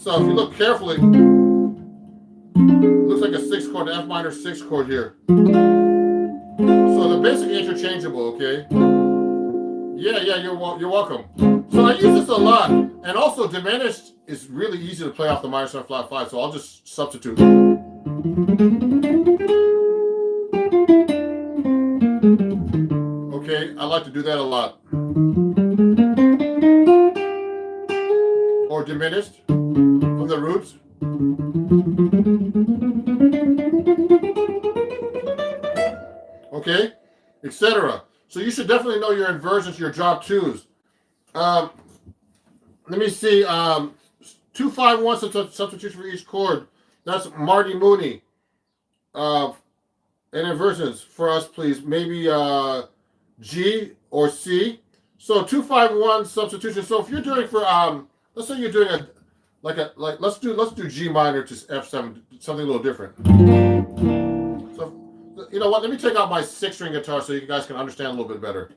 so if you look carefully, it looks like a 6 chord, an F minor 6 chord here. So they're basically interchangeable. Okay. Yeah, you're welcome. So I use this a lot, and also diminished is really easy to play off the minor 7 flat 5. So I'll just substitute. Okay, I like to do that a lot. Or diminished from the roots. Okay, etc. So you should definitely know your inversions, your drop 2s. Let me see. 2-5-1 substitution for each chord. That's Marty Mooney. And inversions for us, please. Maybe G or C. So 2-5-1 substitution. So if you're doing for let's say you're doing let's do G minor to F7, something a little different. So you know what? Let me take out my 6-string guitar so you guys can understand a little bit better.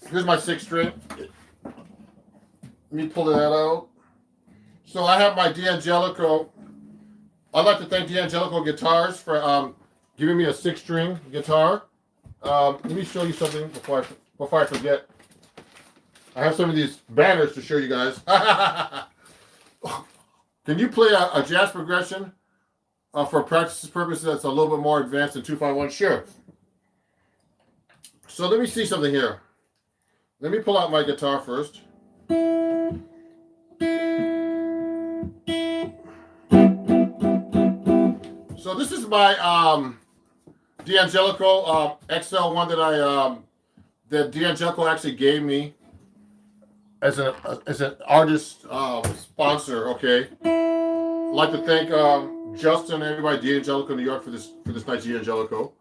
Here's my 6-string. Let me pull that out. So I have my D'Angelico. I'd like to thank D'Angelico Guitars for giving me a 6-string guitar. Let me show you something before I forget. I have some of these banners to show you guys. Can you play a jazz progression for practice purposes that's a little bit more advanced than 2-5-1? Sure. So let me see something here. Let me pull out my guitar first. So this is my D'Angelico XL1 that D'Angelico actually gave me as an artist sponsor. Okay, I'd like to thank Justin and everybody D'Angelico New York for this nice D'Angelico.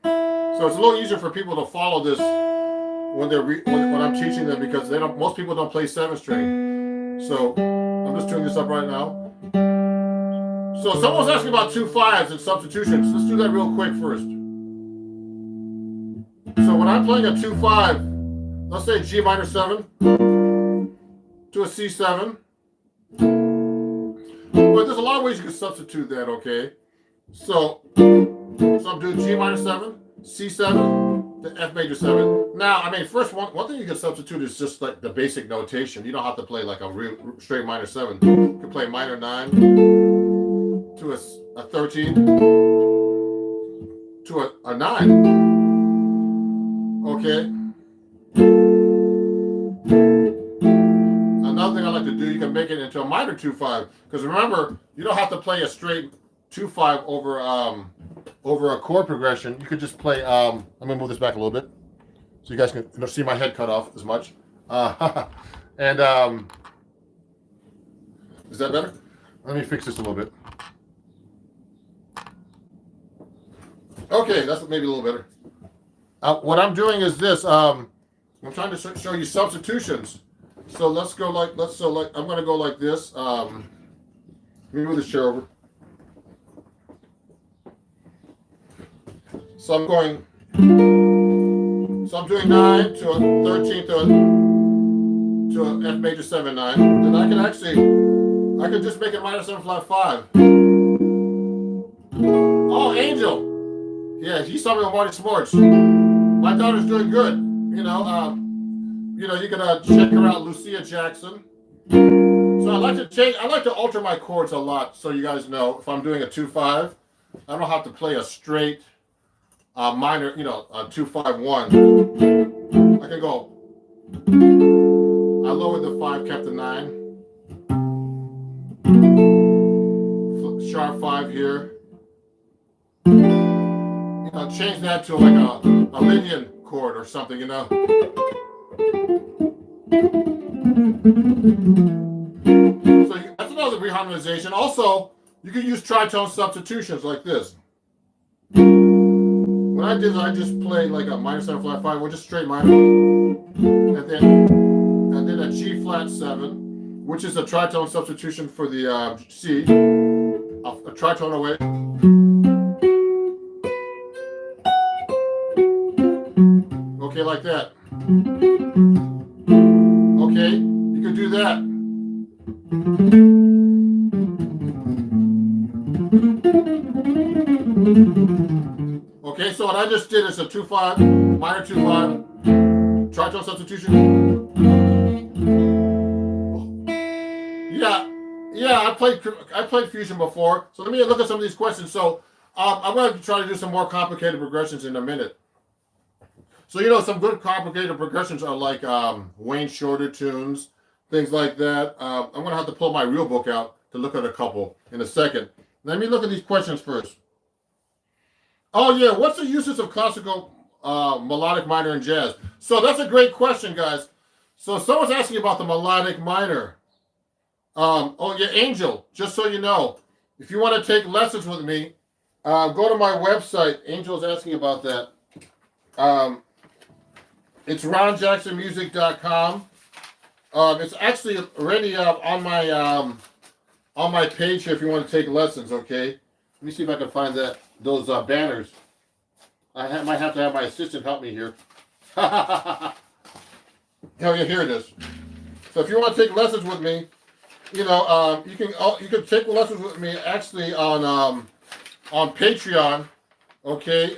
So it's a little easier for people to follow this when I'm teaching them, because most people don't play 7-string. So I'm just tuning this up right now. So someone was asking about 2-5s and substitutions. Let's do that real quick first. So when I'm playing a 2-5, let's say G minor 7 to a C7. But there's a lot of ways you can substitute that, okay? So I'm doing G minor 7, C7, to F major 7. Now, I mean, first one thing you can substitute is just like the basic notation. You don't have to play like a real straight minor 7. You can play minor 9 to a 13 to a 9. Okay. Another thing I like to do, you can make it into a minor 2-5, because remember, you don't have to play a straight 2-5 over a chord progression. You could just play. I'm gonna move this back a little bit so you guys can see my head cut off as much. And is that better? Let me fix this a little bit. Okay, that's maybe a little better. What I'm doing is this. I'm trying to show you substitutions. So I'm gonna go like this. Let me move this chair over. So I'm doing 9 to a 13 to a F major 7 9. Then I can just make it minor 7 flat 5. Oh, Angel. Yeah, he saw me on Marty Sports. My daughter's doing good. You can check her out, Lucia Jackson. So I like to alter my chords a lot, so you guys know if I'm doing a 2-5, I don't have to play a straight minor, a 2-5-1. I can go. I lowered the 5, kept the 9. Sharp 5 here. Change that to like a Lydian chord or something, So that's another reharmonization. Also, you can use tritone substitutions like this. when I did, I just played like a minor 7 flat 5, or just straight minor, and then a G flat 7, which is a tritone substitution for the C, a tritone away. Okay, like that. Okay, you can do that. Okay, so what I just did is a 2-5, minor 2-5, tritone substitution. Yeah, I played fusion before. So let me look at some of these questions. So I'm going to try to do some more complicated progressions in a minute. So some good complicated progressions are like Wayne Shorter tunes, things like that. I'm going to have to pull my real book out to look at a couple in a second. Let me look at these questions first. Oh yeah, what's the uses of classical melodic minor in jazz? So that's a great question, guys. So someone's asking about the melodic minor. Oh yeah, Angel, just so you know, if you want to take lessons with me, go to my website. Angel's asking about that. It's ronjacksonmusic.com. It's actually already on my page here if you want to take lessons, okay? Let me see if I can find those banners. I might have to have my assistant help me here. Oh yeah, here it is. So if you want to take lessons with me, you can take lessons with me actually on Patreon, okay?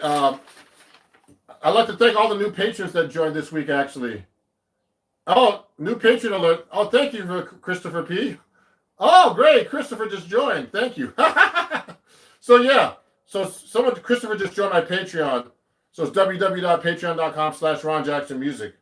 I'd like to thank all the new patrons that joined this week, actually. Oh, new patron alert. Oh, thank you, Christopher P. Oh, great. Christopher just joined. Thank you. So, yeah. So, Christopher just joined my Patreon. So, it's www.patreon.com/RonJacksonMusic.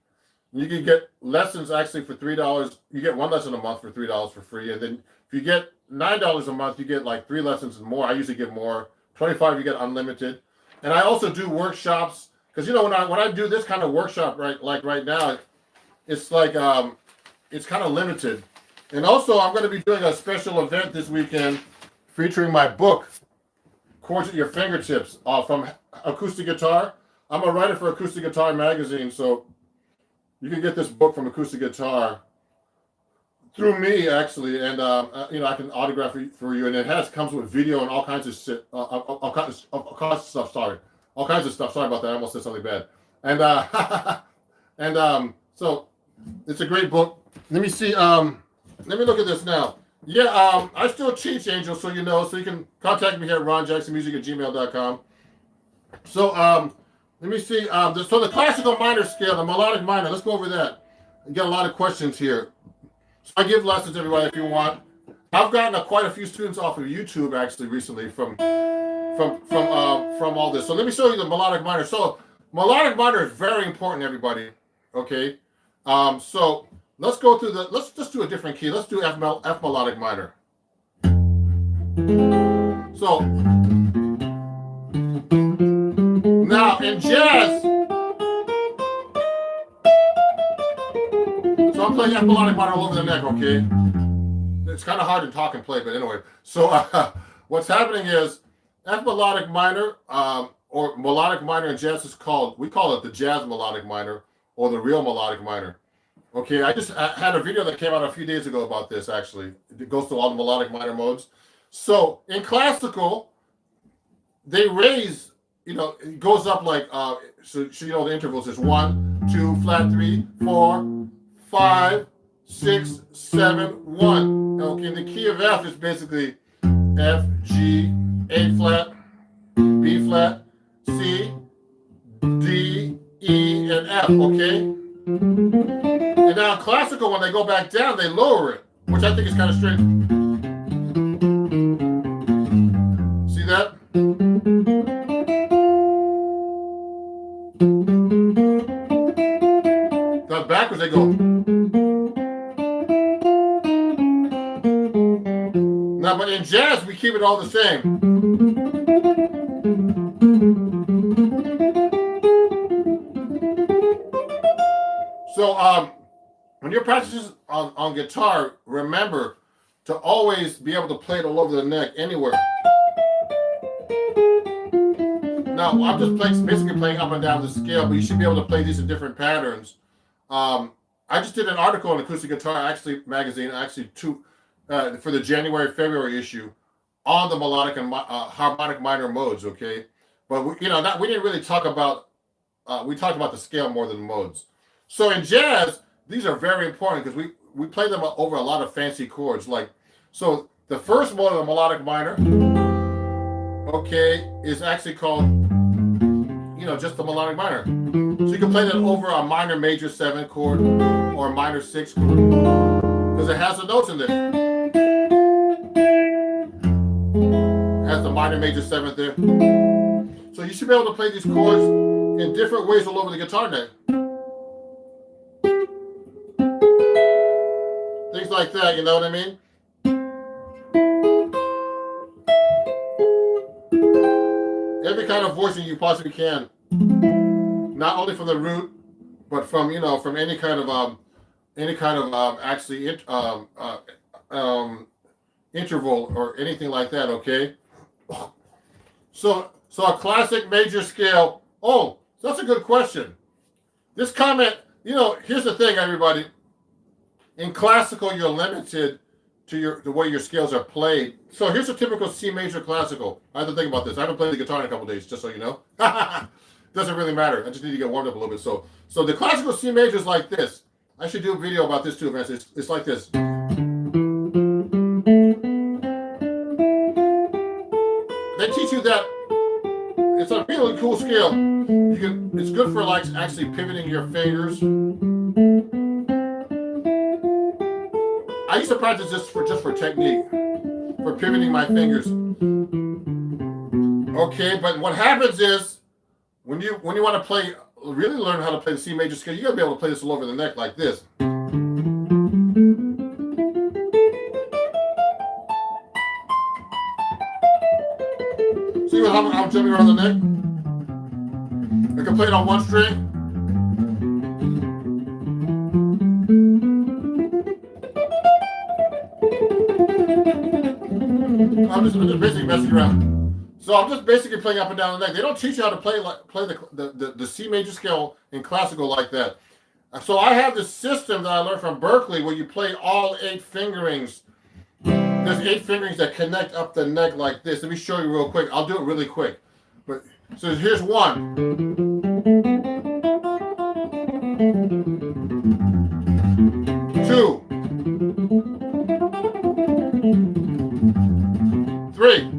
You can get lessons actually for $3. You get one lesson a month for $3 for free. And then if you get $9 a month, you get like 3 lessons and more. I usually give more. 25, you get unlimited. And I also do workshops. Because when I do this kind of workshop right now, it's like it's kind of limited. And also I'm going to be doing a special event this weekend featuring my book, Chords at Your Fingertips, from Acoustic Guitar. I'm a writer for Acoustic Guitar magazine, so you can get this book from Acoustic Guitar through me actually, and I can autograph it for you. And it comes with video and all kinds of shit, all kinds of stuff. Sorry. All kinds of stuff. Sorry about that. I almost said something bad. And so it's a great book. Let me see. Let me look at this now. Yeah, I still teach, Angel, so you know. So you can contact me here at ronjacksonmusic@gmail.com. So let me see. So the classical minor scale, the melodic minor. Let's go over that. I get a lot of questions here. So I give lessons, everybody, if you want. I've gotten quite a few students off of YouTube actually recently from all this. So let me show you the melodic minor. So melodic minor is very important, everybody. Okay. So let's go through let's just do a different key. Let's do F melodic minor. So now in jazz, so I'm playing F melodic minor all over the neck, okay? It's kind of hard to talk and play, but anyway. So what's happening is F melodic minor, or melodic minor in jazz we call it the jazz melodic minor or the real melodic minor. Okay, I had a video that came out a few days ago about this actually. It goes through all the melodic minor modes. So in classical, they raise, it goes up like, so the intervals is 1, 2, flat 3, 4, 5, 6, 7, 1. Okay, and the key of F is basically F, G, A flat, B flat, C, D, E, and F, okay? And now in classical, when they go back down, they lower it, which I think is kind of strange. See that? Now backwards they go. Now, but in jazz, we keep it all the same. So, when you're practicing on guitar, remember to always be able to play it all over the neck, anywhere. Now I'm just basically playing up and down the scale, but you should be able to play these in different patterns. I just did an article on acoustic guitar, magazine, two for the January-February issue on the melodic and harmonic minor modes. Okay, but we didn't really talk about. We talked about the scale more than modes. So in jazz, these are very important because we play them over a lot of fancy chords. So the first mode of the melodic minor, okay, is actually called, just the melodic minor. So you can play that over a minor major 7 chord or a minor 6 chord because it has the notes in there. It has the minor major 7th there. So you should be able to play these chords in different ways all over the guitar neck. Things like that, you know what I mean? Every kind of voicing you possibly can. Not only from the root, but from any kind of interval or anything like that, okay? So a classic major scale. Oh, that's a good question. This comment, here's the thing, everybody. In classical, you're limited to the way your scales are played. So here's a typical C major classical. I have to think about this. I haven't played the guitar in a couple days, just so you know. Doesn't really matter. I just need to get warmed up a little bit. So the classical C major is like this. I should do a video about this too, man. It's like this. They teach you that it's a really cool scale. It's good for actually pivoting your fingers. I used to practice this just for technique, for pivoting my fingers. Okay, but what happens is when you want to really learn how to play the C major scale, you gotta be able to play this all over the neck like this. See how I'm jumping around the neck? I can play it on one string. I'm just basically messing around. So I'm just basically playing up and down the neck. They don't teach you how to play the C major scale in classical like that. So I have this system that I learned from Berkeley where you play all 8 fingerings. There's 8 fingerings that connect up the neck like this. Let me show you real quick. I'll do it really quick. So here's 1. 2. 3.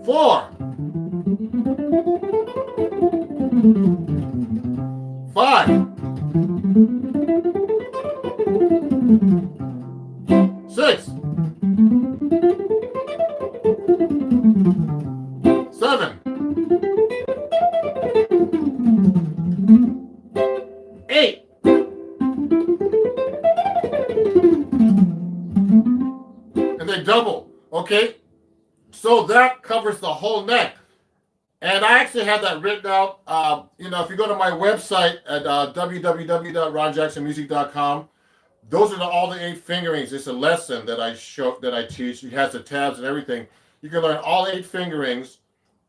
4. 5. 6. 7. 8. And they double, okay? So that covers the whole neck. And I actually have that written out. If you go to my website at www.ronjacksonmusic.com, those are all the 8 fingerings. It's a lesson that I teach. It has the tabs and everything. You can learn all 8 fingerings.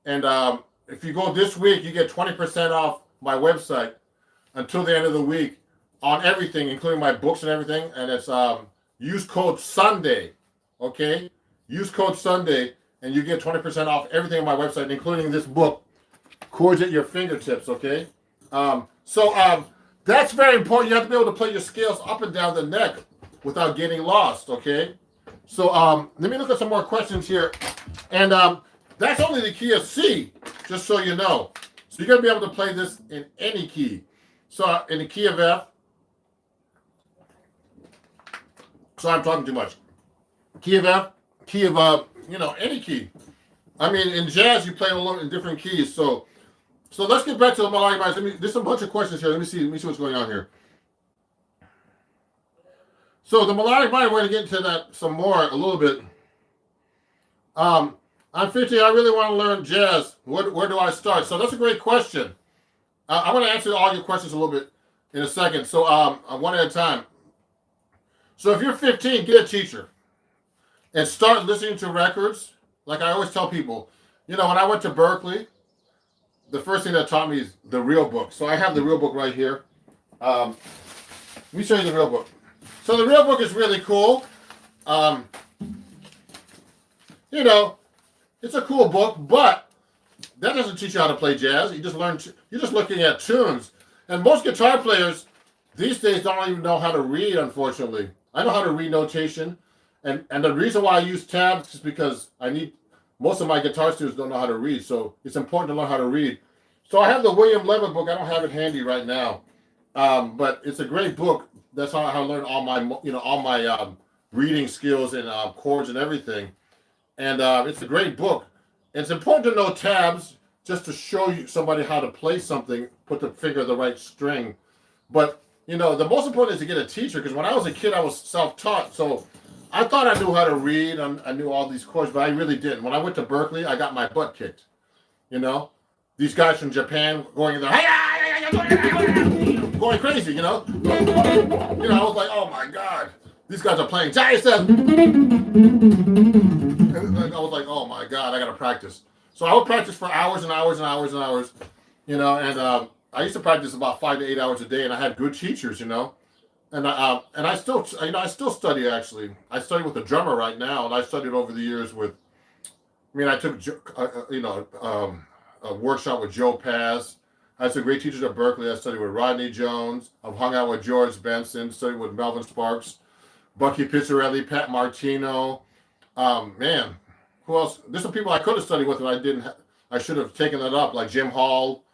And if you go this week, you get 20% off my website until the end of the week on everything, including my books and everything. And it's use code Sunday, okay? Use code Sunday, and you get 20% off everything on my website, including this book, Chords at Your Fingertips, okay? That's very important. You have to be able to play your scales up and down the neck without getting lost, okay? So let me look at some more questions here. And that's only the key of C, just so you know. So you're going to be able to play this in any key. So in the key of F. So I'm talking too much. Key of F, key of, any key. I mean, in jazz, you play all in different keys. So let's get back to the melodic minors. There's a bunch of questions here. Let me see what's going on here. So the melodic minor, we're going to get into that some more a little bit. I'm 50. I really want to learn jazz. Where do I start? So that's a great question. I'm going to answer all your questions a little bit in a second. So one at a time. So if you're 15, get a teacher. and start listening to records. Like I always tell people, when I went to Berkeley, the first thing that taught me is the real book. So I have the real book right here. Let me show you the real book. So the real book is really cool. It's a cool book, but that doesn't teach you how to play jazz. You're just looking at tunes. And most guitar players these days don't even know how to read, unfortunately. I know how to read notation. And the reason why I use tabs is because most of my guitar students don't know how to read. So it's important to learn how to read. So I have the William Levin book. I don't have it handy right now. But it's a great book. That's how I learned all my reading skills and chords and everything. And it's a great book. It's important to know tabs just to show you somebody how to play something, put the finger on the right string. But, the most important is to get a teacher, because when I was a kid, I was self-taught. So I thought I knew how to read. I knew all these chords, but I really didn't. When I went to Berkeley, I got my butt kicked. These guys from Japan going in there, going crazy, I was like, oh my God, these guys are playing jazz. And I was like, oh my God, I got to practice. So I would practice for hours and hours and hours and hours, and I used to practice about 5 to 8 hours a day, and I had good teachers, and I still study actually. I study with a drummer right now, and I studied over the years with. I took a workshop with Joe Paz. I had some great teachers at Berkeley. I studied with Rodney Jones. I've hung out with George Benson. Studied with Melvin Sparks, Bucky Pizzarelli, Pat Martino. Who else? There's some people I could have studied with, and I didn't. I should have taken that up, like Jim Hall.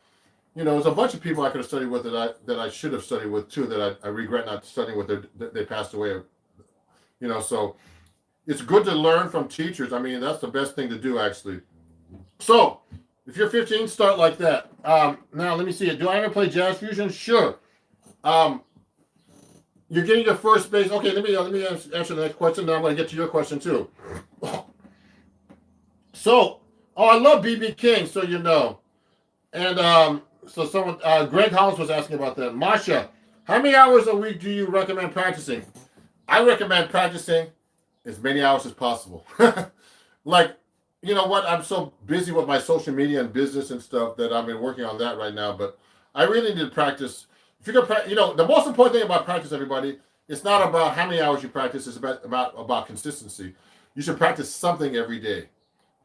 There's a bunch of people I could have studied with that I should have studied with too. That I regret not studying with. They passed away. So it's good to learn from teachers. That's the best thing to do, actually. So if you're 15, start like that. Now let me see. Do I ever play jazz fusion? Sure. You're getting your first bass. Okay, let me answer the next question. Then I'm going to get to your question too. So, I love BB King, so you know. And so someone, Greg Hollins was asking about that. Masha, how many hours a week do you recommend practicing? I recommend practicing as many hours as possible. Like, you know what? I'm so busy with my social media and business and stuff that I've been working on that right now. But I really need to practice. If you can, the most important thing about practice, everybody, it's not about how many hours you practice. It's about consistency. You should practice something every day.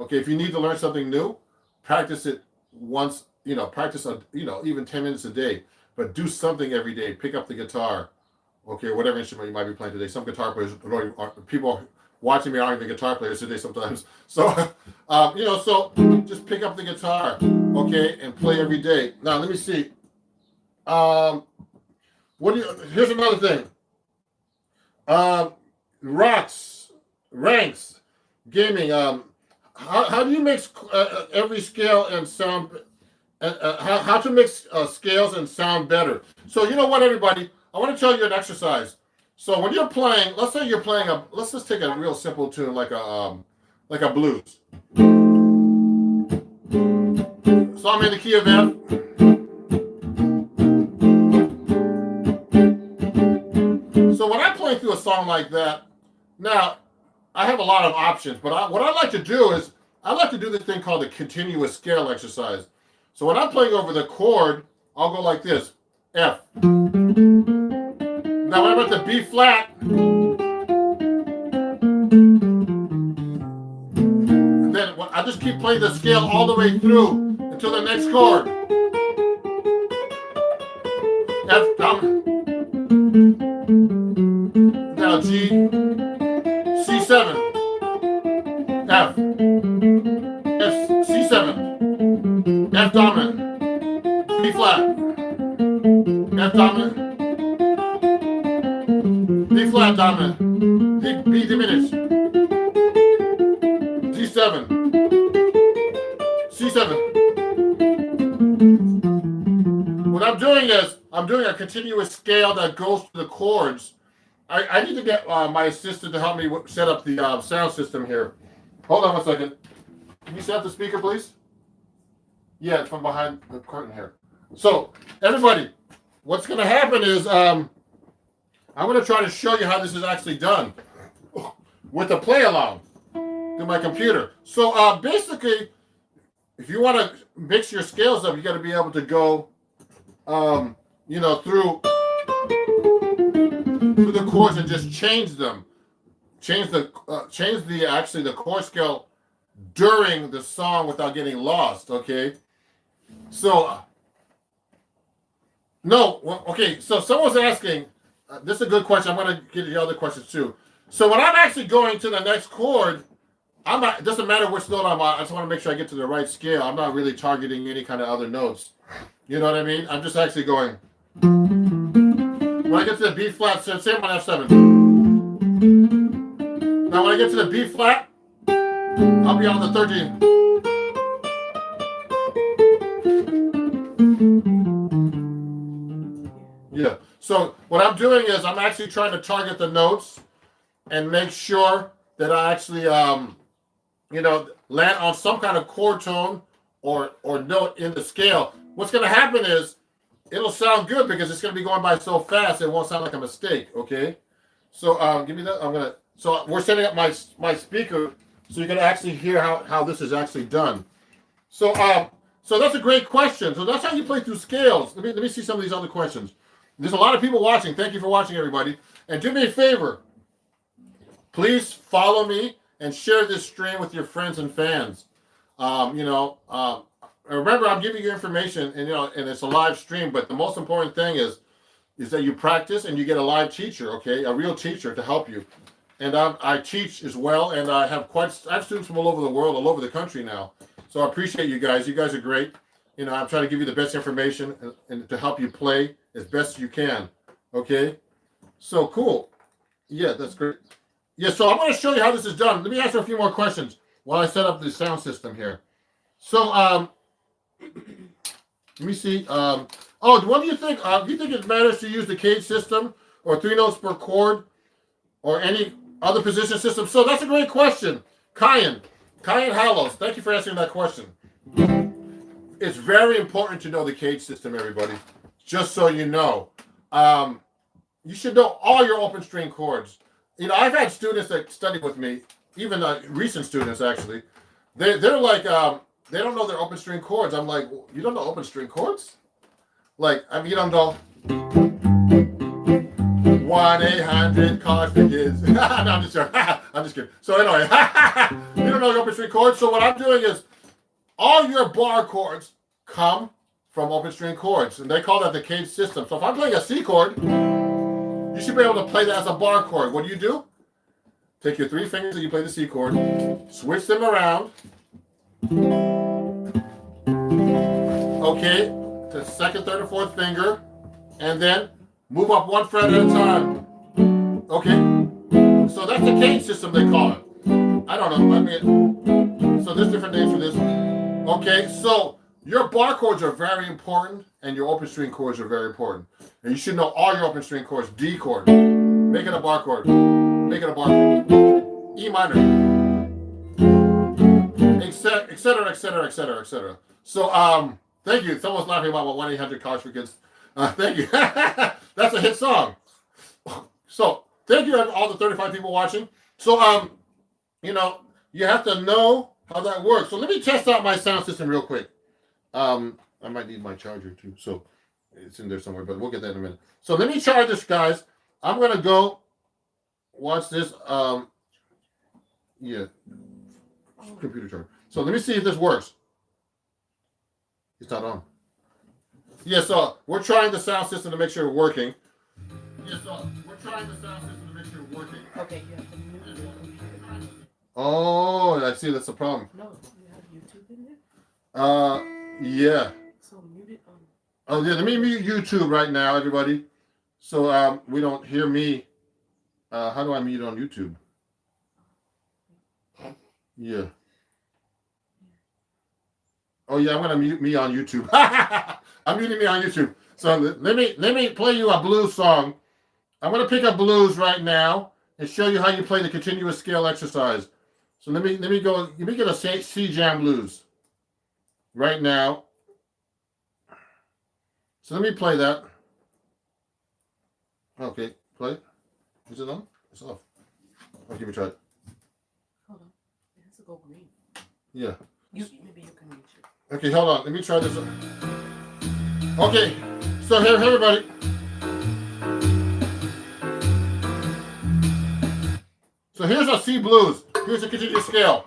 Okay, if you need to learn something new, practice it once. Practice even 10 minutes a day. But do something every day. Pick up the guitar. Okay, whatever instrument you might be playing today. Some guitar players, people watching me aren't even guitar players today sometimes. So, so just pick up the guitar, okay, and play every day. Now, let me see. Here's another thing. Ranks, gaming. How do you mix every scale and sound? How to mix scales and sound better? So you know what, everybody? I want to tell you an exercise. So when you're playing, let's say you're playing let's just take a real simple tune like a blues. So I'm in the key of F. So when I'm playing through a song like that, now I have a lot of options, but what I like to do is I like to do this thing called the continuous scale exercise. So when I'm playing over the chord, I'll go like this, F. Now when I'm at the B flat, and then I just keep playing the scale all the way through until the next chord. F dominant. Now G, C7, F, C7, F dominant, B flat, F dominant, B flat dominant, B diminished, D7, C7. What I'm doing is I'm doing a continuous scale that goes to the chords. I need to get my assistant to help me set up the sound system here. Hold on 1 second. Can you set up the speaker, please? Yeah, it's from behind the curtain here. So, everybody, what's going to happen is I'm going to try to show you how this is actually done. with a play along through my computer. So basically, if you want to mix your scales up, you got to be able to go, you know, through the chords and just change them, change the actually the chord scale during the song without getting lost. Okay, so no, okay. So someone's asking. This is a good question. I'm going to get the other questions too. So when I'm actually going to the next chord, I'm not. It doesn't matter which note I'm on. I just want to make sure I get to the right scale. I'm not really targeting any kind of other notes. You know what I mean? I'm just actually going. When I get to the B flat, same on F7. Now when I get to the B flat, I'll be on the 13. Yeah. So what I'm doing is I'm actually trying to target the notes and make sure that I actually, you know, land on some kind of chord tone or note in the scale. What's going to happen is it'll sound good because it's going to be going by so fast it won't sound like a mistake. Okay. So give me that. So we're setting up my speaker so you can actually hear how this is actually done. So so that's a great question. So that's how you play through scales. Let me see some of these other questions. There's a lot of people watching. Thank you for watching, everybody. And do me a favor. Please follow me and share this stream with your friends and fans. You know, remember, I'm giving you information, and you know, and it's a live stream. But the most important thing is that you practice and you get a live teacher, okay, a real teacher to help you. And I teach as well, and I have students from all over the world, all over the country now. So I appreciate you guys. You guys are great. You know, I'm trying to give you the best information and to help you play as best you can. Okay, so cool. Yeah, that's great. Yeah, so I'm going to show you how this is done. Let me answer a few more questions while I set up the sound system here. So, let me see. Oh, what do you think? Do you think it matters to use the cage system or 3 notes per chord or any other position system? So that's a great question. Kyan Hallows, thank you for asking that question. It's very important to know the cage system, everybody. Just so you know. You should know all your open string chords. You know, I've had students that study with me, even recent students actually. They're like, they don't know their open string chords. I'm like, you don't know open string chords? Like, I mean, you don't know 1-800-CORDS for kids. No, I'm just joking. I'm just kidding. So anyway, you don't know your open string chords. So what I'm doing is, all your bar chords come from open string chords, and they call that the cage system. So if I'm playing a C chord, you should be able to play that as a bar chord. What do? Take your 3 fingers that you play the C chord, switch them around, okay, to the 2nd, 3rd, or 4th finger, and then move up 1 fret at a time. Okay, so that's the cage system they call it. I don't know. I mean, so there's different names for this. Okay, so your bar chords are very important, and your open string chords are very important. And you should know all your open string chords. D chord, make it a bar chord. Make it a bar chord. E minor, etc., etc., etc., etc. So, thank you. Someone's laughing about what 1-800-CORDS for kids. Thank you. That's a hit song. So, thank you all the 35 people watching. So, you know, you have to know how that works. So let me test out my sound system real quick. I might need my charger too, so it's in there somewhere, but we'll get that in a minute. So let me charge this, guys. I'm gonna go watch this. Yeah, computer charger. So let me see if this works. It's not on. Yeah, so we're trying the sound system to make sure it's working. Yeah, so we're trying the sound system to make sure it's working. Okay, you have to mute the computer. Oh, I see. That's the problem. No, you have YouTube in there? Yeah. So mute it on. Oh, yeah. Let me mute YouTube right now, everybody. So we don't hear me. How do I mute on YouTube? Yeah. Oh yeah, I'm gonna mute me on YouTube. I'm muting me on YouTube. So let me play you a blues song. I'm gonna pick up blues right now and show you how you play the continuous scale exercise. So let me get a C jam blues right now. So let me play that. Okay, play. Is it on? It's off. I'll give it a try. to go green. Yeah. Maybe you can reach it. Okay, hold on. Let me try this. Okay, so here, everybody. So here's a C blues. Here's the continuous scale.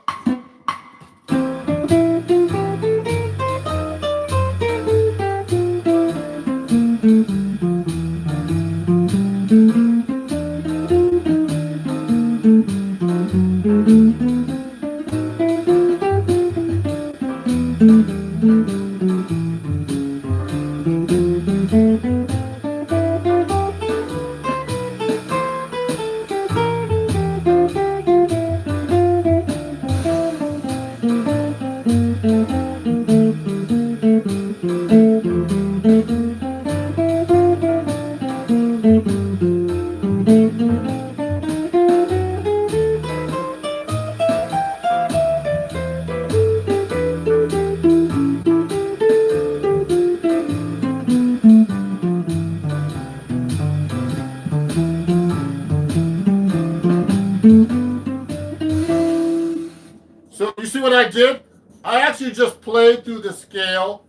So you see what I did? I actually just played through the scale,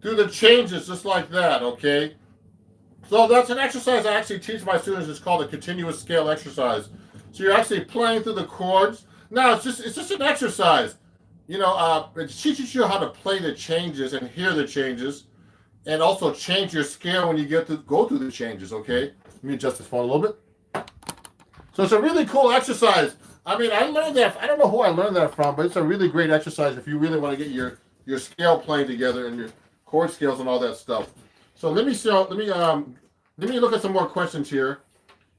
through the changes, just like that, okay? So that's an exercise I actually teach my students. It's called a continuous scale exercise. So you're actually playing through the chords. Now it's just an exercise. You know, it teaches you how to play the changes and hear the changes, and also change your scale when you get to go through the changes, okay? Let me adjust this phone a little bit. So it's a really cool exercise. I mean, I learned that. I don't know who I learned that from, but it's a really great exercise if you really want to get your scale playing together and your chord scales and all that stuff. So let me look at some more questions here.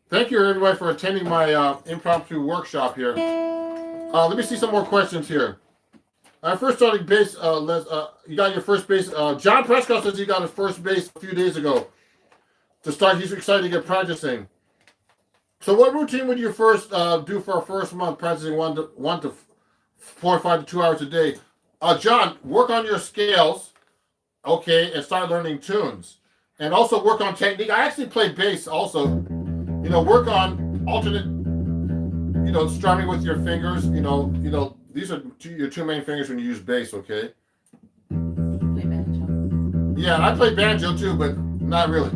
Thank you everybody for attending my impromptu workshop here. Let me see some more questions here. First starting bass, you got your first bass. John Prescott says he got his first bass a few days ago. To start, he's excited to get practicing. So what routine would you first do for a first month practicing 1 to 4.5 to 2 hours a day? John, work on your scales, okay, and start learning tunes. And also work on technique. I actually play bass also. You know, work on alternate, you know, strumming with your fingers. You know, these are your two main fingers when you use bass, okay? Play banjo. Yeah, I play banjo too, but not really.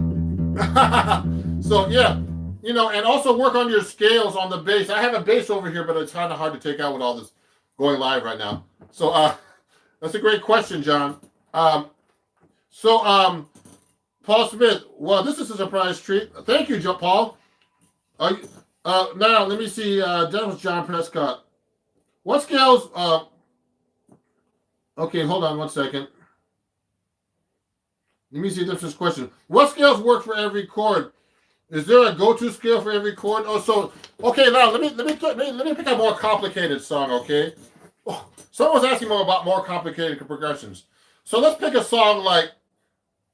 So yeah. You know, and also work on your scales on the bass. I have a bass over here, but it's kind of hard to take out with all this going live right now. So that's a great question, John. Paul Smith, well, this is a surprise treat. Thank you, Paul. Now, let me see. That was John Prescott. What scales? Okay, hold on 1 second. Let me see this is question. What scales work for every chord? Is there a go-to scale for every chord? Oh, so okay. Now let me pick a more complicated song. Okay. Oh, someone's asking more about more complicated progressions. So let's pick a song like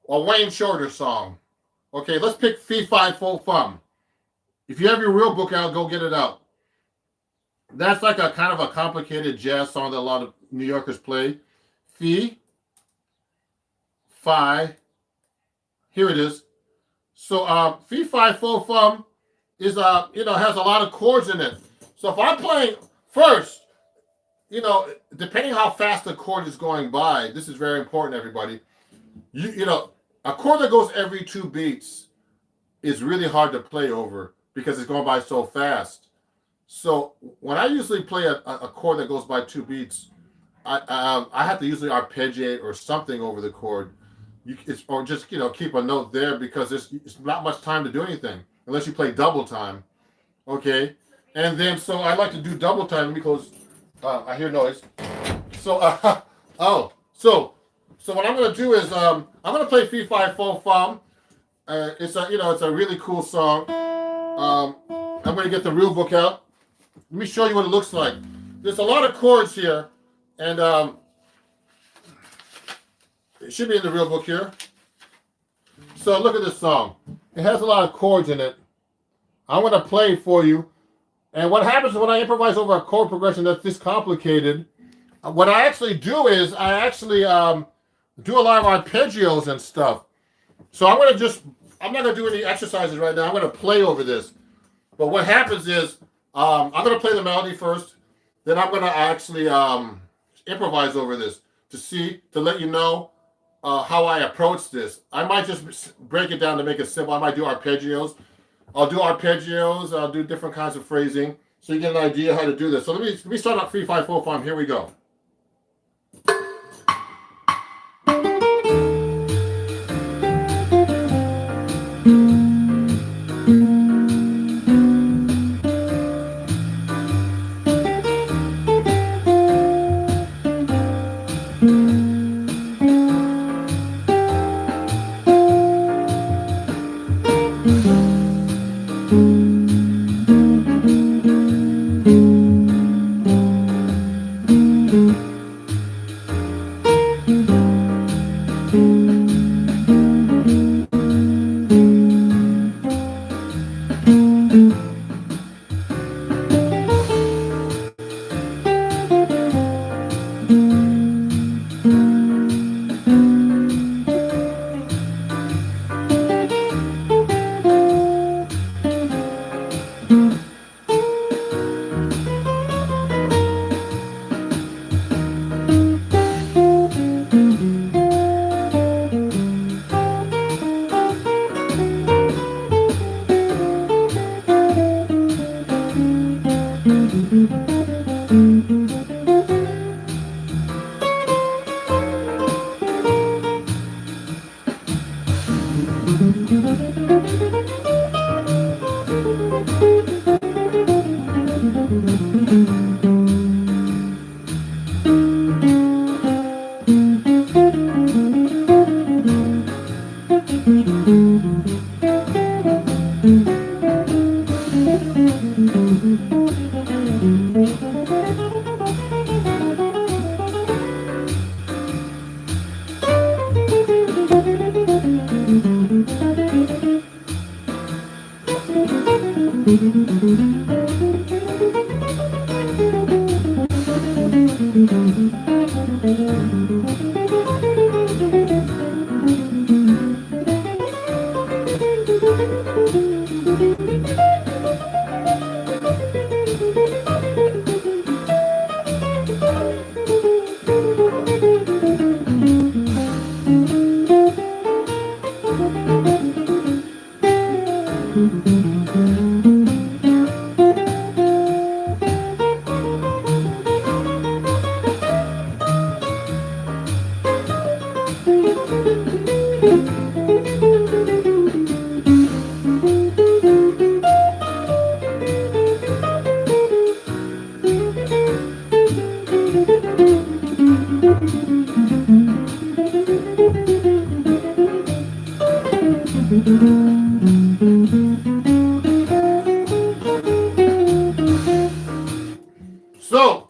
a Wayne Shorter song. Okay. Let's pick Fee Fi Fo Fum. If you have your real book out, go get it out. That's like a kind of a complicated jazz song that a lot of New Yorkers play. Fee, Fi. Here it is. So Fee Fi Fo Fum is has a lot of chords in it. So if I'm playing first, depending how fast the chord is going by, this is very important, everybody. A chord that goes every 2 beats is really hard to play over because it's going by so fast. So when I usually play a chord that goes by 2 beats, I have to usually arpeggiate or something over the chord. Or just keep a note there because there's not much time to do anything unless you play double time, okay? And then so I like to do double time because I hear noise. So so what I'm gonna do is I'm gonna play Fee Fi Fo Fum. It's a really cool song. I'm gonna get the real book out. Let me show you what it looks like. There's a lot of chords here, and it should be in the real book here. So look at this song. It has a lot of chords in it. I'm going to play for you. And what happens when I improvise over a chord progression that's this complicated, what I actually do is I actually do a lot of arpeggios and stuff. So I'm not going to do any exercises right now. I'm going to play over this. But what happens is I'm going to play the melody first. then I'm gonna actually improvise over this to let you know how I approach this. I might just break it down to make it simple. I might do arpeggios. I'll do arpeggios. I'll do different kinds of phrasing, so you get an idea how to do this. So let me start out 3-5-4-5. Here we go. So,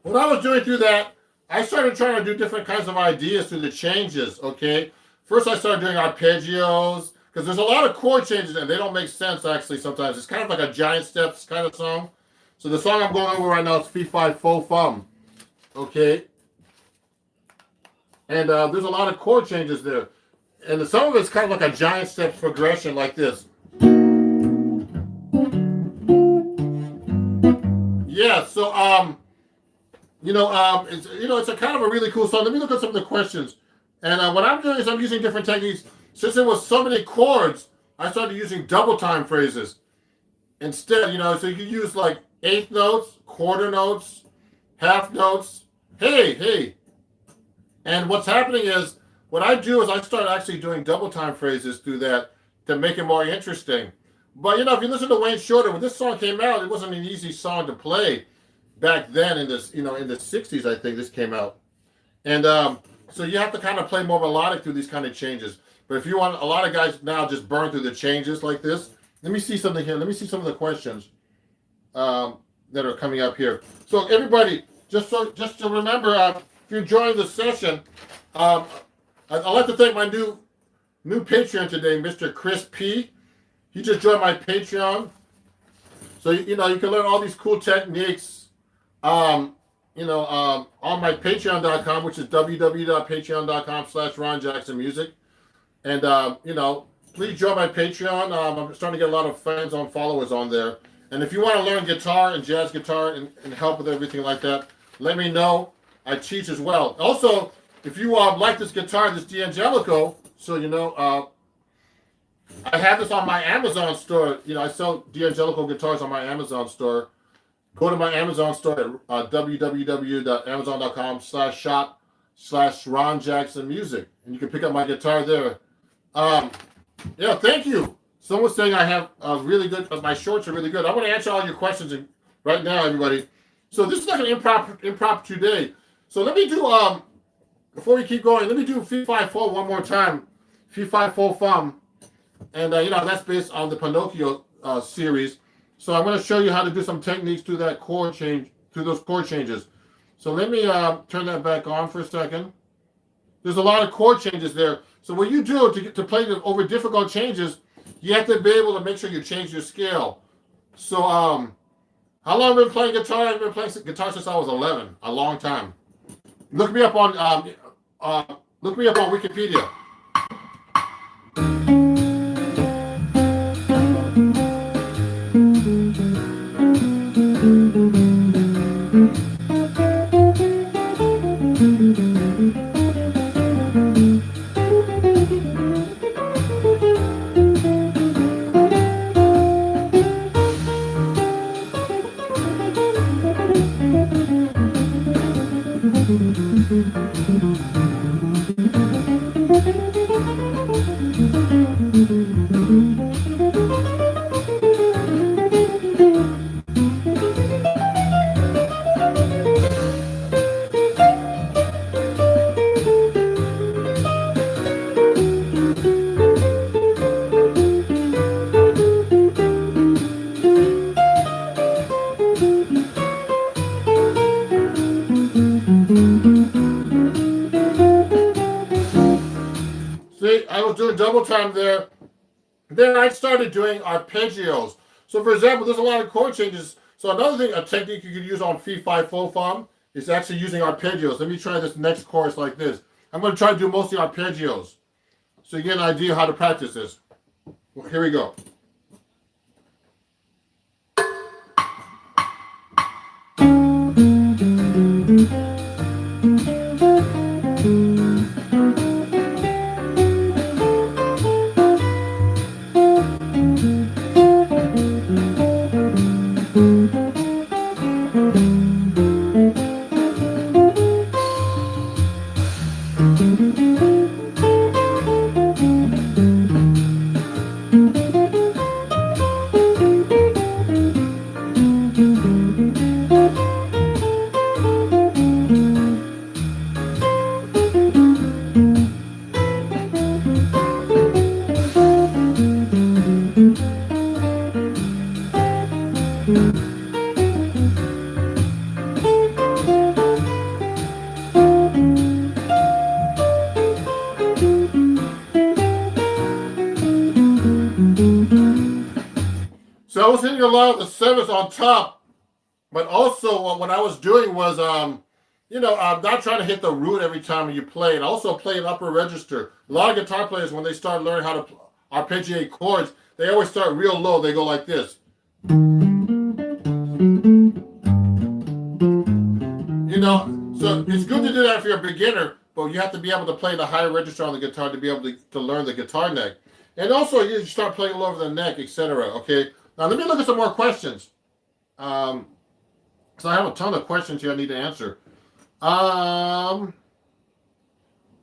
when I was doing through that, I started trying to do different kinds of ideas through the changes, okay? First, I started doing arpeggios, because there's a lot of chord changes, and they don't make sense, actually, sometimes. It's kind of like a giant steps kind of song. So the song I'm going over right now is 3-5-4-5, okay? And there's a lot of chord changes there. And some of it's kind of like a giant steps progression like this. Yeah, so it's a kind of a really cool song. Let me look at some of the questions. And what I'm doing is I'm using different techniques. Since there was so many chords, I started using double time phrases instead. So you can use like eighth notes, quarter notes, half notes. Hey. And what's happening is what I do is I start actually doing double time phrases through that to make it more interesting. But if you listen to Wayne Shorter, when this song came out, it wasn't an easy song to play back then in this, in the 60s, I think this came out. And so you have to kind of play more melodic through these kind of changes. But if you want, a lot of guys now just burn through the changes like this. Let me see something here. Let me see some of the questions that are coming up here. So everybody, just to remember, if you're enjoying the session, I'd like to thank my new Patreon today, Mr. Chris P. He just joined my Patreon. So, you can learn all these cool techniques, on my patreon.com, which is www.patreon.com/RonJacksonMusic. And, please join my Patreon. I'm starting to get a lot of fans and followers on there. And if you want to learn guitar and jazz guitar and help with everything like that, let me know. I teach as well. Also, if you like this guitar, this D'Angelico, so you know, I have this on my Amazon store. You know, I sell D'Angelico guitars on my Amazon store. Go to my Amazon store at www.amazon.com/shop/Ron Jackson Music, and you can pick up my guitar there. Yeah, thank you. Someone's saying I have really good. My shorts are really good. I'm going to answer all your questions right now, everybody. So this is like an impromptu day. So let me do before we keep going. Let me do Fee Fi Fo one more time. Fee Fi Fo Fum, and you know that's based on the Pinocchio series. So I'm going to show you how to do some techniques through that chord change, through those chord changes. So let me turn that back on for a second. There's a lot of chord changes there. So what you do to play over difficult changes, you have to be able to make sure you change your scale. So how long have I been playing guitar? I've been playing guitar since I was 11, a long time. Look me up on Wikipedia. See, I was doing double time there. Then I started doing arpeggios. So for example, there's a lot of chord changes. So another thing, a technique you can use on Fee Fi Fo Fum is actually using arpeggios. Let me try this next chorus like this. I'm going to try to do mostly arpeggios, so you get an idea how to practice this. Well, here we go. So I was hitting a lot of the sevenths on top, but also what I was doing was, you know, I'm not trying to hit the root every time you play, and also play an upper register. A lot of guitar players, when they start learning how to arpeggiate chords, they always start real low. They go like this. You know, so it's good to do that if you're a beginner, but you have to be able to play the higher register on the guitar to be able to learn the guitar neck. And also, you start playing low over the neck, etc. Okay? Now, let me look at some more questions. So I have a ton of questions here I need to answer.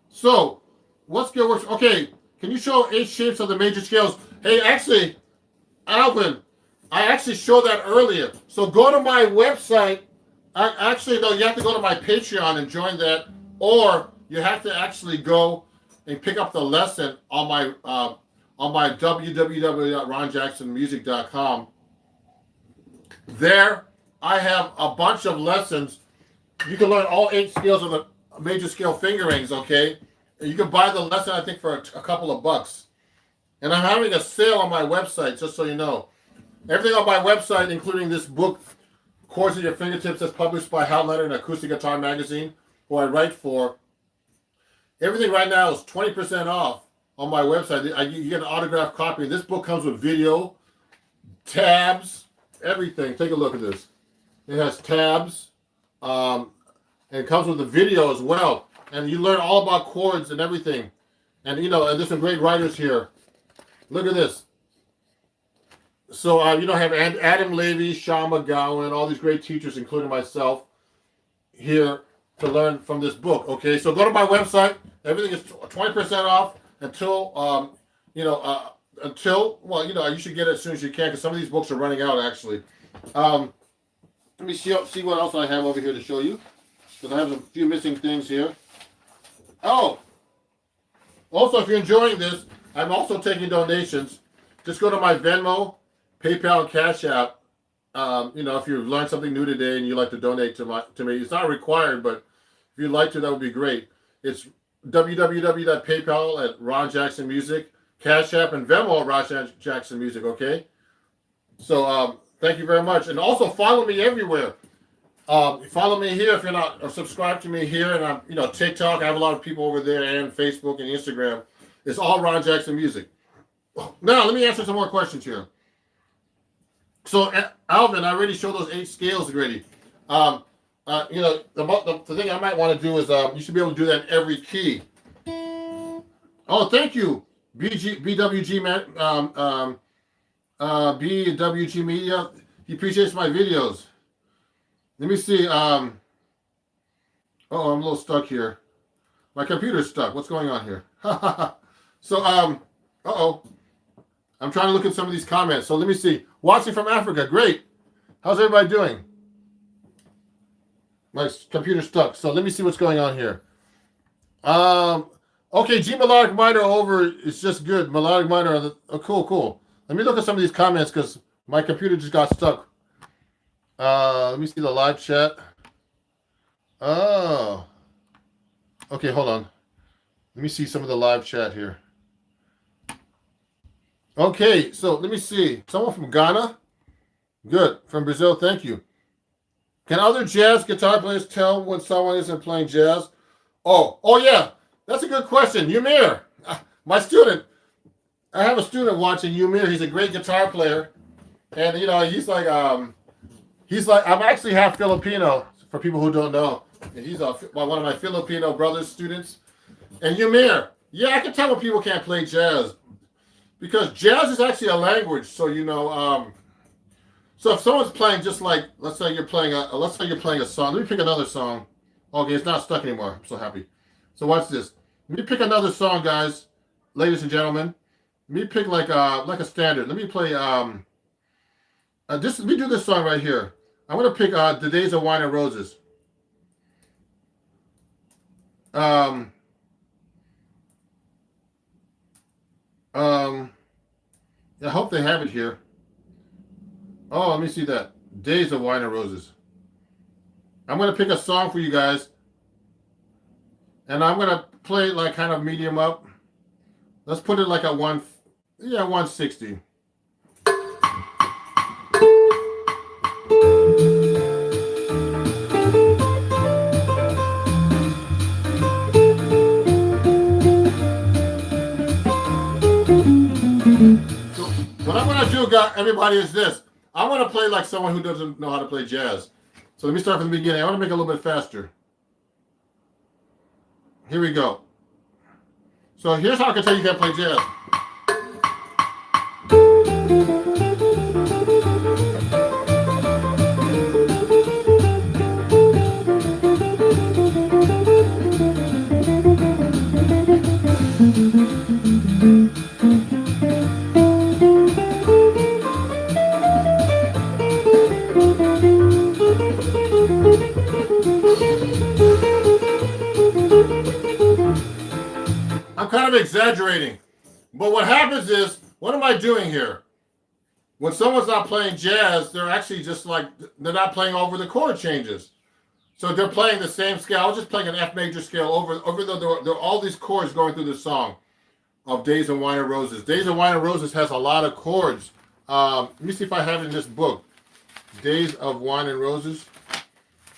So, what scale works? Okay, can you show 8 shapes of the major scales? Hey, actually, Alvin, I actually showed that earlier. So go to my website. Actually, no, you have to go to my Patreon and join that, or you have to actually go and pick up the lesson on my www.ronjacksonmusic.com. There, I have a bunch of lessons. You can learn all 8 scales of the major scale fingerings, okay? And you can buy the lesson, I think, for a couple of bucks. And I'm having a sale on my website, just so you know. Everything on my website, including this book, Chords at Your Fingertips, that's published by Hal Leonard and Acoustic Guitar Magazine, who I write for. Everything right now is 20% off on my website. You get an autographed copy. This book comes with video, tabs, everything. Take a look at this. It has tabs, and it comes with a video as well. And you learn all about chords and everything. And and there's some great writers here. Look at this. So have Adam Levy, Sean McGowan, all these great teachers, including myself, here to learn from this book. Okay, so go to my website. Everything is 20% off until you should get it as soon as you can, because some of these books are running out actually. Let me see what else I have over here to show you, because I have a few missing things here. Oh, also, if you're enjoying this, I'm also taking donations. Just go to my Venmo, PayPal, and Cash App. If you learned something new today and you'd like to donate to me, it's not required, but if you'd like to, that would be great. It's www.paypal at Ron Jackson Music, Cash App, and Venmo at Ron Jackson Music. Okay. So thank you very much, and also follow me everywhere. Follow me here if you're not, or subscribe to me here, and I'm TikTok. I have a lot of people over there, and Facebook and Instagram. It's all Ron Jackson Music. Now let me answer some more questions here. So Alvin, I already showed those 8 scales already. The thing I might want to do is you should be able to do that in every key. Oh, thank you, BWG man, BWG Media. He appreciates my videos. Let me see. I'm a little stuck here. My computer's stuck. What's going on here? So I'm trying to look at some of these comments. So let me see. Watching from Africa. Great. How's everybody doing? My computer's stuck. So let me see what's going on here. Okay, G melodic minor over. It's just good. Melodic minor. Cool. Let me look at some of these comments because my computer just got stuck. Let me see the live chat. Oh. Okay, hold on. Let me see some of the live chat here. Okay, so let me see. Someone from Ghana? Good. From Brazil, thank you. Can other jazz guitar players tell when someone isn't playing jazz? Oh yeah. That's a good question. Ymir, my student. I have a student watching Ymir. He's a great guitar player. And he's like I'm actually half Filipino, for people who don't know. And he's one of my Filipino brothers, students. And Ymir, yeah, I can tell when people can't play jazz, because jazz is actually a language. So so if someone's playing just like, let's say you're playing a song. Let me pick another song. Okay, it's not stuck anymore. I'm so happy. So watch this. Let me pick another song, guys, ladies and gentlemen. Let me pick like a standard. Let me play let me do this song right here. I'm gonna pick The Days of Wine and Roses. I hope they have it here. Oh, let me see that. Days of Wine and Roses. I'm gonna pick a song for you guys, and I'm gonna play it like kind of medium up. Let's put it like a 160. What I'm going to do, everybody, is this. I want to play like someone who doesn't know how to play jazz. So let me start from the beginning. I want to make it a little bit faster. Here we go. So here's how I can tell you can't play jazz. I'm kind of exaggerating, but what happens is, what am I doing here? When someone's not playing jazz, they're actually just like, they're not playing over the chord changes. So they're playing the same scale. I was just playing an F major scale over there are all these chords going through the song of Days of Wine and Roses. Days of Wine and Roses has a lot of chords. Let me see if I have it in this book. Days of Wine and Roses.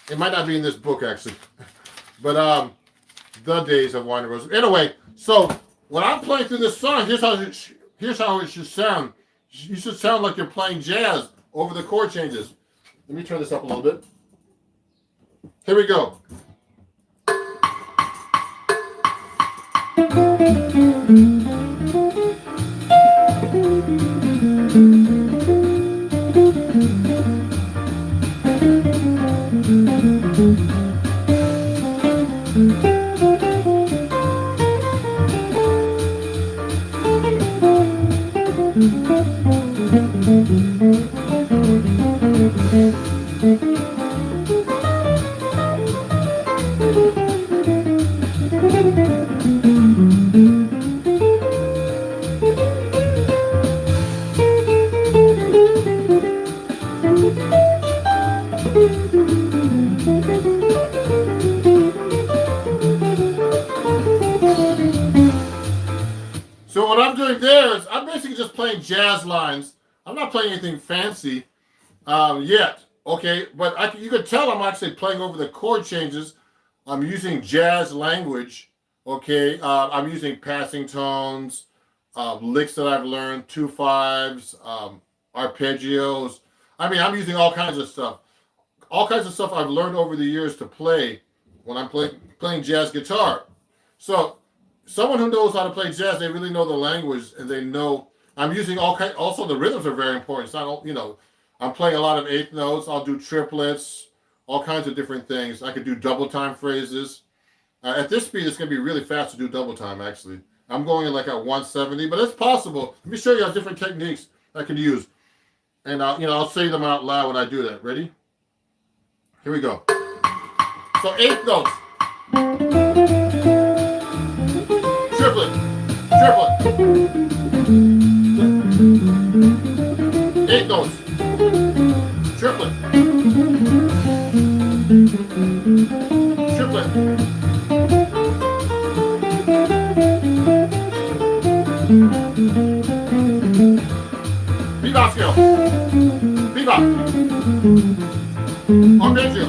It might not be in this book actually, but the Days of Wine and Roses. Anyway, so when I'm playing through this song, here's how it should sound. You should sound like you're playing jazz, over the chord changes. Let me turn this up a little bit. Here we go. So what I'm doing there is I'm basically just playing jazz lines. I'm not playing anything fancy yet, okay? But you can tell I'm actually playing over the chord changes. I'm using jazz language, okay? I'm using passing tones, licks that I've learned, 2/5s, arpeggios. I mean, I'm using all kinds of stuff. All kinds of stuff I've learned over the years to play when I'm playing jazz guitar. So someone who knows how to play jazz, they really know the language, and they know I'm using all kinds. Also, the rhythms are very important. So I'm playing a lot of eighth notes. I'll do triplets, all kinds of different things. I could do double time phrases. At this speed, it's going to be really fast to do double time. Actually, I'm going like at 170, but it's possible. Let me show you how different techniques I can use, and I'll say them out loud when I do that. Ready? Here we go. So eighth notes. Triplet. Eight notes. Triplet. Bebop scale. Bebop. Arpeggio.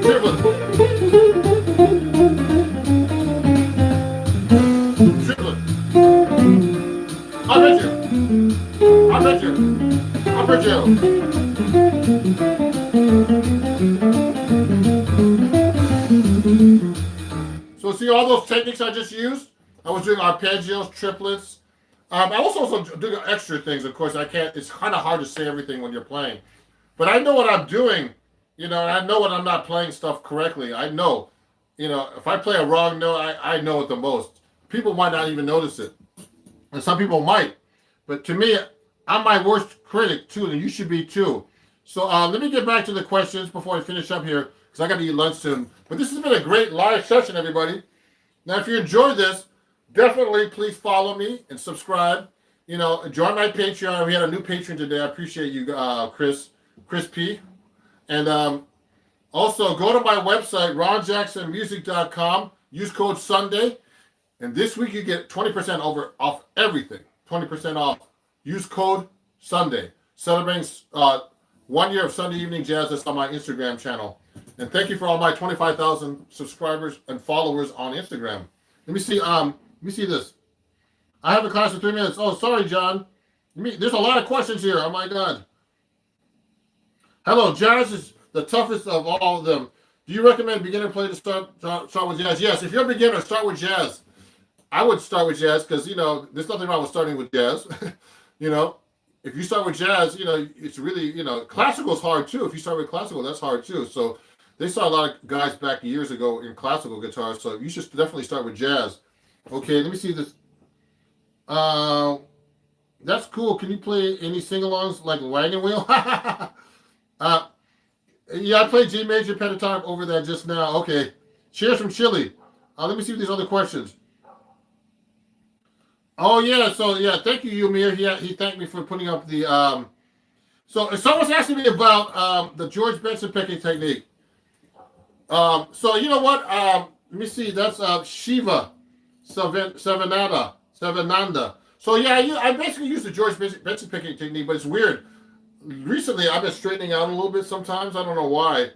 Triplet. Triplet. Arpeggio. So see all those techniques I just used? I was doing arpeggios, triplets. I was also doing extra things. Of course, I can't. It's kind of hard to say everything when you're playing, but I know what I'm doing. And I know when I'm not playing stuff correctly. I know, if I play a wrong note, I know it the most. People might not even notice it, and some people might. But to me, I'm my worst critic too, and you should be too. So let me get back to the questions before I finish up here, because I got to eat lunch soon. But this has been a great live session, everybody. Now, if you enjoyed this, definitely please follow me and subscribe. Join my Patreon. We had a new patron today. I appreciate you, Chris P. And also go to my website, ronjacksonmusic.com. Use code Sunday. And this week you get 20% off everything. 20% off. Use code Sunday. Celebrating 1 year of Sunday Evening Jazz. That's on my Instagram channel. And thank you for all my 25,000 subscribers and followers on Instagram. Let me see. This. I have a class in 3 minutes. Oh, sorry, John. There's a lot of questions here. Oh my God. Hello, jazz is the toughest of all of them. Do you recommend beginner play to start with jazz? Yes, if you're a beginner, start with jazz. I would start with jazz because, there's nothing wrong with starting with jazz. If you start with jazz, it's really, classical is hard too. If you start with classical, that's hard too. So they saw a lot of guys back years ago in classical guitars. So you should definitely start with jazz. Okay, let me see this. That's cool. Can you play any sing-alongs like Wagon Wheel? Yeah, I played G major pentatonic over that just now. Okay. Cheers from Chile. Let me see if there's other questions. Oh yeah, so yeah, thank you, Yumir. He thanked me for putting up the so someone's asking me about the George Benson picking technique. So you know what? Let me see, that's Shiva Savananda. So yeah, I basically use the George Benson picking technique, but it's weird. Recently I've been straightening out a little bit sometimes. I don't know why.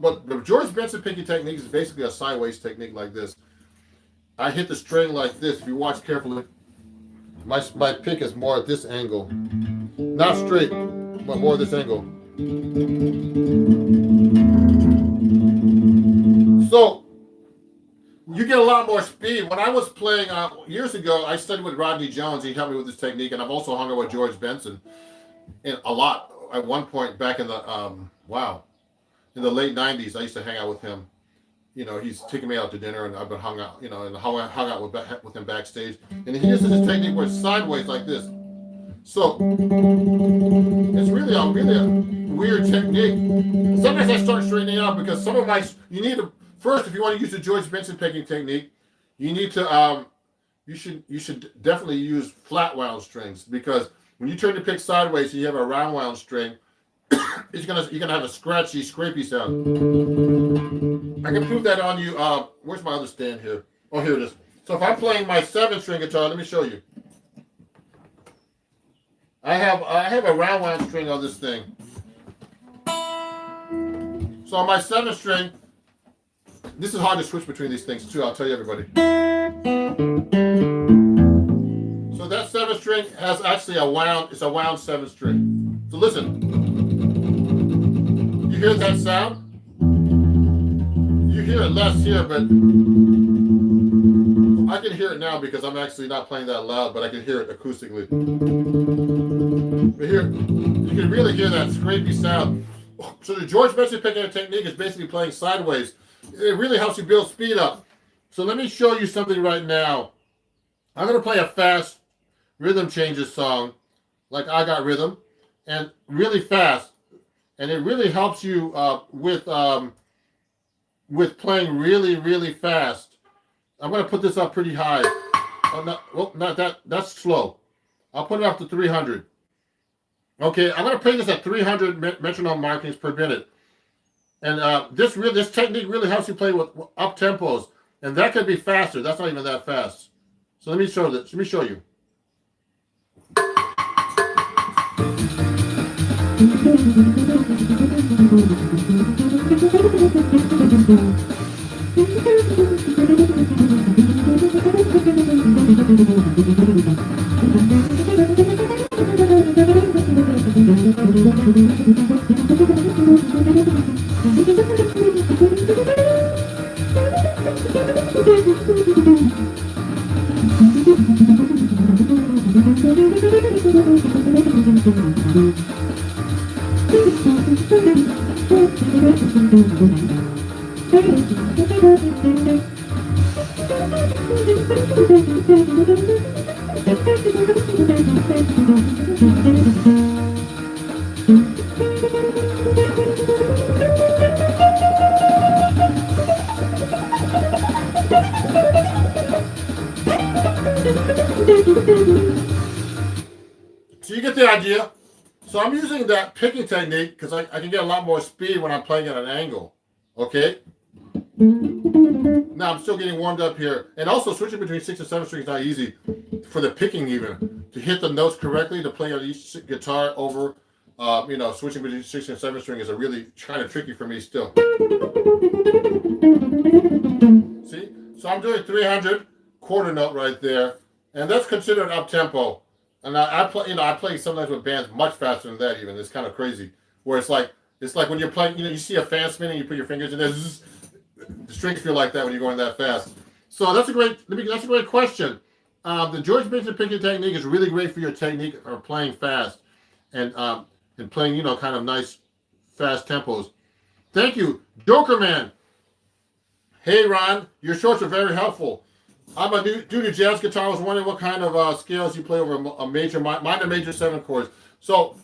But the George Benson picking technique is basically a sideways technique like this. I hit the string like this. If you watch carefully, my pick is more at this angle. Not straight, but more this angle. So you get a lot more speed. When I was playing years ago, I studied with Rodney Jones. He helped me with this technique, and I've also hung out with George Benson a lot. At one point back in the in the late '90s, I used to hang out with him. You know, he's taking me out to dinner, and I've been hung out. You know, and hung out with him backstage. And he uses this technique where it's sideways like this. So it's really a weird technique. Sometimes I start straightening out because some of you need to first, if you want to use the George Benson picking technique, you need to you should definitely use flat wound strings, because when you turn the pick sideways and you have a round wound string, you're gonna have a scratchy, scrapey sound. I can prove that on you. Where's my other stand here? Oh, here it is. So if I'm playing my 7-string guitar, let me show you. I have a round wound string on this thing. So on my 7th string, this is hard to switch between these things too. I'll tell you, everybody. So that 7th string has actually it's a wound 7th string. So listen, you hear that sound? You hear it less here, but I can hear it now because I'm actually not playing that loud, but I can hear it acoustically. But here, you can really hear that scrapey sound. So the George Benson picking technique is basically playing sideways. It really helps you build speed up. So let me show you something right now. I'm going to play a fast rhythm changes song, like I Got Rhythm, and really fast. And it really helps you with playing really, really fast. I'm going to put this up pretty high. Not that. That's slow. I'll put it up to 300. Okay, I'm going to play this at 300 metronome markings per minute. And this technique really helps you play with up tempos, and that could be faster. That's not even that fast. So let me show this. Let me show you. So you get the idea. So I'm using that picking technique because I can get a lot more speed when I'm playing at an angle. Okay? Now I'm still getting warmed up here. And also switching between 6 and 7 strings is not easy for the picking even. To hit the notes correctly, to play on each guitar over, switching between 6 and 7 string is a really kind of tricky for me still. See? So I'm doing 300 quarter note right there. And that's considered up tempo. And I play sometimes with bands much faster than that even. It's kind of crazy. Where it's like when you're playing, you see a fan spinning, you put your fingers in there, the strings feel like that when you're going that fast. So that's a great question. The George Benson picking technique is really great for your technique for playing fast and playing, kind of nice fast tempos. Thank you, Joker Man. Hey Ron, your shorts are very helpful. I'm a new to jazz guitar. I was wondering what kind of scales you play over a minor major 7 chords. So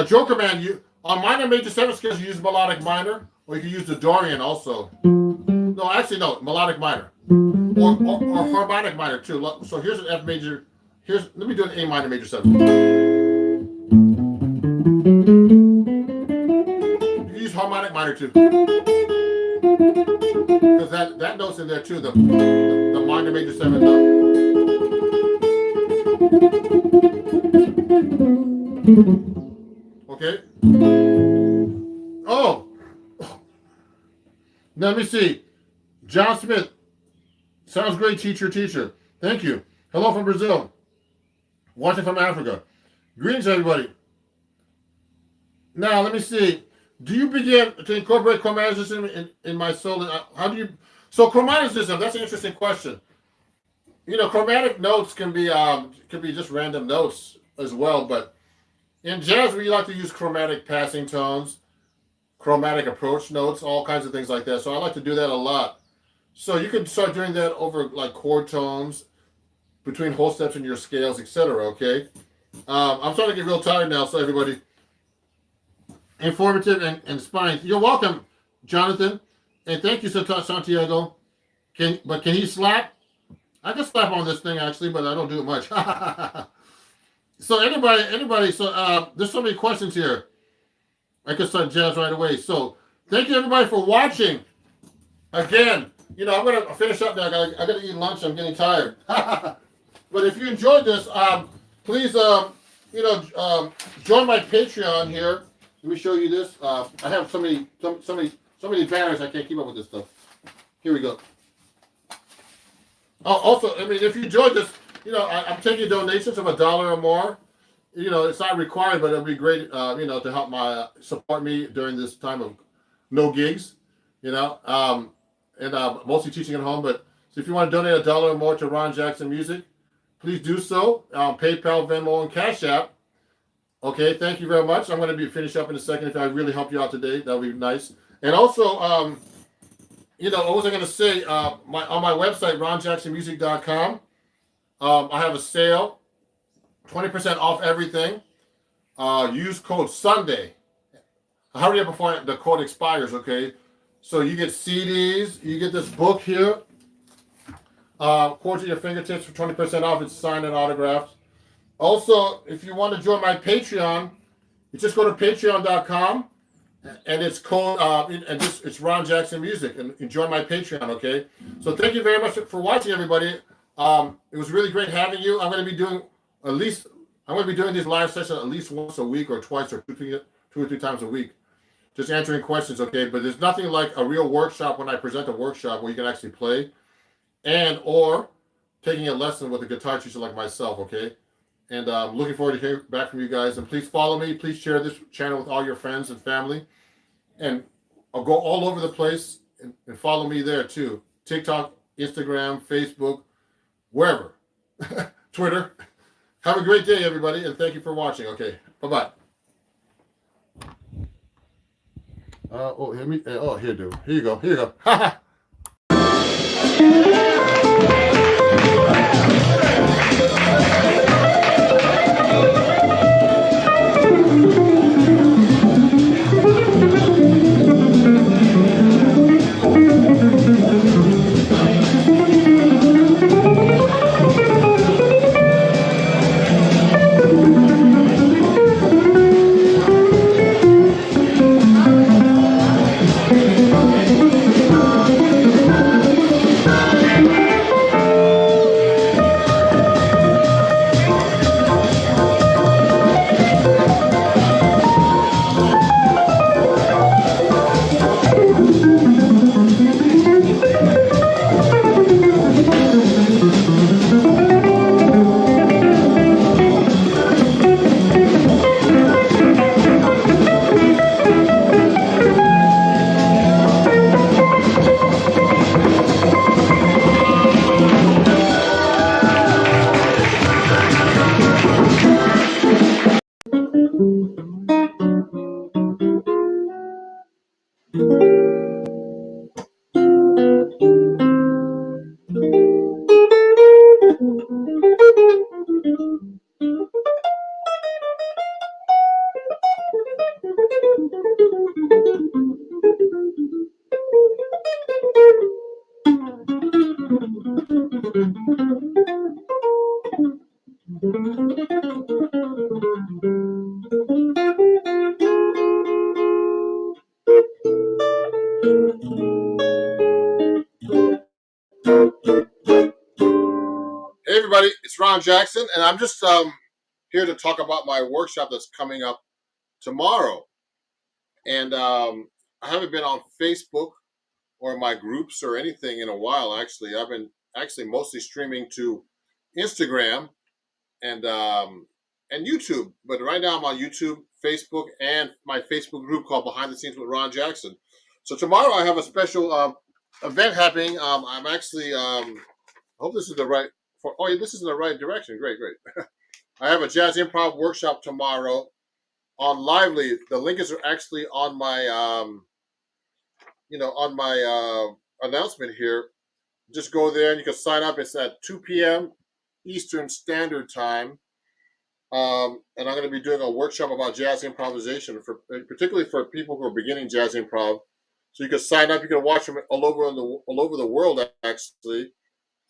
Joker Man, on minor major 7 scales you use melodic minor, or you can use the Dorian also. No, actually no, melodic minor, or harmonic minor too. So here's an F major. Let me do an A minor major 7. You can use harmonic minor too. Because that note's in there too, the minor major 7 note. Okay. Oh. Now let me see. John Smith. Sounds great, teacher. Thank you. Hello from Brazil. Watching from Africa. Greetings, everybody. Now, let me see. Do you begin to incorporate chromatic system in my soul? How do you? So, chromatic system. That's an interesting question. You know, chromatic notes can be just random notes as well. But in jazz, we like to use chromatic passing tones, chromatic approach notes, all kinds of things like that. So, I like to do that a lot. So, you can start doing that over like chord tones, between whole steps in your scales, etc. Okay. I'm starting to get real tired now, so everybody, informative and inspiring. You're welcome, Jonathan, and thank you, Santiago. Can he slap? I can slap on this thing actually, but I don't do it much. So anybody. So there's so many questions here. I could start jazz right away. So thank you everybody for watching. Again, you know I'm gonna finish up now. I gotta eat lunch. I'm getting tired. But if you enjoyed this, please join my Patreon here. Let me show you this. I have so many banners. I can't keep up with this stuff. Here we go. Oh, also, I mean, if you enjoyed this, you know, I'm taking donations of $1 or more. You know, it's not required, but it'll be great, you know, to help support me during this time of no gigs. You know, and mostly teaching at home. But so if you want to donate $1 or more to Ron Jackson Music, please do so. PayPal, Venmo, and Cash App. Okay, thank you very much. I'm going to finish up in a second. If I really helped you out today, that would be nice. And also, you know, what was I going to say? On my website, ronjacksonmusic.com, I have a sale, 20% off everything. Use code Sunday. Hurry up before the code expires, okay? So you get CDs, you get this book here, quotes at your fingertips for 20% off. It's signed and autographed. Also, if you want to join my Patreon, you just go to patreon.com and it's called it's Ron Jackson Music, and join my Patreon, okay? So thank you very much for watching, everybody. It was really great having you. I'm going to be doing these live sessions at least once a week or twice or two or three times a week, just answering questions, okay? But there's nothing like a real workshop when I present a workshop where you can actually play or taking a lesson with a guitar teacher like myself, okay? And I'm looking forward to hearing back from you guys. And please follow me. Please share this channel with all your friends and family. And I'll go all over the place and follow me there too. TikTok, Instagram, Facebook, wherever. Twitter. Have a great day, everybody. And thank you for watching. Okay. Bye-bye. Here you go. Here you go. Hey everybody, it's Ron Jackson, and I'm just here to talk about my workshop that's coming up tomorrow. And I haven't been on Facebook or my groups or anything in a while. Actually, I've been mostly streaming to Instagram, and and YouTube. But right now I'm on YouTube, Facebook, and my Facebook group called Behind the Scenes with Ron Jackson. So tomorrow I have a special event happening. I'm actually I hope this is the right for. Oh, yeah, this is in the right direction. Great, great. I have a jazz improv workshop tomorrow on Lively. The link is actually on my on my announcement here. Just go there and you can sign up. It's at 2 p.m. Eastern Standard Time. And I'm going to be doing a workshop about jazz improvisation, particularly for people who are beginning jazz improv. So you can sign up. You can watch them all over the world, actually.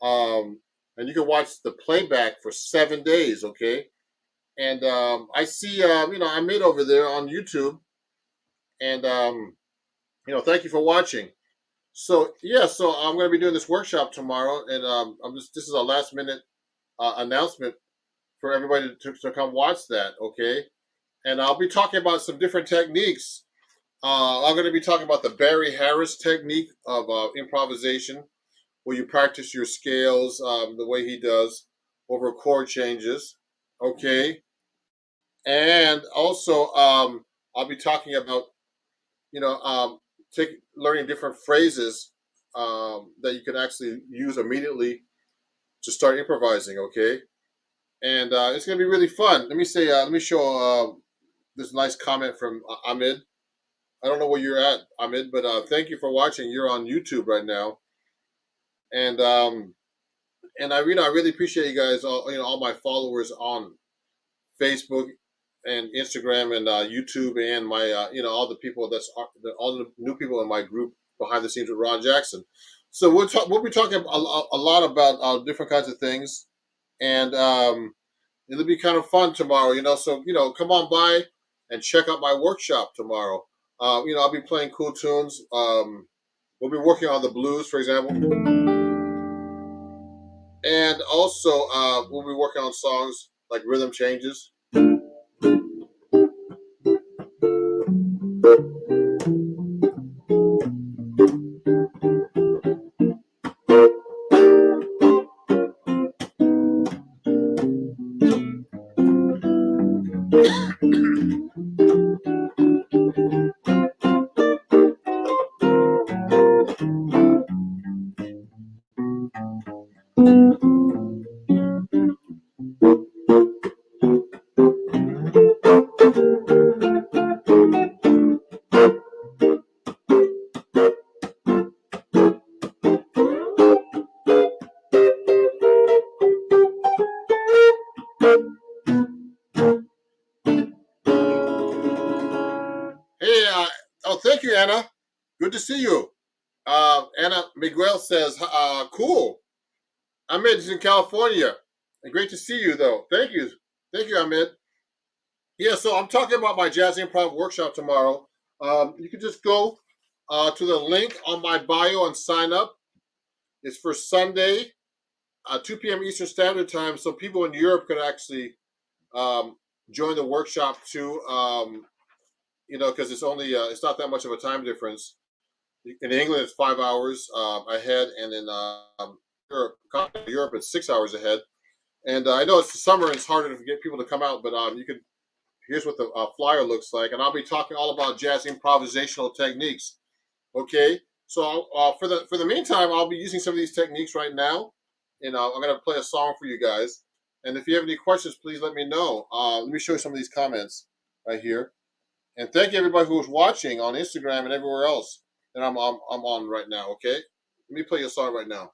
And you can watch the playback for 7 days. Okay. And I see, I'm made over there on YouTube. And thank you for watching. So yeah, so I'm going to be doing this workshop tomorrow, and this is a last minute announcement for everybody to come watch that. Okay. And I'll be talking about some different techniques. I'm going to be talking about the Barry Harris technique of improvisation, where you practice your scales the way he does over chord changes. Okay. And also, I'll be talking about, you know, um, learning different phrases that you can actually use immediately to start improvising. Okay. And it's going to be really fun. Let me show this nice comment from Ahmed. I don't know where you're at, Ahmed, but thank you for watching. You're on YouTube right now, and I really appreciate you guys, all my followers on Facebook and Instagram and YouTube, and my all the people all the new people in my group Behind the Scenes with Ron Jackson. So we'll be talking a lot about different kinds of things, and it'll be kind of fun tomorrow. So come on by and check out my workshop tomorrow. I'll be playing cool tunes. We'll be working on the blues, for example, and also we'll be working on songs like rhythm changes. Hey, thank you, Anna. Good to see you. Anna Miguel says, cool. Ahmed is in California. And great to see you, though. Thank you. Thank you, Ahmed. Yeah, so I'm talking about my jazz improv workshop tomorrow. You can just go to the link on my bio and sign up. It's for Sunday, 2 p.m. Eastern Standard Time, so people in Europe could actually join the workshop too. Because it's not that much of a time difference. In England, it's 5 hours ahead, and in Europe, it's 6 hours ahead. And I know it's the summer and it's harder to get people to come out, but here's what the flyer looks like, and I'll be talking all about jazz improvisational techniques. Okay, so for the meantime, I'll be using some of these techniques right now, and I'm going to play a song for you guys. And if you have any questions, please let me know. Let me show you some of these comments right here. And thank you everybody who's watching on Instagram and everywhere else that I'm on right now. Okay, let me play you a song right now.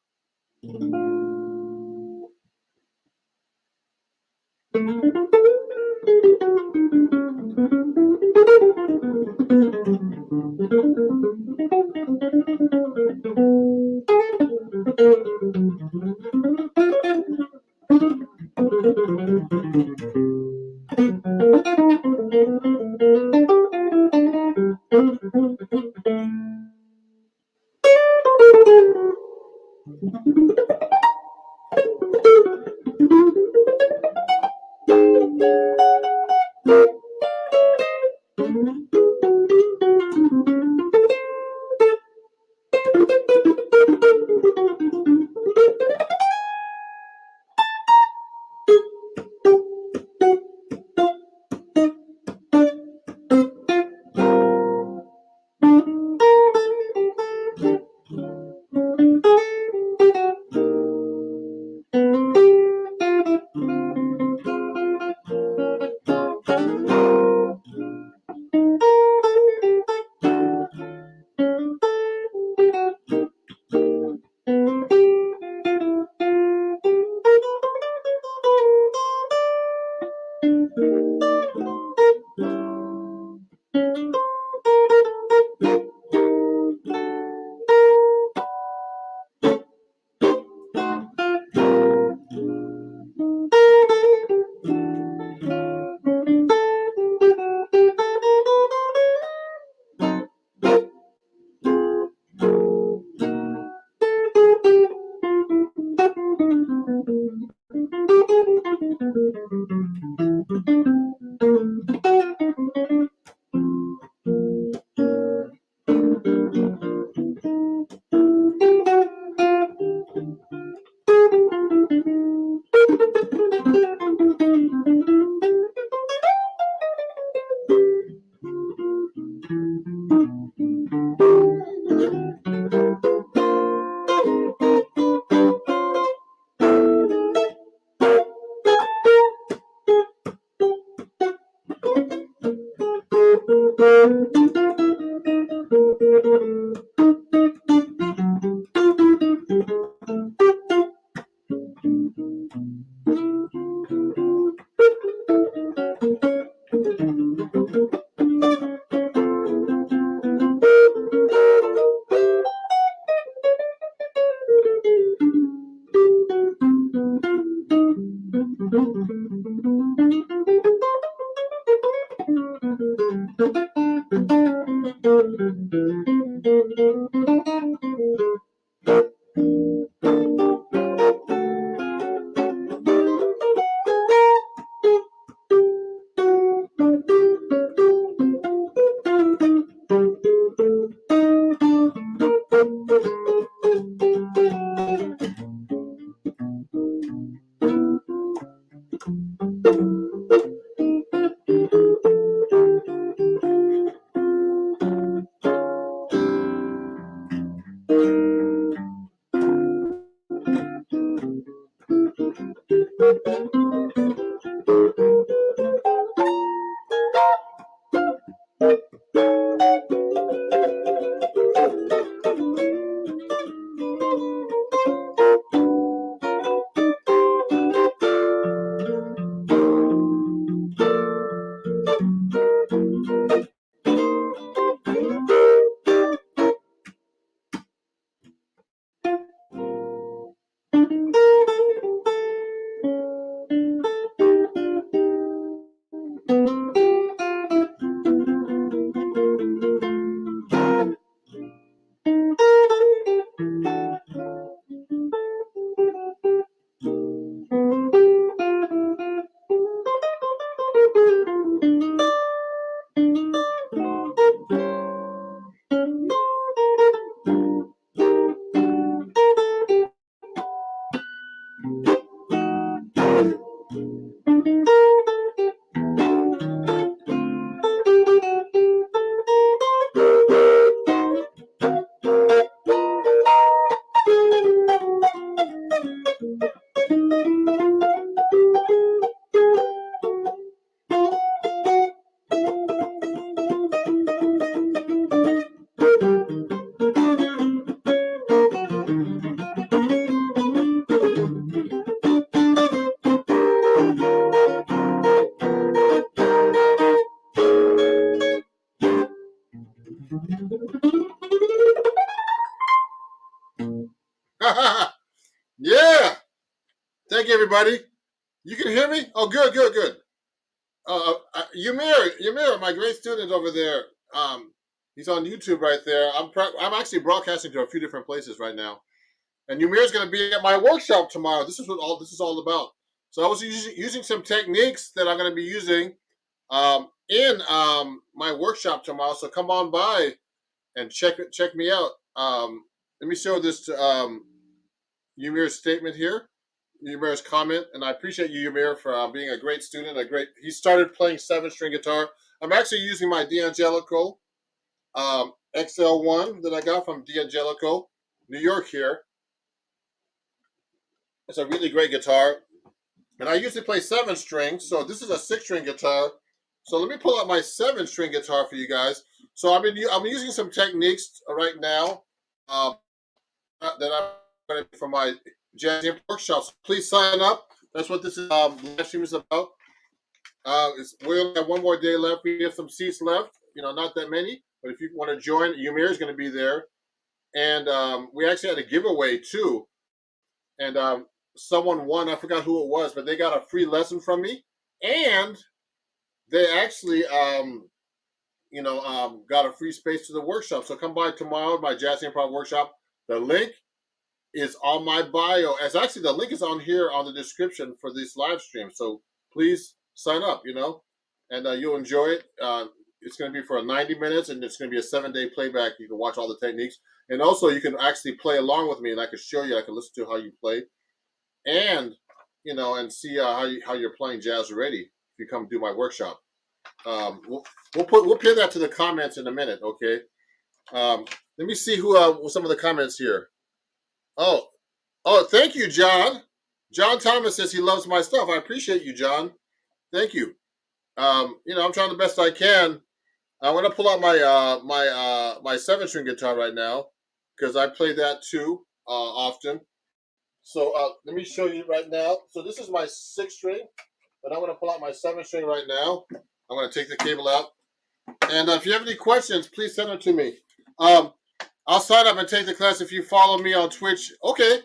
Yeah. Thank you, everybody. You can hear me? Oh, good, good, good. Ymir, my great student over there. He's on YouTube right there. I'm actually broadcasting to a few different places right now. And Ymir's going to be at my workshop tomorrow. This is what all this is all about. So I was using some techniques that I'm going to be using in my workshop tomorrow. So come on by and check me out. Let me show this to Ymir's statement here. Ymir's comment, and I appreciate you, Ymir, for being a great student. He started playing 7-string guitar. I'm actually using my D'Angelico XL1 that I got from D'Angelico, New York here. It's a really great guitar, and I usually play 7 strings. So this is a 6-string guitar. So let me pull out my 7-string guitar for you guys. So I'm using some techniques right now that I'm going to for my jazz workshops. Please sign up. That's what this live stream is about. We only have one more day left. We have some seats left. Not that many, but if you want to join, Ymir is going to be there, and we actually had a giveaway too. And someone won. I forgot who it was, but they got a free lesson from me, and they actually, got a free space to the workshop. So come by tomorrow, my Jazz Improv workshop. The link is on my bio. As actually, the link is on here on the description for this live stream. So please sign up. And you'll enjoy it. It's going to be for 90 minutes, and it's going to be a 7-day playback. You can watch all the techniques, and also you can actually play along with me, and I can show you. I can listen to how you play, and and see how you're playing jazz already if you come do my workshop. We'll pin that to the comments in a minute, okay? Let me see who some of the comments here. Oh, thank you, John. John Thomas says he loves my stuff. I appreciate you, John. Thank you. I'm trying the best I can. I want to pull out my my 7-string guitar right now because I play that too often. So let me show you right now. So this is my 6-string, but I'm going to pull out my 7-string right now. I'm going to take the cable out. And if you have any questions, please send them to me. I'll sign up and take the class if you follow me on Twitch. Okay.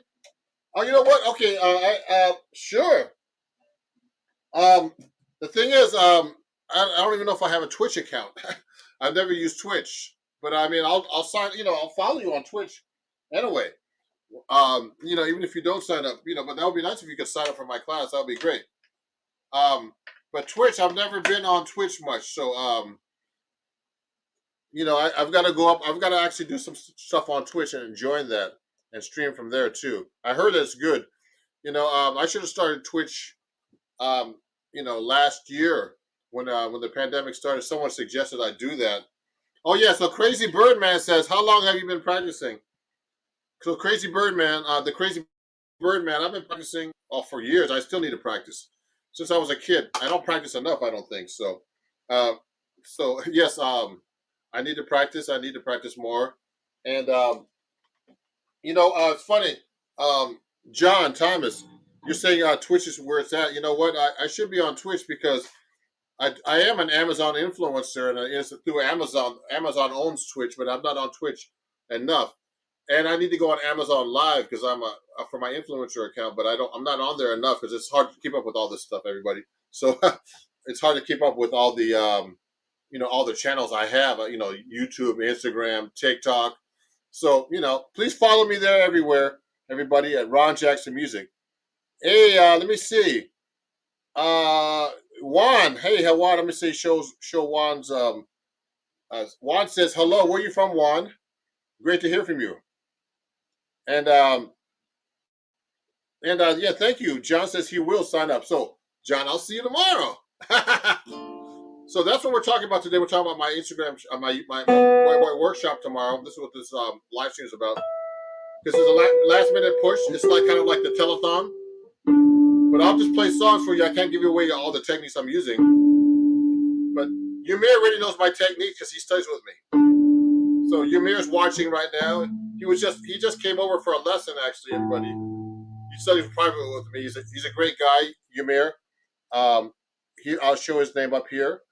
Oh, you know what? Okay. Sure. The thing is, I don't even know if I have a Twitch account. I've never used Twitch, but I mean, I'll sign. I'll follow you on Twitch anyway. Even if you don't sign up, but that would be nice if you could sign up for my class. That would be great. But Twitch, I've never been on Twitch much, so I've got to go up. I've got to actually do some stuff on Twitch and join that and stream from there too. I heard it's good. I should have started Twitch. Last year when the pandemic started, someone suggested I do that. Oh yeah, so Crazy Birdman says, how long have you been practicing? So Crazy Birdman, the Crazy Birdman, I've been practicing for years. I still need to practice since I was a kid. I don't practice enough, I don't think so. Yes, I need to practice. I need to practice more. And it's funny, John Thomas. You're saying Twitch is where it's at. You know what? I should be on Twitch because I am an Amazon influencer, and it's through Amazon. Amazon owns Twitch, but I'm not on Twitch enough. And I need to go on Amazon Live because I'm for my influencer account, but I'm not on there enough because it's hard to keep up with all this stuff, everybody. So it's hard to keep up with all the all the channels I have. YouTube, Instagram, TikTok. So please follow me there everywhere, everybody at Ron Jackson Music. Hey, let me see. Juan. Hey, Juan. Let me see. Show Juan's. Juan says hello. Where are you from, Juan? Great to hear from you. And yeah, thank you. John says he will sign up. So, John, I'll see you tomorrow. So that's what we're talking about today. We're talking about my Instagram, my workshop tomorrow. This is what this live stream is about. This is a last minute push. It's kind of like the telethon. But I'll just play songs for you. I can't give you away all the techniques I'm using. But Ymir already knows my technique because he studies with me. So Ymir's watching right now. He just came over for a lesson, actually, everybody. He studies privately with me. He's a great guy, Ymir. I'll show his name up here.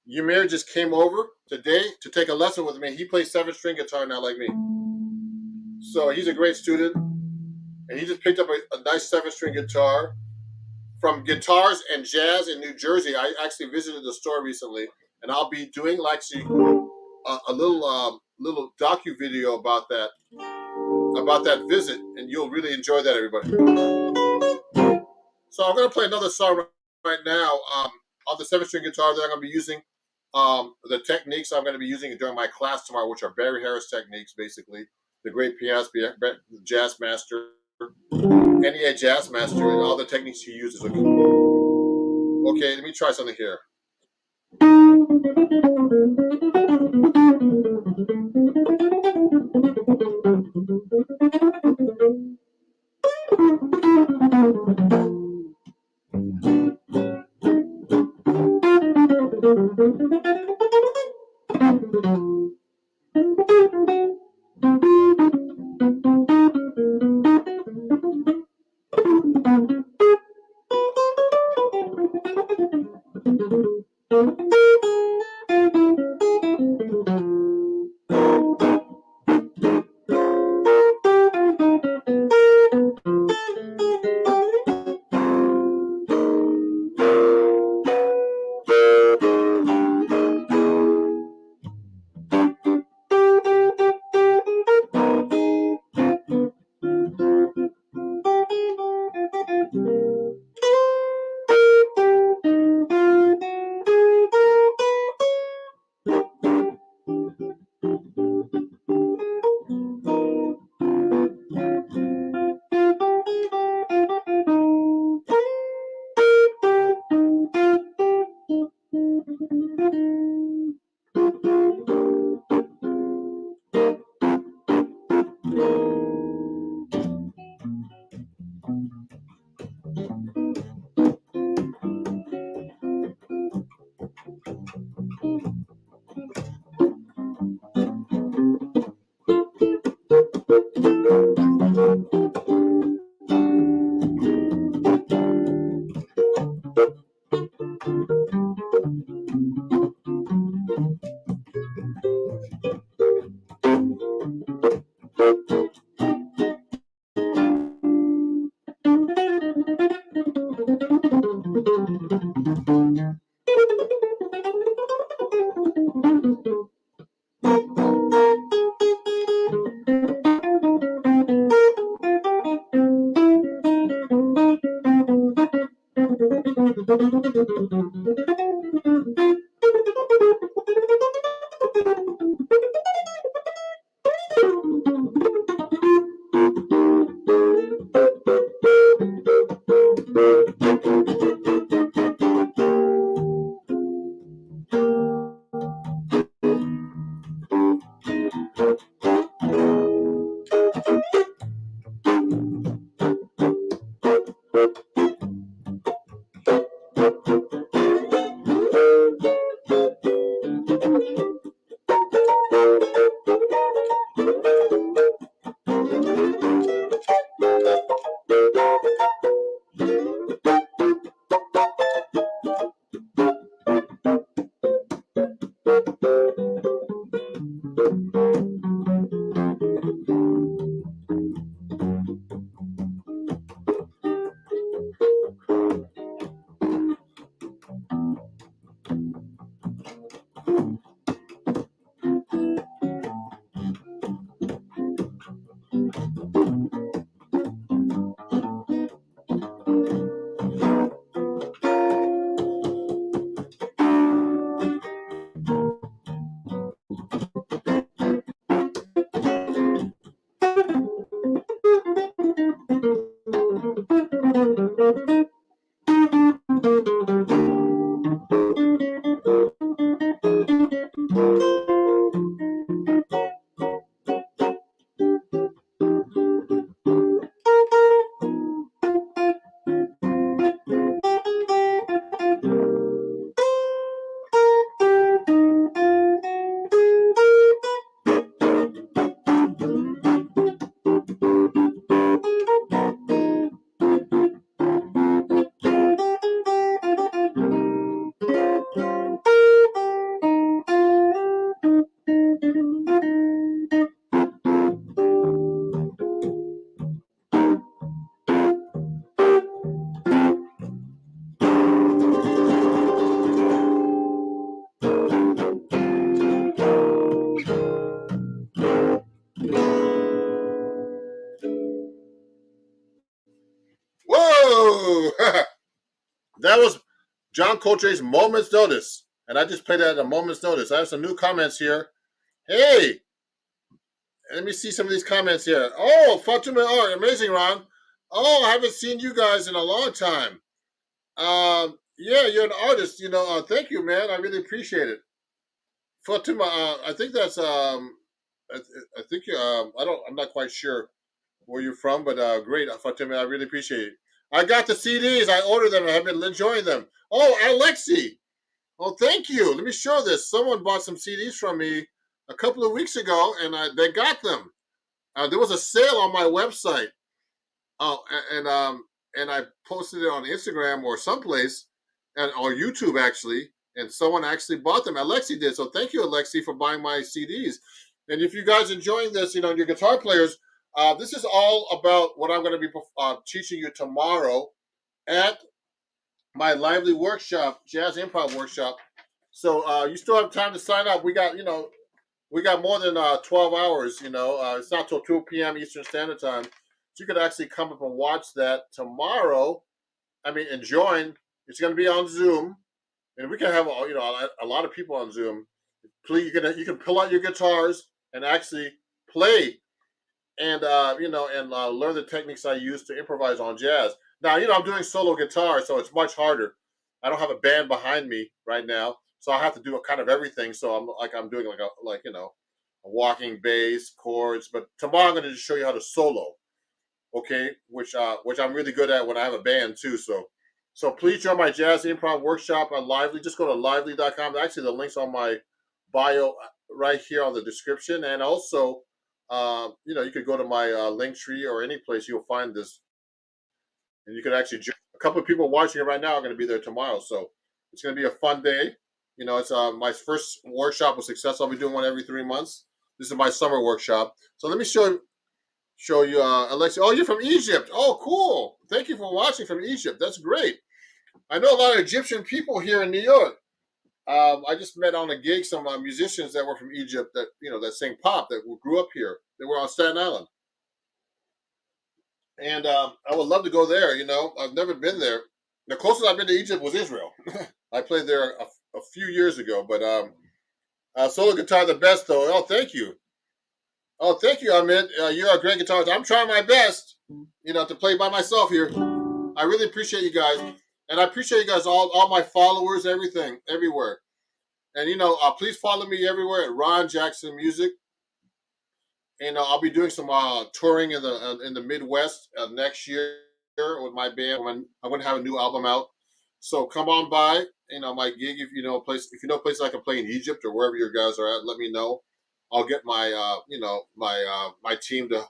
Ymir just came over today to take a lesson with me. He plays 7-string guitar now like me. So he's a great student. And he just picked up a nice 7-string guitar from Guitars and Jazz in New Jersey. I actually visited the store recently, and I'll be doing a little docu video about that visit, and you'll really enjoy that, everybody. So I'm going to play another song right now on the 7-string guitar that I'm going to be using. The techniques I'm going to be using during my class tomorrow, which are Barry Harris techniques, basically. The great pianist, jazz master, NEA jazz master, and all the techniques he uses. Okay, let me try something here. Whoa! That was John Coltrane's Moment's Notice. And I just played that at a moment's notice. I have some new comments here. Hey! Let me see some of these comments here. Oh, Fatima, oh, amazing, Ron. Oh, I haven't seen you guys in a long time. Yeah, you're an artist. Thank you, man. I really appreciate it. Fatima, I think that's I think I'm not quite sure where you're from, but great, Fatima. I really appreciate it. I got the CDs. I ordered them. I've been enjoying them. Oh, Alexi. Oh, thank you. Let me show this. Someone bought some CDs from me a couple of weeks ago, and they got them. There was a sale on my website. Oh, and I posted it on Instagram or someplace, or YouTube actually. and someone actually bought them. Alexi did. So thank you, Alexi, for buying my CDs. And if you guys enjoying this, you know, your guitar players, this is all about what I'm going to be teaching you tomorrow at my lively workshop, jazz improv workshop. So you still have time to sign up. We got, you know, we got more than 12 hours, you know. It's not till 2 p.m. Eastern Standard Time. So you could actually come up and watch that tomorrow. I mean, and join. It's going to be on Zoom. And we can have, you know, a lot of people on Zoom. Please, you can pull out your guitars and actually play and, you know, and learn the techniques I use to improvise on jazz. Now, you know, I'm doing solo guitar, so it's much harder. I don't have a band behind me right now, so I have to do a kind of everything. So I'm doing like you know, a walking bass, chords. But tomorrow I'm going to just show you how to solo, okay? Which I'm really good at when I have a band too. So please join my jazz improv workshop on Lively. Just go to lively.com. Actually, the link's on my bio right here on the description, and also, you know, you could go to my link tree or any place you'll find this. And you can actually join. A couple of people watching it right now are going to be there tomorrow. So it's going to be a fun day. You know, it's my first workshop was successful. I'll be doing one every 3 months. This is my summer workshop. So let me show you, Alexia. Oh, you're from Egypt. Oh, cool. Thank you for watching from Egypt. That's great. I know a lot of Egyptian people here in New York. I just met on a gig some musicians that were from Egypt that, you know, that sing pop that grew up here. They were on Staten Island. And I would love to go there. You know, I've never been there. The closest I've been to Egypt was Israel. I played there a few years ago. But solo guitar, the best though. Oh, thank you. Oh, thank you, Ahmed. You're a great guitarist. I'm trying my best, you know, to play by myself here. I really appreciate you guys, and I appreciate you guys all my followers, everything, everywhere. And you know, please follow me everywhere at Ron Jackson Music. And I'll be doing some touring in the Midwest next year with my band. I'm going to have a new album out. So come on by. You know, my gig. If you know places I can play in Egypt or wherever you guys are at, let me know. I'll get my you know, my team to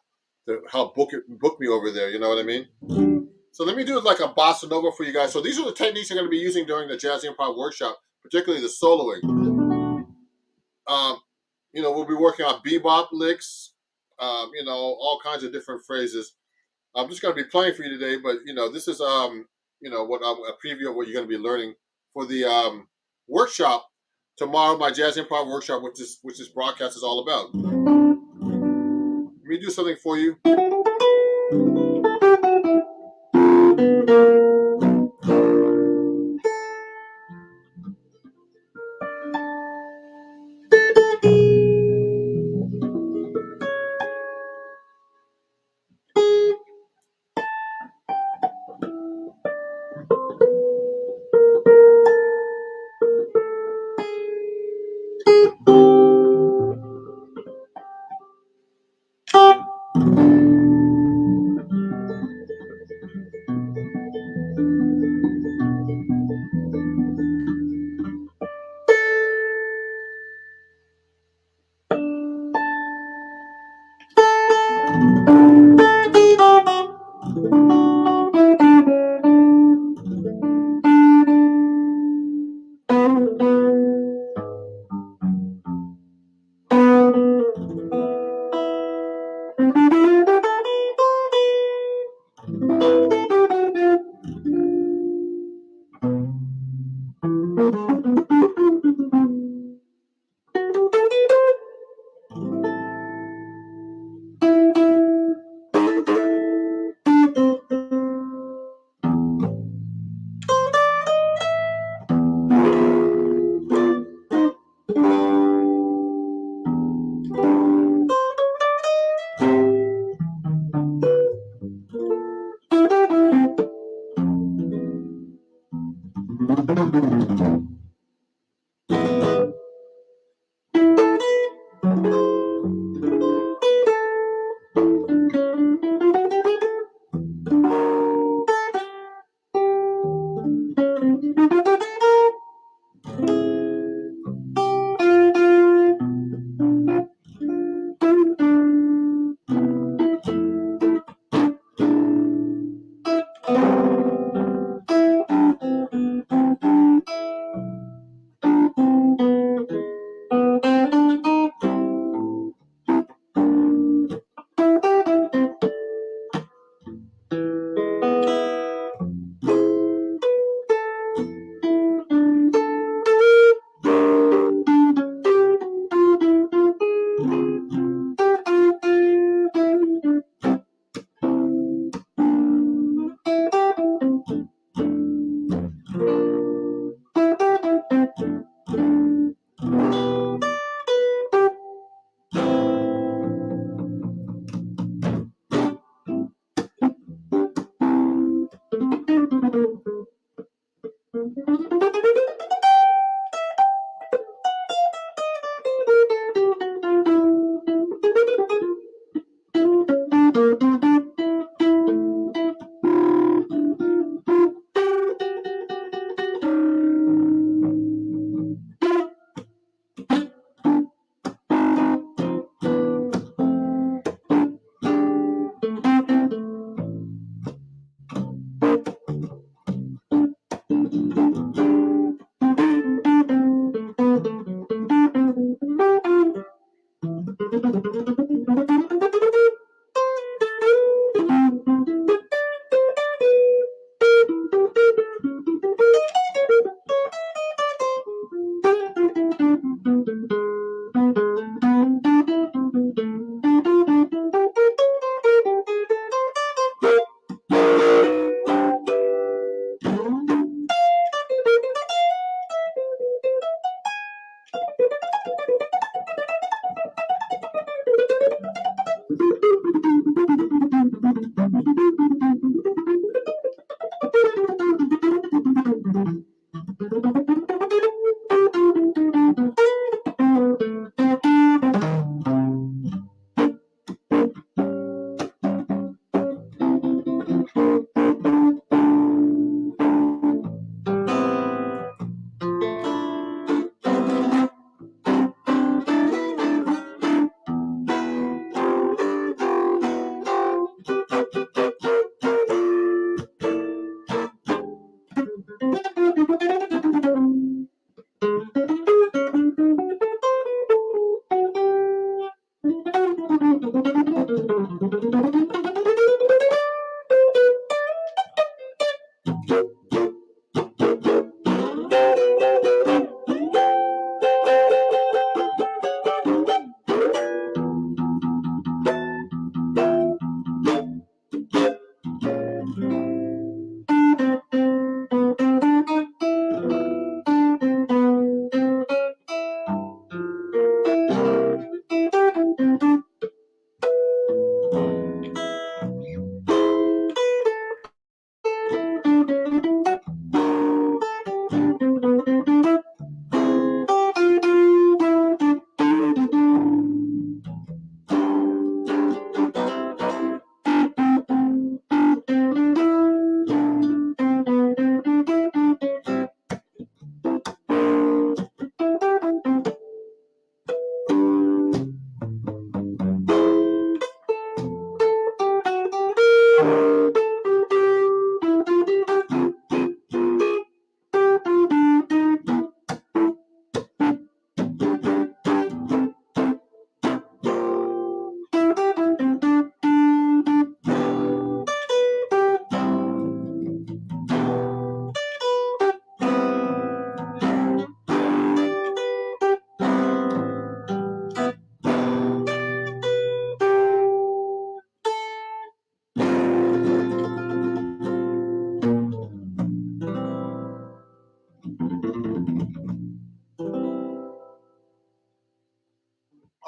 help book me over there. You know what I mean? So let me do like a bossa nova for you guys. So these are the techniques I'm going to be using during the Jazz Improv workshop, particularly the soloing. You know, we'll be working on bebop licks. You know, all kinds of different phrases. I'm just going to be playing for you today, but you know, this is you know, what a preview of what you're going to be learning for the workshop tomorrow. My jazz improv workshop, which this broadcast is all about. Let me do something for you.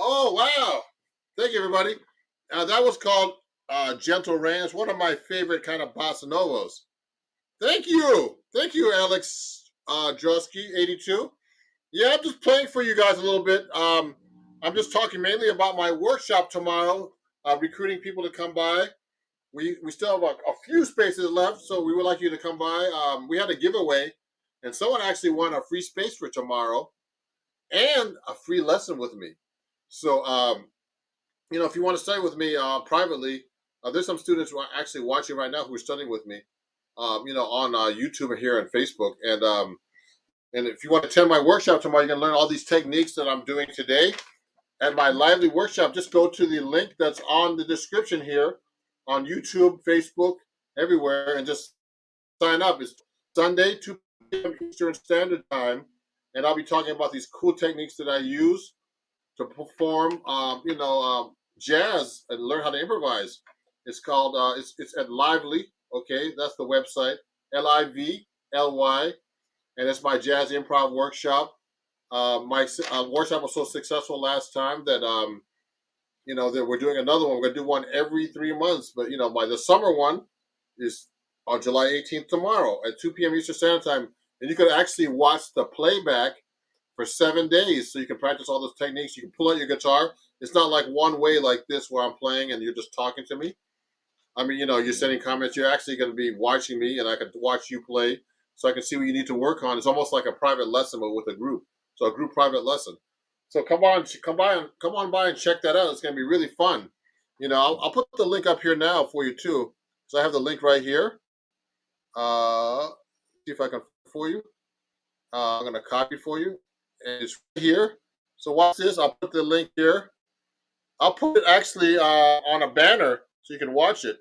Oh, wow. Thank you, everybody. That was called Gentle Rain. It's one of my favorite kind of bossa novas. Thank you. Thank you, Alex Drosky, 82. Yeah, I'm just playing for you guys a little bit. I'm just talking mainly about my workshop tomorrow, recruiting people to come by. We still have a few spaces left, so we would like you to come by. We had a giveaway, and someone actually won a free space for tomorrow and a free lesson with me. So, if you want to study with me privately, there's some students who are actually watching right now who are studying with me, on YouTube and here on Facebook. And if you want to attend my workshop tomorrow, you can learn all these techniques that I'm doing today. At my lively workshop, just go to the link that's on the description here on YouTube, Facebook, everywhere, and just sign up. It's Sunday, 2 p.m. Eastern Standard Time, and I'll be talking about these cool techniques that I use to perform, jazz and learn how to improvise. It's called, it's at Lively, okay? That's the website, Livly, and it's my jazz improv workshop. My workshop was so successful last time that that we're doing another one. We're gonna do one every 3 months. But the summer one is on July 18th tomorrow at 2 p.m. Eastern Standard Time, and you can actually watch the playback for 7 days, so you can practice all those techniques. You can pull out your guitar. It's not like one way like this where I'm playing and you're just talking to me. I mean, you're sending comments. You're actually going to be watching me, and I can watch you play, so I can see what you need to work on. It's almost like a private lesson, but with a group. So a group private lesson. So come on by and check that out. It's going to be really fun. I'll put the link up here now for you too. So I have the link right here. See if I can for you. I'm going to copy for you, and it's right here. So watch this. I'll put the link here. I'll put it actually on a banner so you can watch it.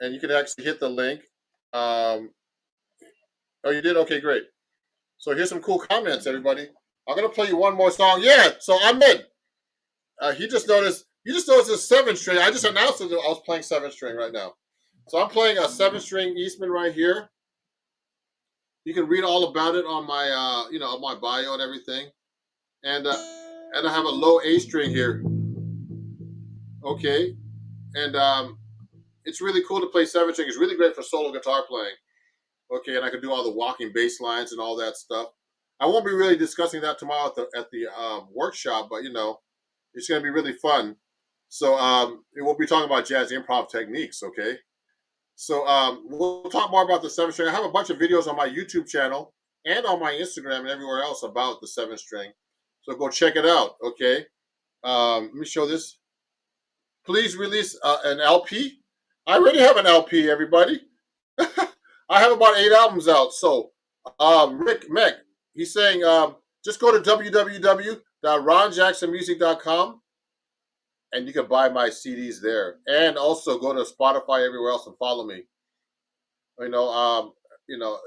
And you can actually hit the link. Oh, you did? Okay, great. So here's some cool comments, everybody. I'm gonna play you one more song. Yeah. So I'm in. You just noticed a 7-string. I just announced that I was playing 7-string right now. So I'm playing a 7-string Eastman right here. You can read all about it on my on my bio and everything. And I have a low A string here. Okay. And it's really cool to play 7-string. It's really great for solo guitar playing. Okay, and I can do all the walking bass lines and all that stuff. I won't be really discussing that tomorrow at the workshop, but it's going to be really fun. So we'll be talking about jazz improv techniques. Okay, so we'll talk more about the 7-string. I have a bunch of videos on my YouTube channel and on my Instagram and everywhere else about the 7-string. So go check it out. Okay, let me show this. Please release an LP. I already have an LP, everybody. I have about 8 albums out. So, Rick Meck, he's saying just go to www.ronjacksonmusic.com and you can buy my CDs there. And also go to Spotify, everywhere else, and follow me.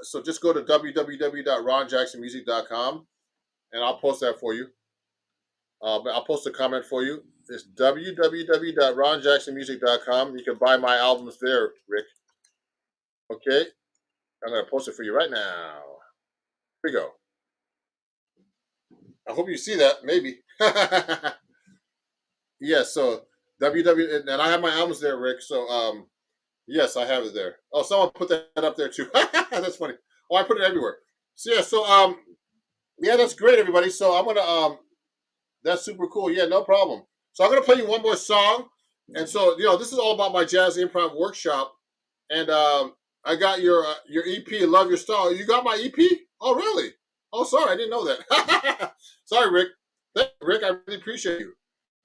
so just go to www.ronjacksonmusic.com and I'll post that for you. I'll post a comment for you. It's www.ronjacksonmusic.com. You can buy my albums there, Rick. Okay? I'm going to post it for you right now. Here we go. I hope you see that, maybe. Yes, so www, and I have my albums there, Rick. So yes, I have it there. Oh, someone put that up there too. That's funny. Oh, I put it everywhere. So yeah, yeah, that's great, everybody. So I'm gonna that's super cool. Yeah, no problem. So I'm gonna play you one more song, and so this is all about my jazz improv workshop, and I got your EP, Love Your Style. You got my EP? Oh, really? Oh, sorry, I didn't know that. Sorry, Rick. Thank you, Rick. I really appreciate you,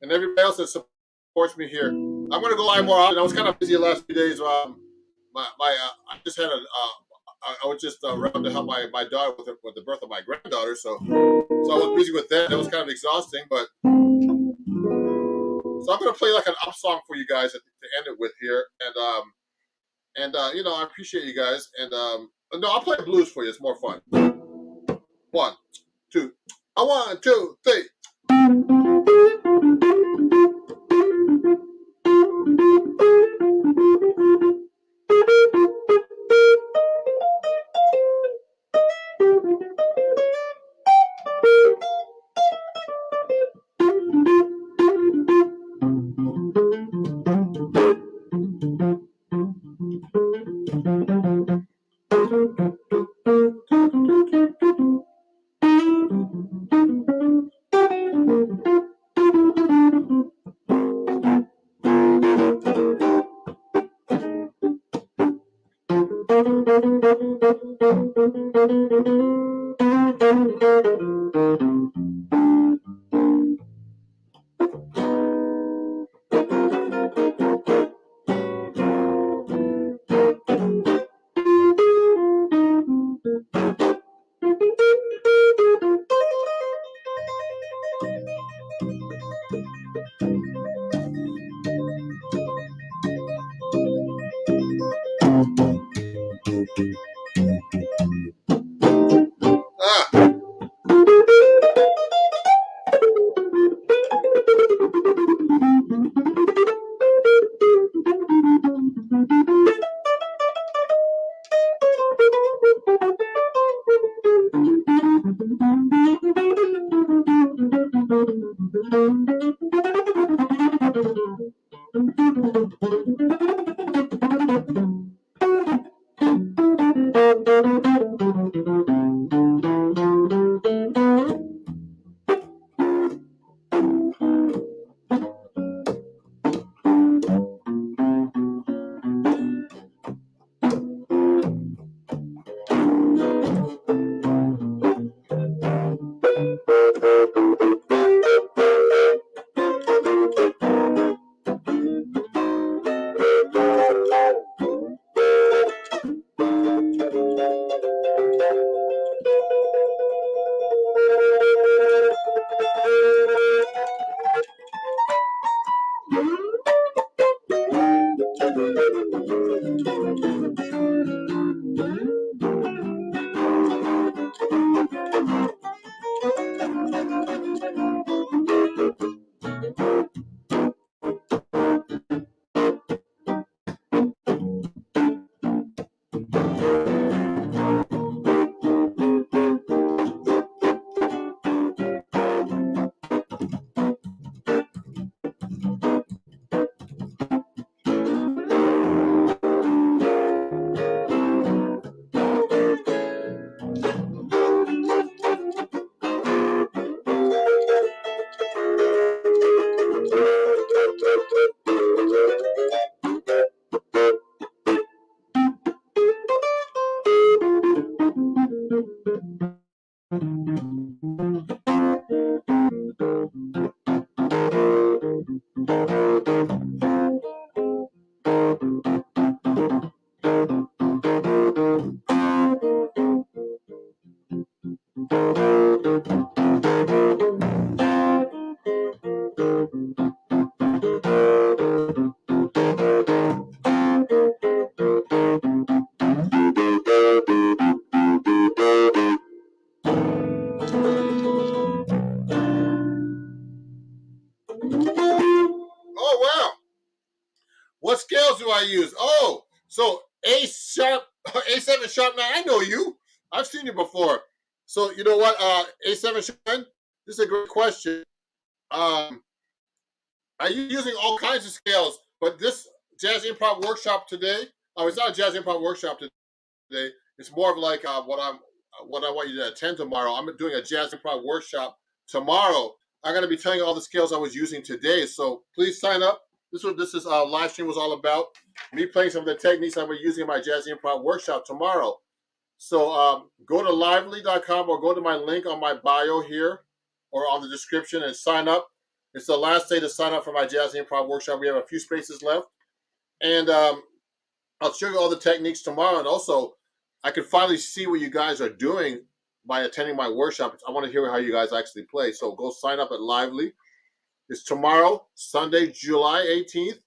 and everybody else that supports me here. I'm gonna go live more often. I was kind of busy the last few days. I just had I was just around to help my daughter with the birth of my granddaughter, so I was busy with that. That was kind of exhausting, but so I'm gonna play like an up song for you guys to end it with here, and I appreciate you guys, and no, I'll play blues for you. It's more fun. 1, 2, 1, 2, 3. Ah. do I use? Oh, so A7 sharp 9. I know you. I've seen you before. So you know what? A7 sharp 9. This is a great question. I'm using all kinds of scales, but this jazz improv workshop today. Oh, it's not a jazz improv workshop today. It's more of like what I want you to attend tomorrow. I'm doing a jazz improv workshop tomorrow. I'm going to be telling you all the scales I was using today. So please sign up. This is live stream was all about. Me playing some of the techniques I was using in my jazz improv workshop tomorrow. So go to lively.com or go to my link on my bio here or on the description and sign up. It's the last day to sign up for my jazz improv workshop. We have a few spaces left. And I'll show you all the techniques tomorrow. And also, I can finally see what you guys are doing by attending my workshop. I want to hear how you guys actually play. So go sign up at Lively. It's tomorrow, Sunday, July 18th,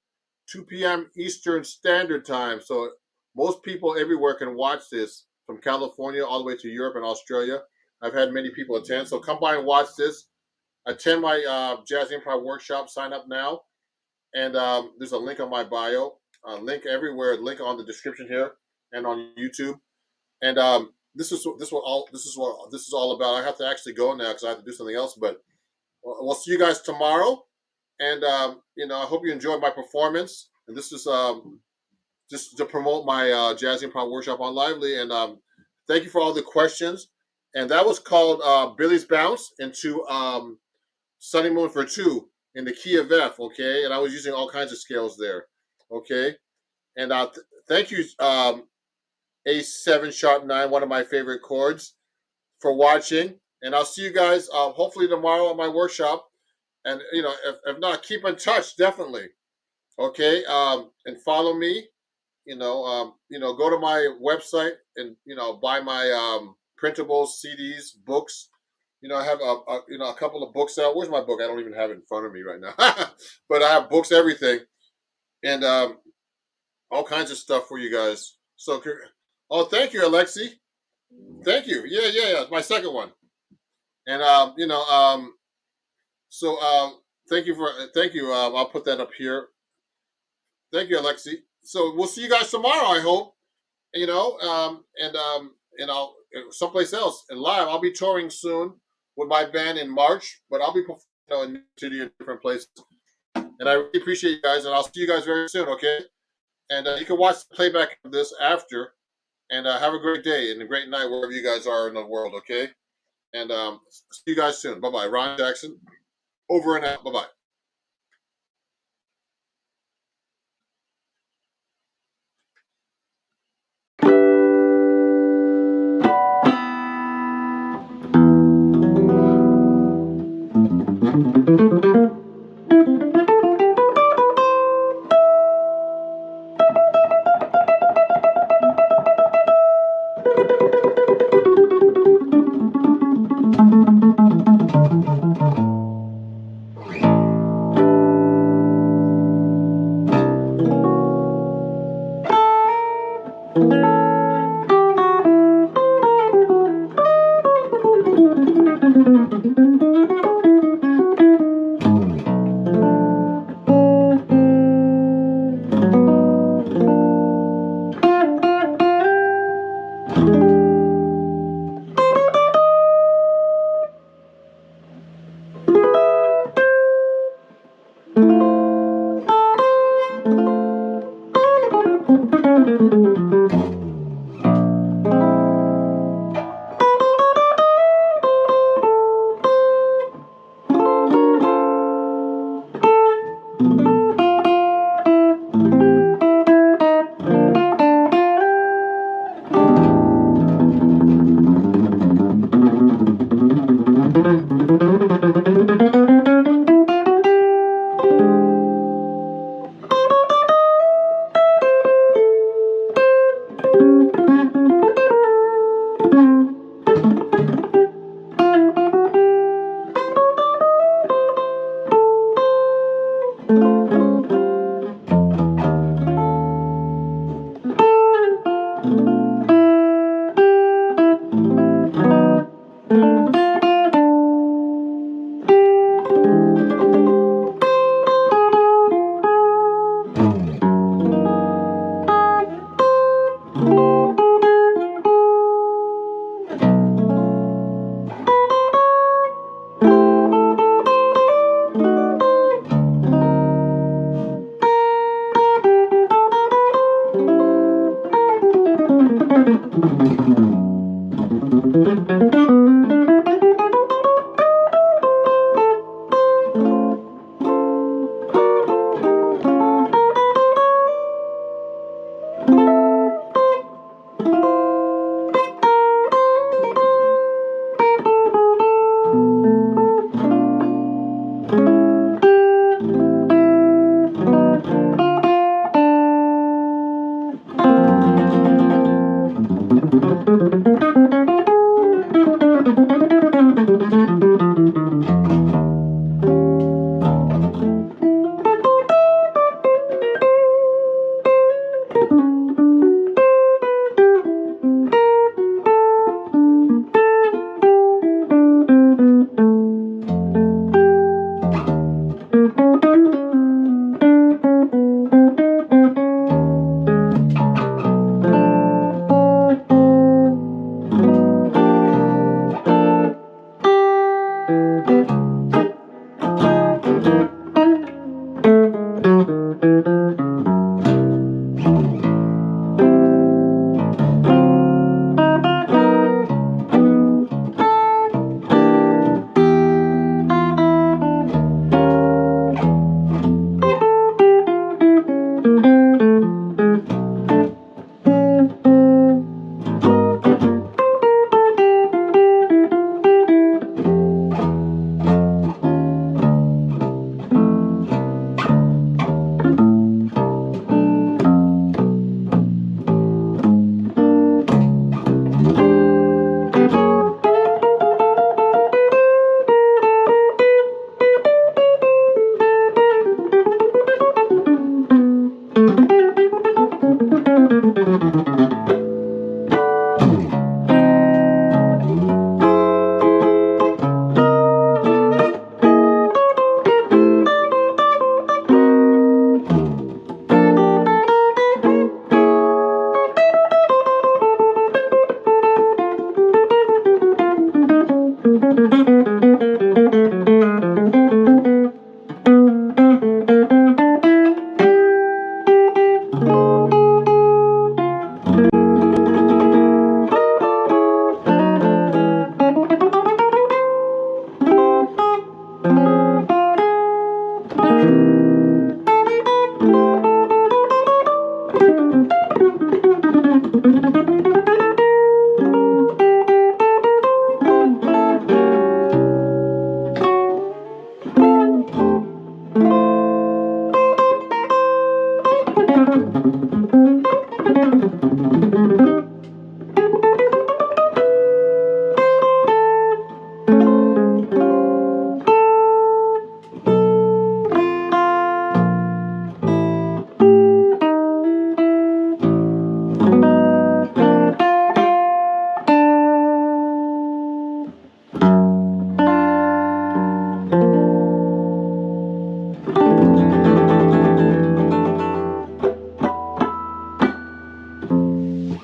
2 p.m. Eastern Standard Time. So most people everywhere can watch this, from California all the way to Europe and Australia. I've had many people attend. So come by and watch this. Attend my Jazz Improv workshop. Sign up now. And there's a link on my bio. Link everywhere. Link on the description here and on YouTube. And this is all about. I have to actually go now because I have to do something else. But we'll see you guys tomorrow. And I hope you enjoyed my performance. And this is just to promote my Jazz Improv workshop on Lively. And thank you for all the questions. And that was called Billy's Bounce into Sunny Moon for 2 in the key of F. Okay, and I was using all kinds of scales there. Okay, and thank you, A7 sharp 9, one of my favorite chords, for watching. And I'll see you guys hopefully tomorrow at my workshop. And if not, keep in touch definitely. Okay, and follow me. Go to my website and buy my printables, CDs, books. I have a couple of books out. Where's my book? I don't even have it in front of me right now. But I have books, everything, and all kinds of stuff for you guys. So, thank you, Alexi. Thank you. Yeah. It's my second one. And thank you. I'll put that up here. Thank you, Alexi. So we'll see you guys tomorrow, I hope. And I'll someplace else and live. I'll be touring soon with my band in March, but I'll be performing in different places. And I really appreciate you guys, and I'll see you guys very soon. Okay. And you can watch the playback of this after. And have a great day and a great night wherever you guys are in the world. Okay. And see you guys soon. Bye bye. Ron Jackson. Over and out. Bye bye.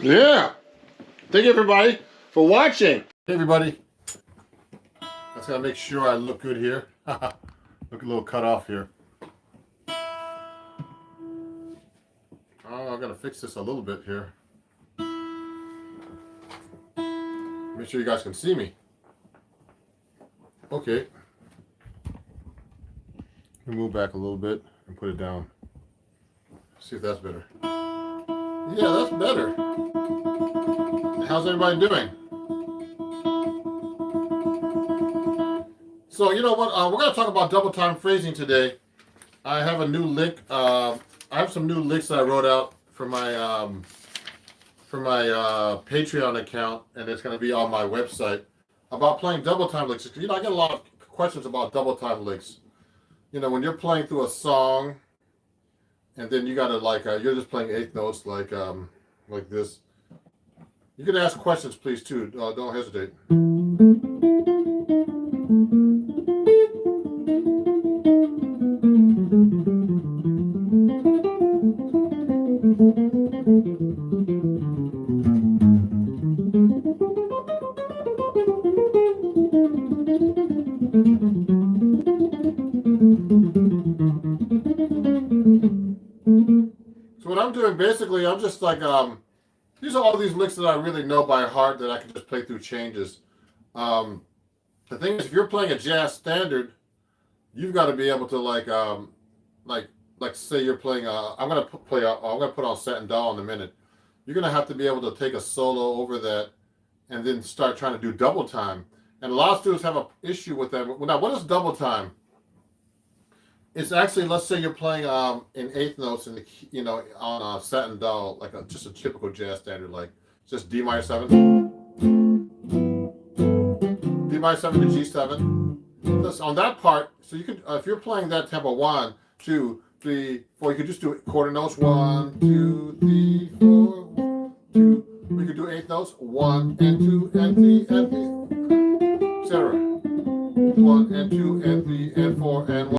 Yeah. Thank you, everybody, for watching. Hey, everybody. I just gotta make sure I look good here. Look a little cut off here. Oh, I gotta fix this a little bit here. Make sure you guys can see me. Okay. Let me move back a little bit and put it down. See if that's better. Yeah, that's better. How's everybody doing? So, you know what? We're going to talk about double time phrasing today. I have a new lick. I have some new licks that I wrote out for my Patreon account, and it's going to be on my website about playing double time licks. You know, I get a lot of questions about double time licks. You know, when you're playing through a song, and then you got to you're just playing eighth notes like this. You can ask questions, please, too. Don't hesitate. So what I'm doing, basically, I'm just these are all these licks that I really know by heart that I can just play through changes. The thing is, if you're playing a jazz standard, you've got to be able to like say you're playing. I'm gonna put on Satin Doll in a minute. You're gonna have to be able to take a solo over that, and then start trying to do double time. And a lot of students have an issue with that. Now, what is double time? It's actually, let's say you're playing in eighth notes in the on Satin Doll, like just a typical jazz standard, like just D minor 7, D B7 to G7. This, on that part, so you can, if you're playing that tempo 1, 2, 3, 4, you could just do quarter notes 1, 2, 3, 4, 2. We could do eighth notes 1 and 2 and 3 and 3, etc. 1 and 2 and 3 and 4 and 1.